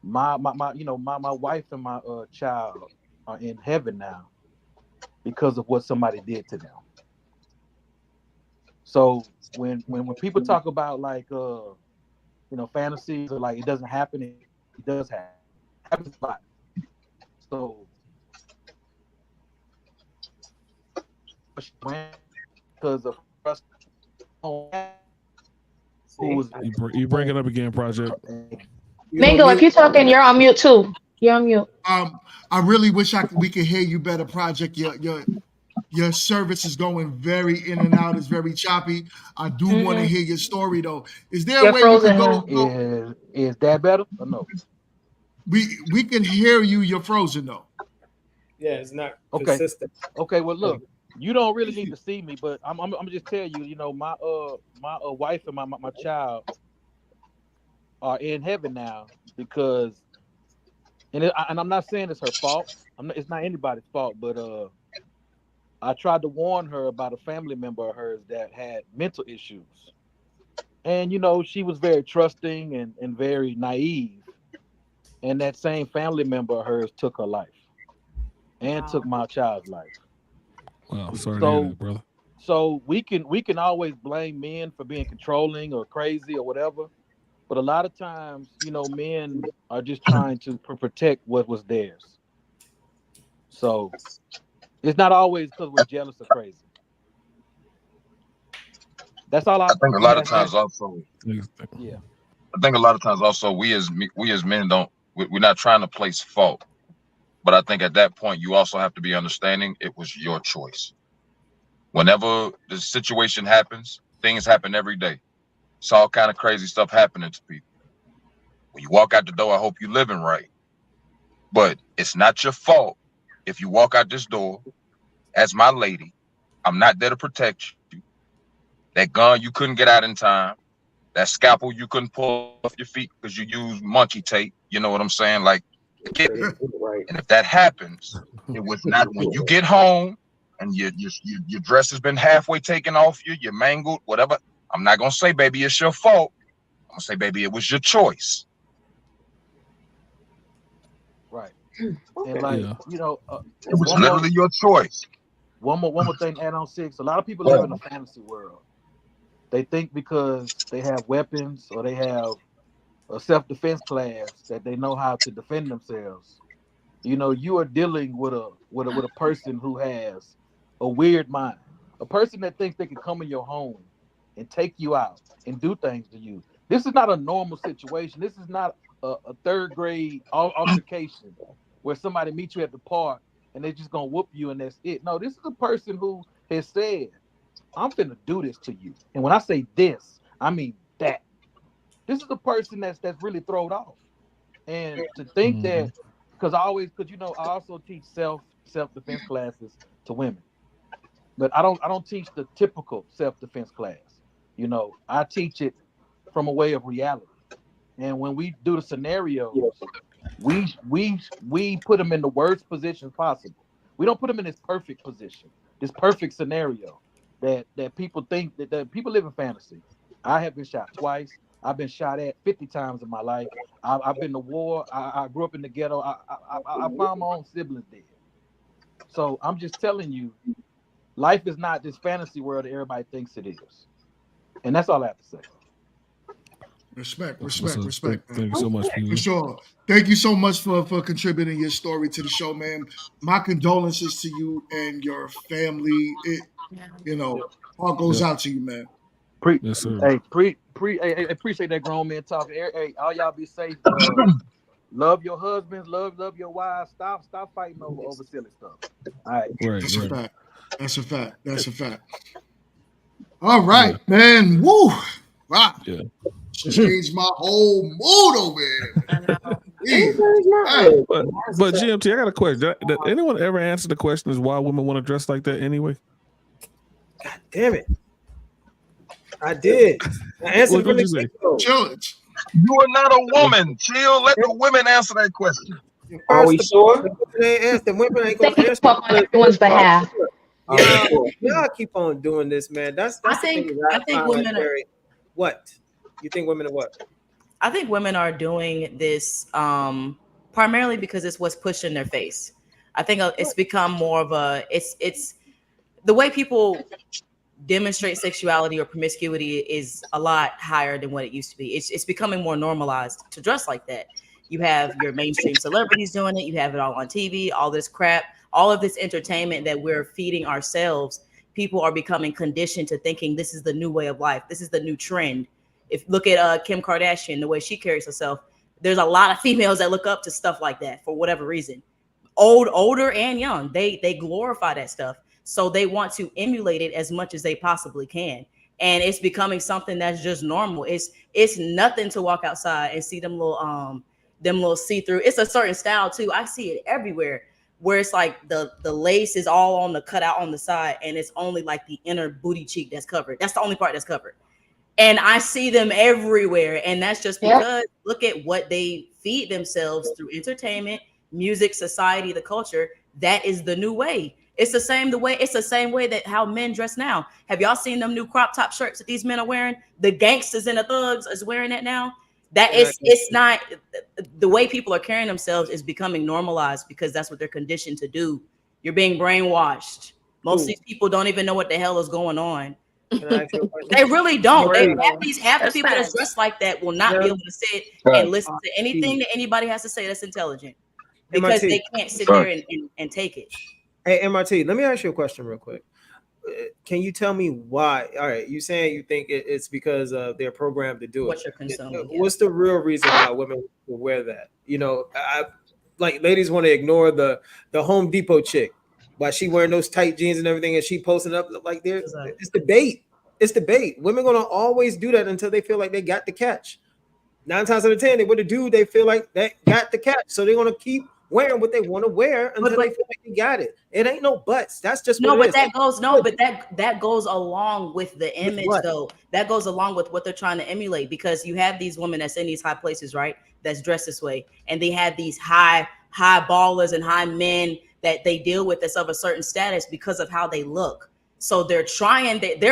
my wife and my child are in heaven now because of what somebody did to them. So when people talk about like fantasies or like it doesn't happen, it does happen. It happens a lot. So because of us, You breaking up again, Project. Mango, if you're talking, you're on mute too. You're on mute. I really wish we could hear you better, Project. Your service is going very in and out. It's very choppy. I do want to hear your story though. Is there a way we can go? Is that better or no? We can hear you. You're frozen though. Yeah, it's not consistent. Okay, well look, you don't really need to see me, but I'm just tell you, my wife and my child are in heaven now because, and I'm not saying it's her fault. It's not anybody's fault, but I tried to warn her about a family member of hers that had mental issues, and she was very trusting and very naive, and that same family member of hers took her life and took my child's life. Wow, sorry to hear that, brother. So we can always blame men for being controlling or crazy or whatever, but a lot of times, men are just trying to protect what was theirs. So it's not always because we're jealous or crazy. That's all I think a lot of times also. Yeah. I think a lot of times also we as men we're not trying to place fault. But I think at that point, you also have to be understanding it was your choice. Whenever the situation happens, things happen every day. It's all kind of crazy stuff happening to people. When you walk out the door, I hope you're living right. But it's not your fault if you walk out this door as my lady. I'm not there to protect you. That gun you couldn't get out in time. That scalpel you couldn't pull off your feet because you used monkey tape. You know what I'm saying? Like, and if that happens, it was not when you get home and your dress has been halfway taken off you, you're mangled, whatever. I'm not gonna say, baby, it's your fault. I'm gonna say, baby, it was your choice. Right. And like it was literally your choice. One more thing to add on 6. A lot of people live in a fantasy world. They think because they have weapons or they have a self-defense class that they know how to defend themselves. You are dealing with a person who has a weird mind, a person that thinks they can come in your home and take you out and do things to you. This is not a normal situation. This is not a third grade altercation where somebody meets you at the park and they're just gonna whoop you and that's it. No, this is a person who has said, I'm finna do this to you. And when I say this, I mean that. This is a person that's really thrown off. And to think that, because I also teach self-defense classes to women. But I don't teach the typical self-defense class. I teach it from a way of reality. And when we do the scenarios, we put them in the worst position possible. We don't put them in this perfect position, this perfect scenario that people think that people live in fantasy. I have been shot twice. I've been shot at 50 times in my life. I've been to war. I grew up in the ghetto. I found my own siblings dead. So I'm just telling you, life is not this fantasy world that everybody thinks it is. And that's all I have to say. Respect. Thank you so much, For sure. Thank you so much for contributing your story to the show, man. My condolences to you and your family. All goes out to you, man. Yes, sir. Hey, appreciate that grown man talking. Hey, all y'all be safe. Love your husbands. Love your wives. Stop fighting over silly stuff. All right. That's a fact. All right, man. Woo. Wow. Yeah. Changed my whole mood over here. But GMT, I got a question. Did anyone ever answer the question is why women want to dress like that anyway? God damn it. I did. I answered What did you say? Challenge. You are not a woman. Chill. Let the women answer that question. Are we sure? The women ain't gonna answer on everyone's behalf. Y'all keep on doing this, man. That's I think women are, what? You think women are what? I think women are doing this primarily because it's what's pushed in their face. I think it's become more of it's the way people demonstrate sexuality or promiscuity is a lot higher than what it used to be. It's becoming more normalized to dress like that. You have your mainstream celebrities doing it. You have it all on TV, all this crap, all of this entertainment that we're feeding ourselves. People are becoming conditioned to thinking this is the new way of life. This is the new trend. If look at Kim Kardashian, the way she carries herself, there's a lot of females that look up to stuff like that for whatever reason. Older and young, they glorify that stuff. So they want to emulate it as much as they possibly can. And it's becoming something that's just normal. It's nothing to walk outside and see them little see-through. It's a certain style too. I see it everywhere where it's like the lace is all on the cutout on the side and it's only like the inner booty cheek that's covered. That's the only part that's covered. And I see them everywhere. And that's just because look at what they feed themselves through entertainment, music, society, the culture. That is the new way. It's the same way that how men dress now. Have y'all seen them new crop top shirts that these men are wearing? The gangsters and the thugs is wearing that now. That it's not the way people are carrying themselves is becoming normalized because that's what they're conditioned to do. You're being brainwashed. Most of these people don't even know what the hell is going on. They really don't. Half the people that's dressed like that will not be able to sit and listen to anything that anybody has to say that's intelligent because they can't sit there and take it. Hey, MRT, let me ask you a question real quick. Can you tell me why? All right, you saying you think it's because they're programmed to do it. What you're consuming. What's the real reason why women will wear that? You know, like ladies want to ignore the Home Depot chick while she wearing those tight jeans and everything, and she posting up like it's debate. It's debate. Women gonna always do that until they feel like they got the catch. 9 times out of 10, they would do. They feel like they got the catch, so they're gonna keep wearing what they want to wear until they feel like they got it. It ain't no buts. That's just that goes along with the image though. That goes along with what they're trying to emulate because you have these women that's in these high places, right? That's dressed this way, and they have these high ballers and high men that they deal with that's of a certain status because of how they look. So they're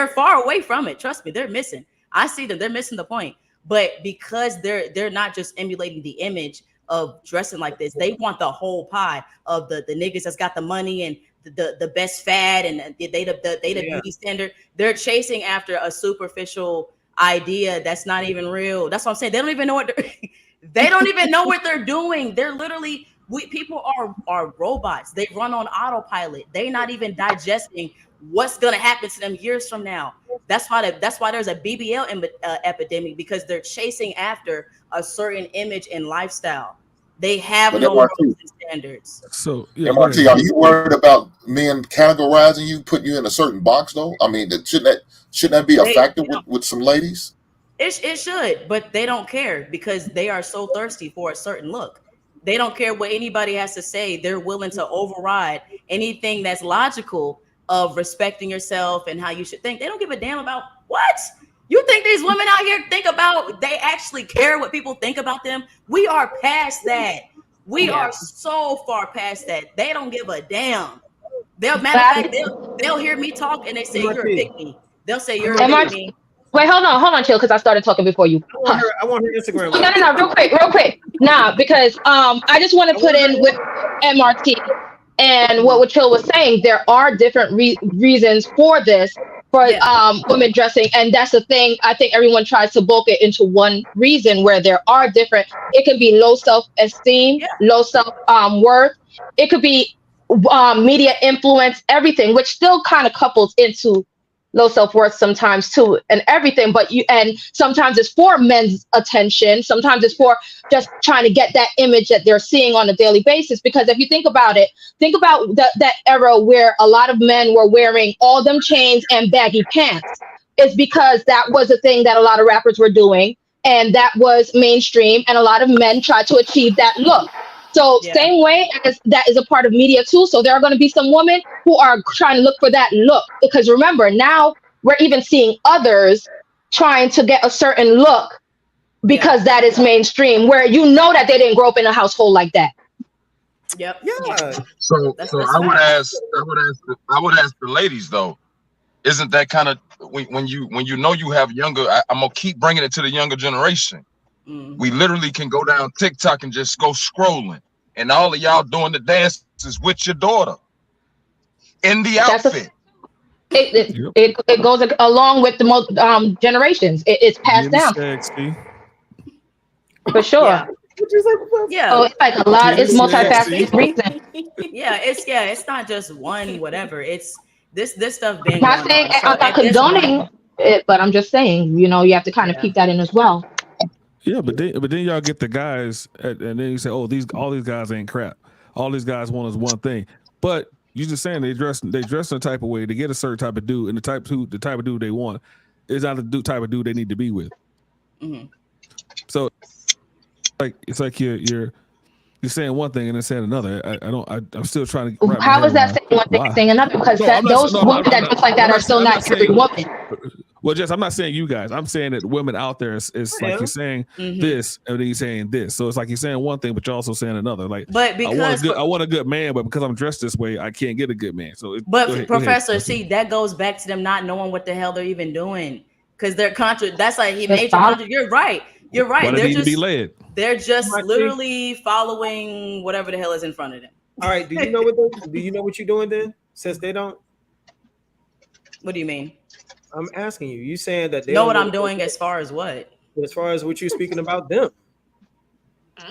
far away from it. Trust me, they're missing. I see them. They're missing the point. But because they're not just emulating the image of dressing like this, they want the whole pie of the niggas that's got the money and the best fad and they the beauty standard. They're chasing after a superficial idea that's not even real. That's what I'm saying. They don't even know what they don't even know what they're doing. They're literally people are robots. They run on autopilot. They're not even digesting what's gonna happen to them years from now. That's why there's a BBL epidemic because they're chasing after a certain image and lifestyle. They have no morals and standards. So, MRT, are you worried about men categorizing you, putting you in a certain box though? I mean, shouldn't that be a factor with some ladies? It should, but they don't care because they are so thirsty for a certain look. They don't care what anybody has to say. They're willing to override anything that's logical of respecting yourself and how you should think. They don't give a damn about what? You think these women out here think about, they actually care what people think about them? We are past that. We are so far past that. They don't give a damn. Matter of fact, they'll hear me talk and they say you're a pick me. They'll say you're a pick me. Wait, hold on, chill, because I started talking before you. I want her Instagram. No, real quick. Nah, because I just want to put in with MRT and what Chill was saying. There are different reasons for this, for women dressing, and that's the thing. I think everyone tries to bulk it into one reason where there are different. It can be low self-esteem, low self-worth. It could be media influence, everything, which still kind of couples into low self-worth sometimes too, and everything. But sometimes it's for men's attention, sometimes it's for just trying to get that image that they're seeing on a daily basis. Because if you think about it, think about that era where a lot of men were wearing all them chains and baggy pants. It's because that was a thing that a lot of rappers were doing, and that was mainstream, and a lot of men tried to achieve that look. So same way as that is a part of media too. So there are going to be some women who are trying to look for that look, because remember, now we're even seeing others trying to get a certain look because that is mainstream, where you know that they didn't grow up in a household like that. Yep. Yeah. So I would ask the ladies though, isn't that kind of when you know you have younger? I'm gonna keep bringing it to the younger generation. We literally can go down TikTok and just go scrolling, and all of y'all doing the dances with your daughter in the outfit. It goes along with the generations. It's passed down for sure. Yeah. So it's like a lot. It's multifaceted reason. It's not just one whatever. It's this stuff being. I'm not saying I'm not condoning it, but I'm just saying, you have to kind of keep that in as well. Yeah, but then y'all get the guys, and then you say, "Oh, all these guys ain't crap. All these guys want is one thing." But you just saying they dress in a type of way to get a certain type of dude, and the type of dude they want is not the type of dude they need to be with. Mm-hmm. So, it's like you're saying one thing and then saying another. I'm still trying to. How is that saying one thing, saying another? Because those women that look like that are still not every woman. Well, Jess, I'm not saying you guys. I'm saying that women out there is like you're saying this, and then you're saying this. So it's like you're saying one thing, but you're also saying another. Like, but because I want a good man, but because I'm dressed this way, I can't get a good man. So, Professor, see, that goes back to them not knowing what the hell they're even doing, because they're That's like he made you. You're right. You're right. They're just to be led. They're just literally following whatever the hell is in front of them. All right. Do you know what you're doing then? Since they don't. What do you mean? I'm asking you. You saying that they know what I'm doing as far as what? As far as what you're speaking about them.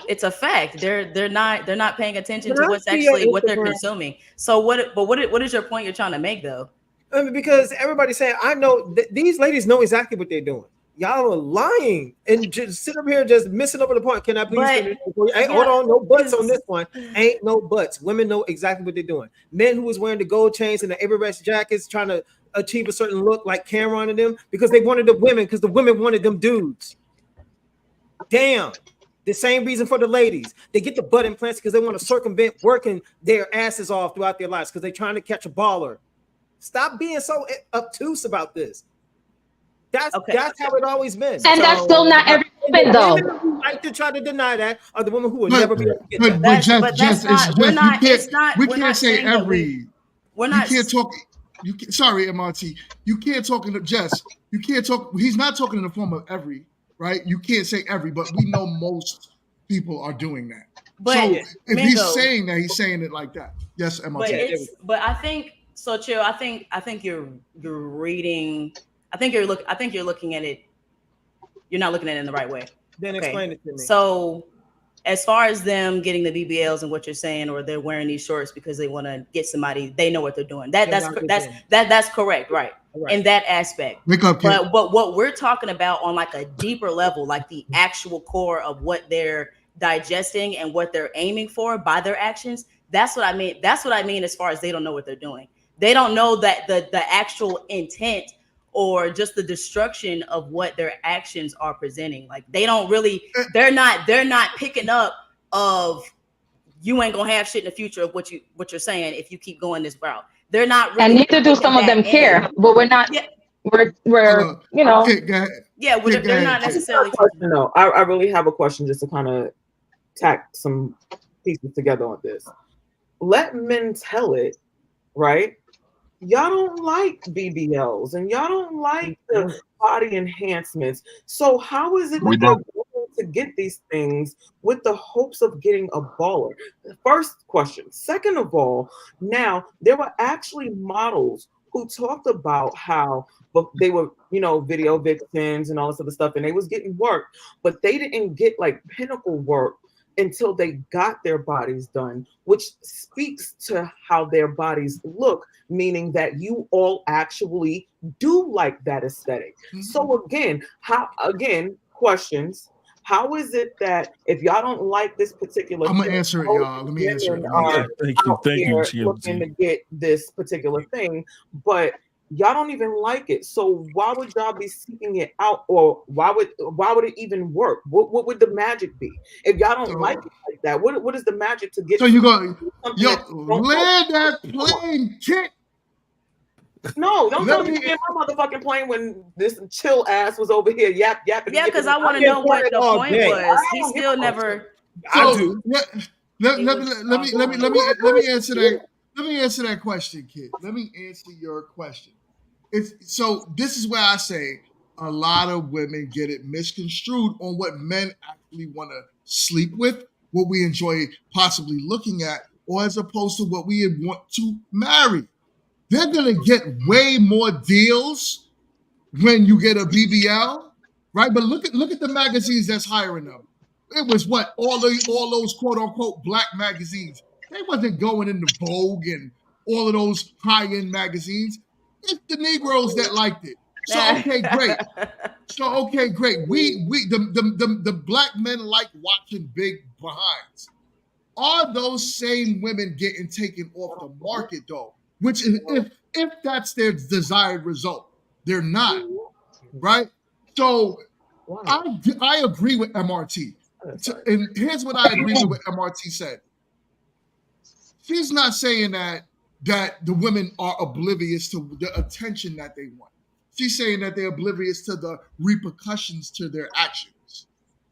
It's a fact. They're not paying attention to what's actually what they're consuming. So what is your point you're trying to make though? I mean, because everybody's saying, I know these ladies know exactly what they're doing. Y'all are lying and just sit up here just missing over the point. Can I please finish? Hold on, no buts on this one. Ain't no buts. Women know exactly what they're doing. Men who was wearing the gold chains and the Everest jackets trying to achieve a certain look like Cameron and them because they wanted the women, because the women wanted them dudes. Damn. The same reason for the ladies. They get the butt implants because they want to circumvent working their asses off throughout their lives because they're trying to catch a baller. Stop being so obtuse about this. That's how it always been. And that's still not every woman, though. The women who like to try to deny that are the women who will never be able to get that. But we can't say every. We're not. You can't talk. Sorry, MRT. You can't talk in the Jess. You can't talk. He's not talking in the form of every, right? You can't say every, but we know most people are doing that. But so if he's saying that, he's saying it like that. Yes, MRT. But I think so, Chill. I think you're reading. I think you're looking at it. You're not looking at it in the right way. Then explain it to me. So, as far as them getting the BBLs and what you're saying, or they're wearing these shorts because they want to get somebody, they know what they're doing. That's correct, right? In that aspect. But what we're talking about on like a deeper level, like the actual core of what they're digesting and what they're aiming for by their actions. That's what I mean. That's what I mean as far as they don't know what they're doing. They don't know that the actual intent or just the destruction of what their actions are presenting. Like they don't really, they're not picking up of you ain't gonna have shit in the future of what you're saying if you keep going this route. They're not really, and neither do some of them care, but we're not. Yeah. We're you know. They're not necessarily. No, I really have a question just to kind of tack some pieces together on this. Let men tell it, right? Y'all don't like BBLs and y'all don't like the body enhancements. So how is it that they're going to get these things with the hopes of getting a baller? First question. Second of all, now there were actually models who talked about how they were, video vixens and all this other stuff, and they was getting work, but they didn't get like pinnacle work until they got their bodies done, which speaks to how their bodies look, meaning that you all actually do like that aesthetic. So questions. How is it that if y'all don't like this particular I'm gonna answer it, y'all. Let me answer it. Thank you. Looking to get this particular thing, but y'all don't even like it. So why would y'all be seeking it out, or why would it even work? What would the magic be if y'all don't like it like that? What is the magic to get? So you go, land that plane, kid. No, don't tell me in my motherfucking plane when this chill ass was over here yapping. Yeah, because I want to know what the point was. He still never. Let me answer that. Let me answer that question, kid. Let me answer your question. This is where I say a lot of women get it misconstrued on what men actually want to sleep with, what we enjoy possibly looking at, or as opposed to what we want to marry. They're going to get way more deals when you get a BBL, right? But look at the magazines that's hiring them. It was what? All those quote unquote black magazines. They wasn't going into Vogue and all of those high-end magazines. It's the Negroes that liked it. So okay, great. We the black men like watching big behinds. Are those same women getting taken off the market though? Which is if that's their desired result, they're not, right? So I agree with MRT. And here's what I agree with what MRT said. She's not saying that the women are oblivious to the attention that they want. She's saying that they're oblivious to the repercussions to their actions.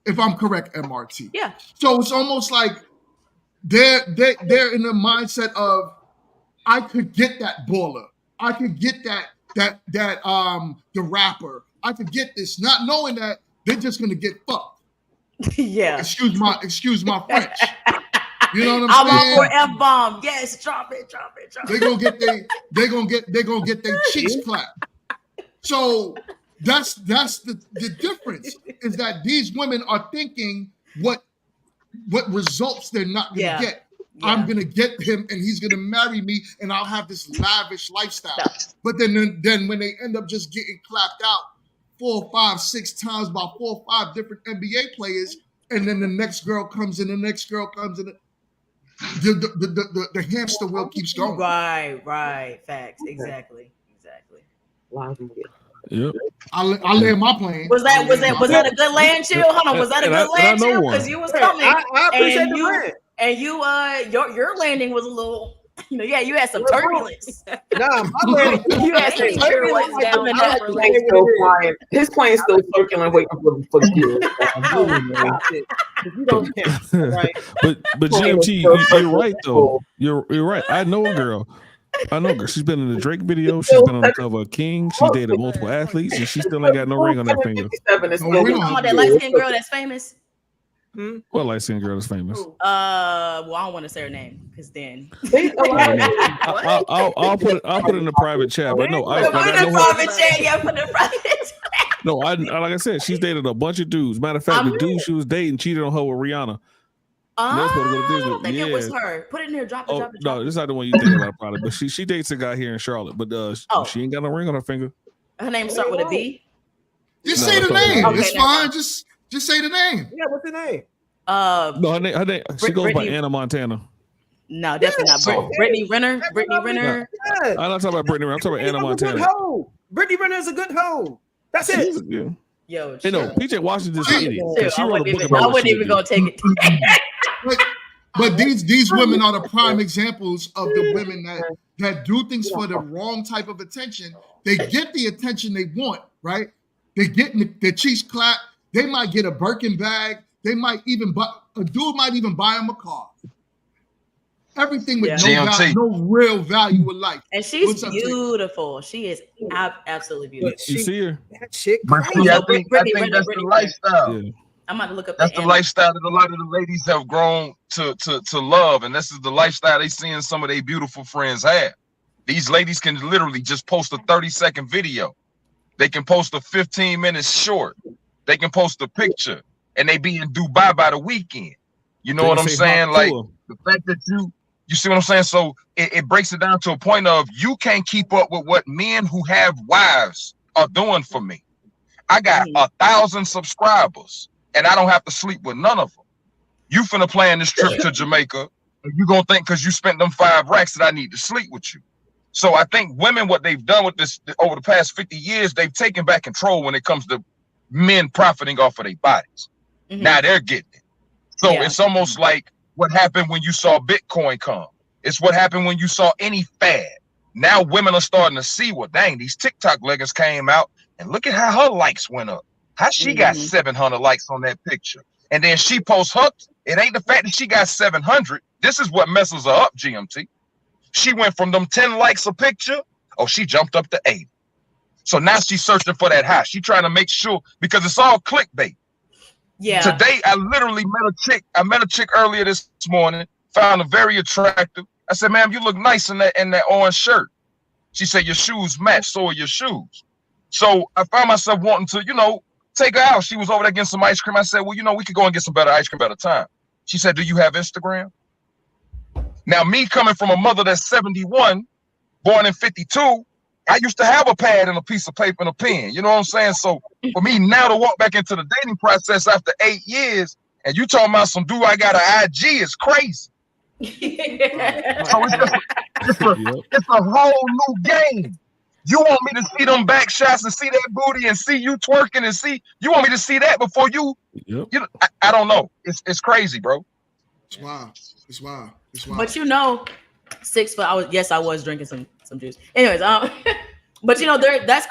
If I'm correct, MRT. Yeah. So it's almost like they're in the mindset of, I could get that baller. I could get that the rapper. I could get this, not knowing that they're just gonna get fucked. Yeah. Excuse my French. You know what I'm saying? I'm all for F-bomb. Yes, drop it. They're gonna get their cheeks clapped. So that's the difference, is that these women are thinking what results they're not gonna get. Yeah. I'm gonna get him and he's gonna marry me and I'll have this lavish lifestyle. But then when they end up just getting clapped out 4, 5, 6 times by 4 or 5 different NBA players, and then the next girl comes in, the hamster wheel keeps going. Right. Facts. Exactly. Yep. I land my plane. Was that a good land, Chill? Hold on, was that a good land, Chill? Because you was coming. I appreciate the land. And your landing was a little, you had some turbulence. Nah, my landing, you had some turbulence down there. His plane's still circling, waiting for you. But GMT, you're right though. You're right. I know a girl. She's been in the Drake video. She's been on the cover of King. She's dated multiple athletes, and she still ain't got no ring on her finger. That light-skinned girl that's famous. What light-skinned girl is famous? Well, I don't want to say her name because then I'll put it in the private chat. But no, put it in the private chat. No, like I said, she's dated a bunch of dudes. Matter of fact, the dude she was dating cheated on her with Rihanna. I don't think it was her. Put it in here. Drop it. No, this is not the one you think about, probably. But she dates a guy here in Charlotte, but she ain't got no ring on her finger. Her name starts with a B. Just say the name. It's fine. Just say the name. Yeah, what's the name? No, her name. She goes by Anna Montana. No, definitely not. Brittany Renner. Brittany Renner. I'm not talking about Brittany Renner. I'm talking about Anna Montana. Brittany Renner is a good hoe. That's it. Yo, hey, no, PJ Washington's an idiot. She wrote a book about I wouldn't even go take it. But these women are the prime examples of the women that do things for the wrong type of attention. They get the attention they want, right? They get their cheeks clapped. They might get a Birkin bag. They might even a dude might even buy them a car. Everything with no real value in life. And she's beautiful. She is absolutely beautiful. You see her? That chick. I think that's the lifestyle. Yeah. I'm about to look up. That's the lifestyle that a lot of the ladies have grown to love, and this is the lifestyle they seeing some of their beautiful friends have. These ladies can literally just post a 30-second video. They can post a 15-minute short. They can post a picture, and they be in Dubai by the weekend. You know what I'm saying? Like the fact that you see what I'm saying? So it breaks it down to a point of you can't keep up with what men who have wives are doing for me. I got 1,000 subscribers, and I don't have to sleep with none of them. You finna plan this trip to Jamaica, and you gonna think because you spent them 5 racks that I need to sleep with you. So I think women, what they've done with this over the past 50 years, they've taken back control when it comes to men profiting off of their bodies. Now they're getting it. So it's almost like what happened when you saw Bitcoin come. It's what happened when you saw any fad. Now women are starting to see, well, dang, these TikTok leggings came out, and look at how her likes went up. How she got 700 likes on that picture. And then she posts her, it ain't the fact that she got 700. This is what messes her up, GMT. She went from them 10 likes a picture, she jumped up to 80. So now she's searching for that high. She trying to make sure, because it's all clickbait. Yeah. Today, I literally met a chick. I met a chick earlier this morning, found her very attractive. I said, ma'am, you look nice in that orange shirt. She said, your shoes match, so are your shoes. So I found myself wanting to, take her out. She was over there getting some ice cream. I said, well, we could go and get some better ice cream at a time. She said, do you have Instagram? Now, me coming from a mother that's 71, born in 52, I used to have a pad and a piece of paper and a pen. You know what I'm saying? So for me now to walk back into the dating process after 8 years, and you talking about some dude I got an IG is crazy. So it's a whole new game. You want me to see them back shots and see that booty and see you twerking and you want me to see that before you, I don't know. It's crazy, bro. It's wild. It's wild. It's wild. But 6 foot. I was drinking some juice. Anyways, but that's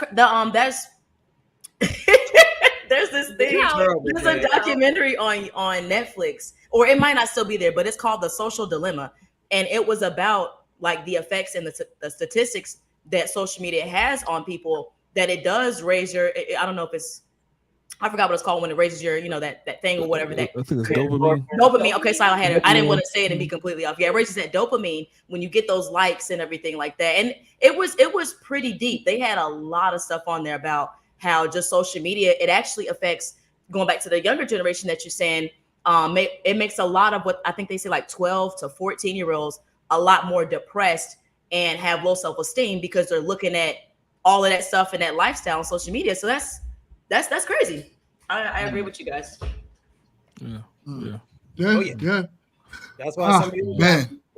there's this thing. There's a documentary on Netflix, or it might not still be there, but it's called The Social Dilemma, and it was about like the effects and the statistics that social media has on people. That it does raise your. I don't know if it's. I forgot what it's called when it raises your, that thing or whatever. That I think it's dopamine. Dopamine. Okay, so I didn't want to say it and be completely off. Yeah, it raises that dopamine when you get those likes and everything like that. And it was pretty deep. They had a lot of stuff on there about how just social media, it actually affects, going back to the younger generation that you're saying, it makes a lot of what I think they say like 12 to 14-year-olds a lot more depressed and have low self-esteem because they're looking at all of that stuff and that lifestyle on social media. So that's crazy. I agree with you guys. Yeah. That's why some people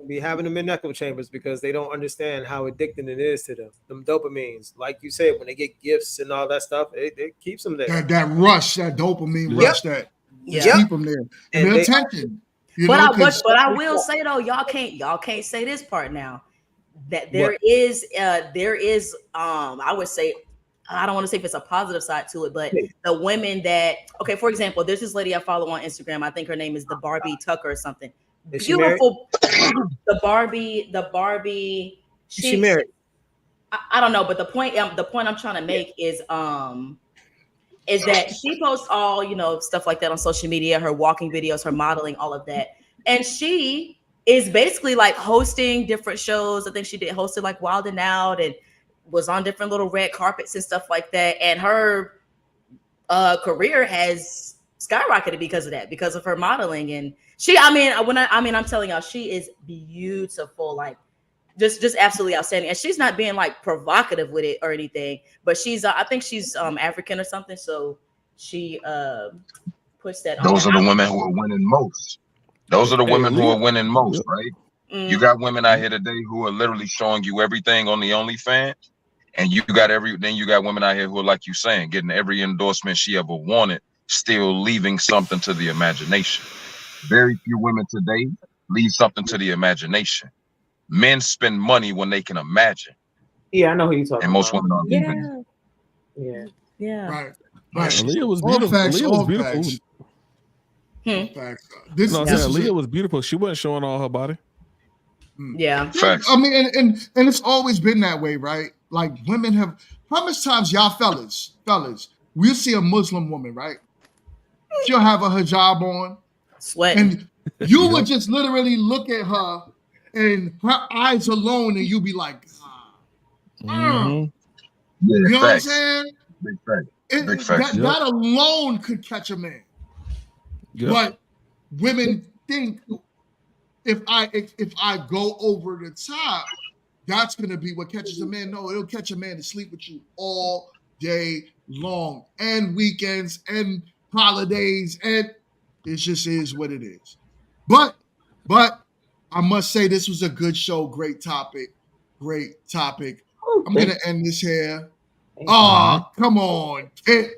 be having them in echo chambers, because they don't understand how addicting it is to them dopamines. Like you said, when they get gifts and all that stuff, it keeps them there. That rush, that dopamine rush, that keep them there. And their attention. But I will say though, y'all can't say this part now. That there is I would say, I don't want to say if it's a positive side to it, but the women that, for example, there's this lady I follow on Instagram. I think her name is the Barbie Tucker or something. Is beautiful. The Barbie. She married. I don't know, but the point I'm trying to make is that she posts all, stuff like that on social media, her walking videos, her modeling, all of that. And she is basically like hosting different shows. I think she hosted like Wild 'N Out and was on different little red carpets and stuff like that. And her career has skyrocketed because of that, because of her modeling. And I'm telling y'all, she is beautiful, like just absolutely outstanding. And she's not being like provocative with it or anything, but she's, I think she's African or something. So she puts that on. Those are the women who are winning most. Those are the women who are winning most, right? You got women out here today who are literally showing you everything on the OnlyFans. And you got women out here who are, like you saying, getting every endorsement she ever wanted, still leaving something to the imagination. Very few women today leave something to the imagination. Men spend money when they can imagine. Yeah, I know who you're talking about. And most women aren't leaving. Yeah. Right. Aaliyah was beautiful. Aaliyah was beautiful. Aaliyah was beautiful. She wasn't showing all her body. Yeah. Facts. I mean, and it's always been that way, right? Like women have, how much times y'all fellas, we'll see a Muslim woman, right? She'll have a hijab on. Sweat. And you would just literally look at her and her eyes alone and you'll be like, Yeah, You know facts. what I'm saying? Big fact. It- Big facts. that alone could catch a man. Yep. But women think if I go over the top, that's gonna be what catches a man. No, it'll catch a man to sleep with you all day long, and weekends and holidays, and it just is what it is. But I must say this was a good show, great topic. I'm gonna end this here. Oh, come on, kid.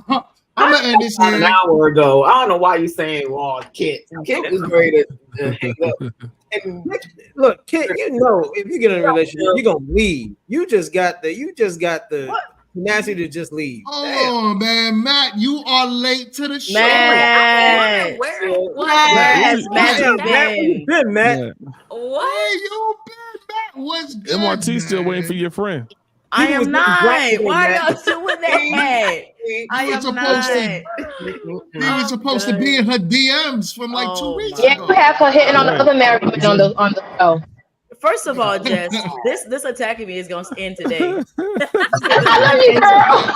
I'm gonna end this About here. an hour ago. I don't know why you saying raw Kit. Kit was ready to hang up. And look, kid, you know, if you get in a relationship, you're gonna leave. You just got the tenacity to just leave. Oh man, Matt, you are late to the show. Matt. Where Yes, Matt, you Matt, where you been, Matt? Where you been, Matt? What's good? MRT still waiting for your friend. I He was am getting not. dropped Why today, y'all doing that? I You were am supposed not. to. You were supposed to be in her DMs from like 2 weeks Yeah, ago. you have her hitting on the other married women on the show. First of all, Jess, this attacking me is gonna end today. I love you, girl.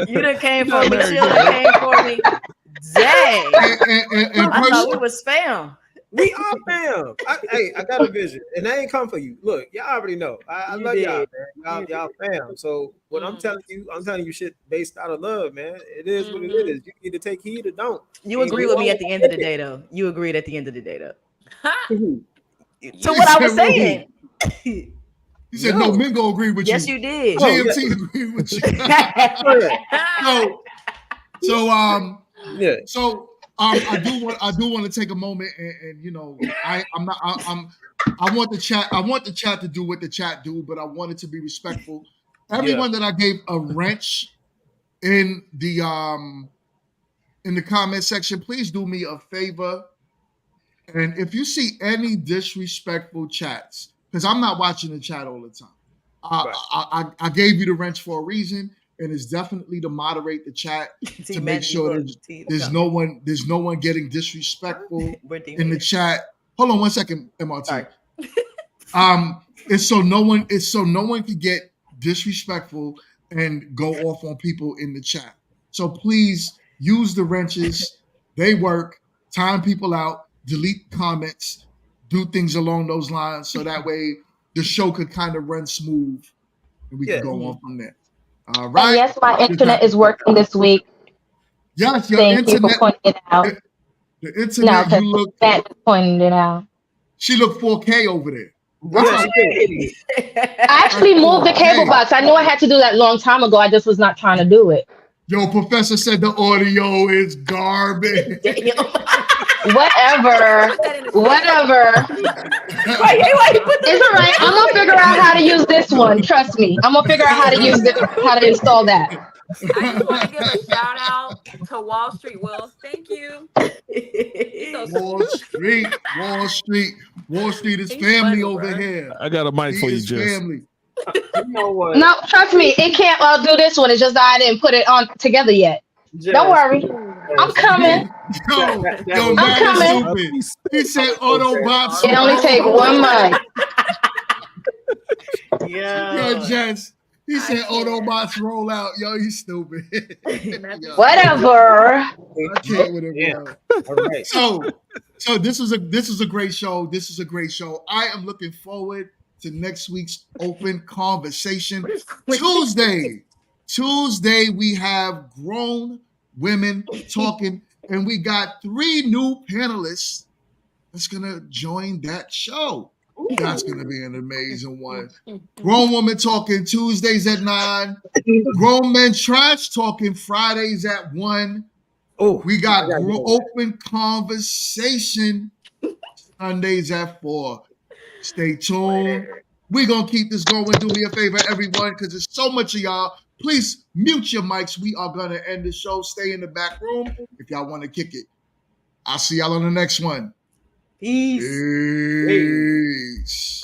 You done came for me, Chill done came for me. Dang. And I thought we was fam. We are fam. I got a vision, and I ain't come for you. Look, y'all already know. I You love y'all, did. man. Y'all fam. So what I'm telling you shit based out of love, man. It is what it is. You need to take heed or don't. You And agree you with me won't at the end of the take day, though. You agreed at the end of the day, though. it. To what I was said, saying. He said, no, Mingo agreed with Yes, you. you did. GMT agreed with you. Yeah. So I do want to take a moment and you know I want the chat to do what the chat do, but I want it to be respectful. Everyone that I gave a wrench in the comment section, please do me a favor. And if you see any disrespectful chats, because I'm not watching the chat all the time, I gave you the wrench for a reason, and it's definitely to moderate the chat to make sure there's no one getting disrespectful in the chat. Hold on one second, MRT. It's so no one can get disrespectful and go off on people in the chat. So please use the wrenches. They work. Time people out. Delete comments. Do things along those lines so that way the show could kind of run smooth and we can go on from there. All right. And yes, my internet is working this week. Yes, your Thank internet. you for pointing it out. The No, internet. because You look. Matt pointed it out. She looked 4K over there. I actually moved the cable box. I knew I had to do that long time ago. I just was not trying to do it. Yo, Professor said the audio is garbage. Whatever. It's all right. I'm gonna figure out how to use this one. Trust me. I'm gonna figure out how to use this, how to install that. I just want to give a shout out to Wall Street Will. Thank you. Wall Street is family over here. I got a mic for you, is Jess. family. You know what? No, trust me. It can't do this one. It's just that I didn't put it on together yet. Don't worry. I'm coming. Yo, I'm coming. stupid. He said Autobots. It only take one mic. Yo, Jess. He said Autobots roll out. Yo, he's stupid. Yo. Whatever. I can't with him. Yo. All right. So this is a great show. This is a great show. I am looking forward to next week's open conversation. Tuesday we have grown women talking, and we got 3 new panelists that's gonna join that show. That's gonna be an amazing one. Grown woman talking Tuesdays at 9. Grown men trash talking Fridays at 1. Oh, we got open conversation Sundays at 4. Stay tuned. We're gonna keep this going. Do me a favor, everyone, because there's so much of y'all. Please mute your mics. We are gonna end the show. Stay in the back room if y'all want to kick it. I'll see y'all on the next one. Peace. Peace.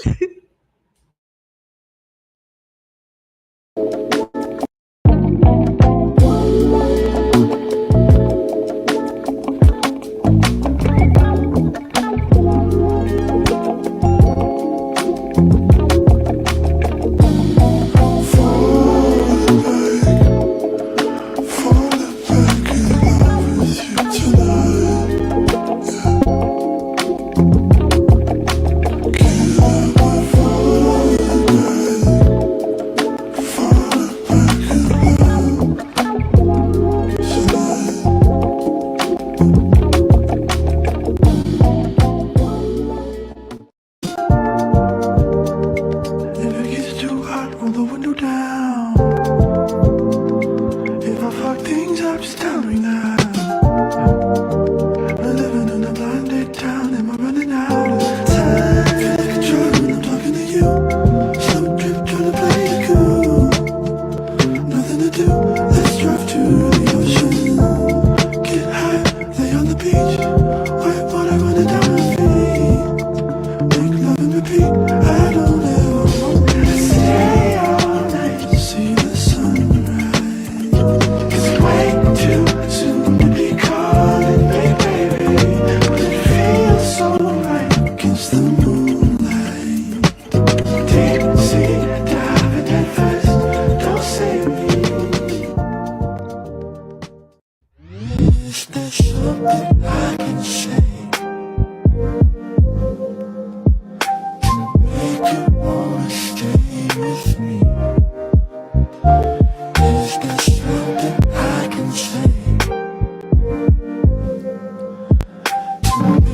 Peace.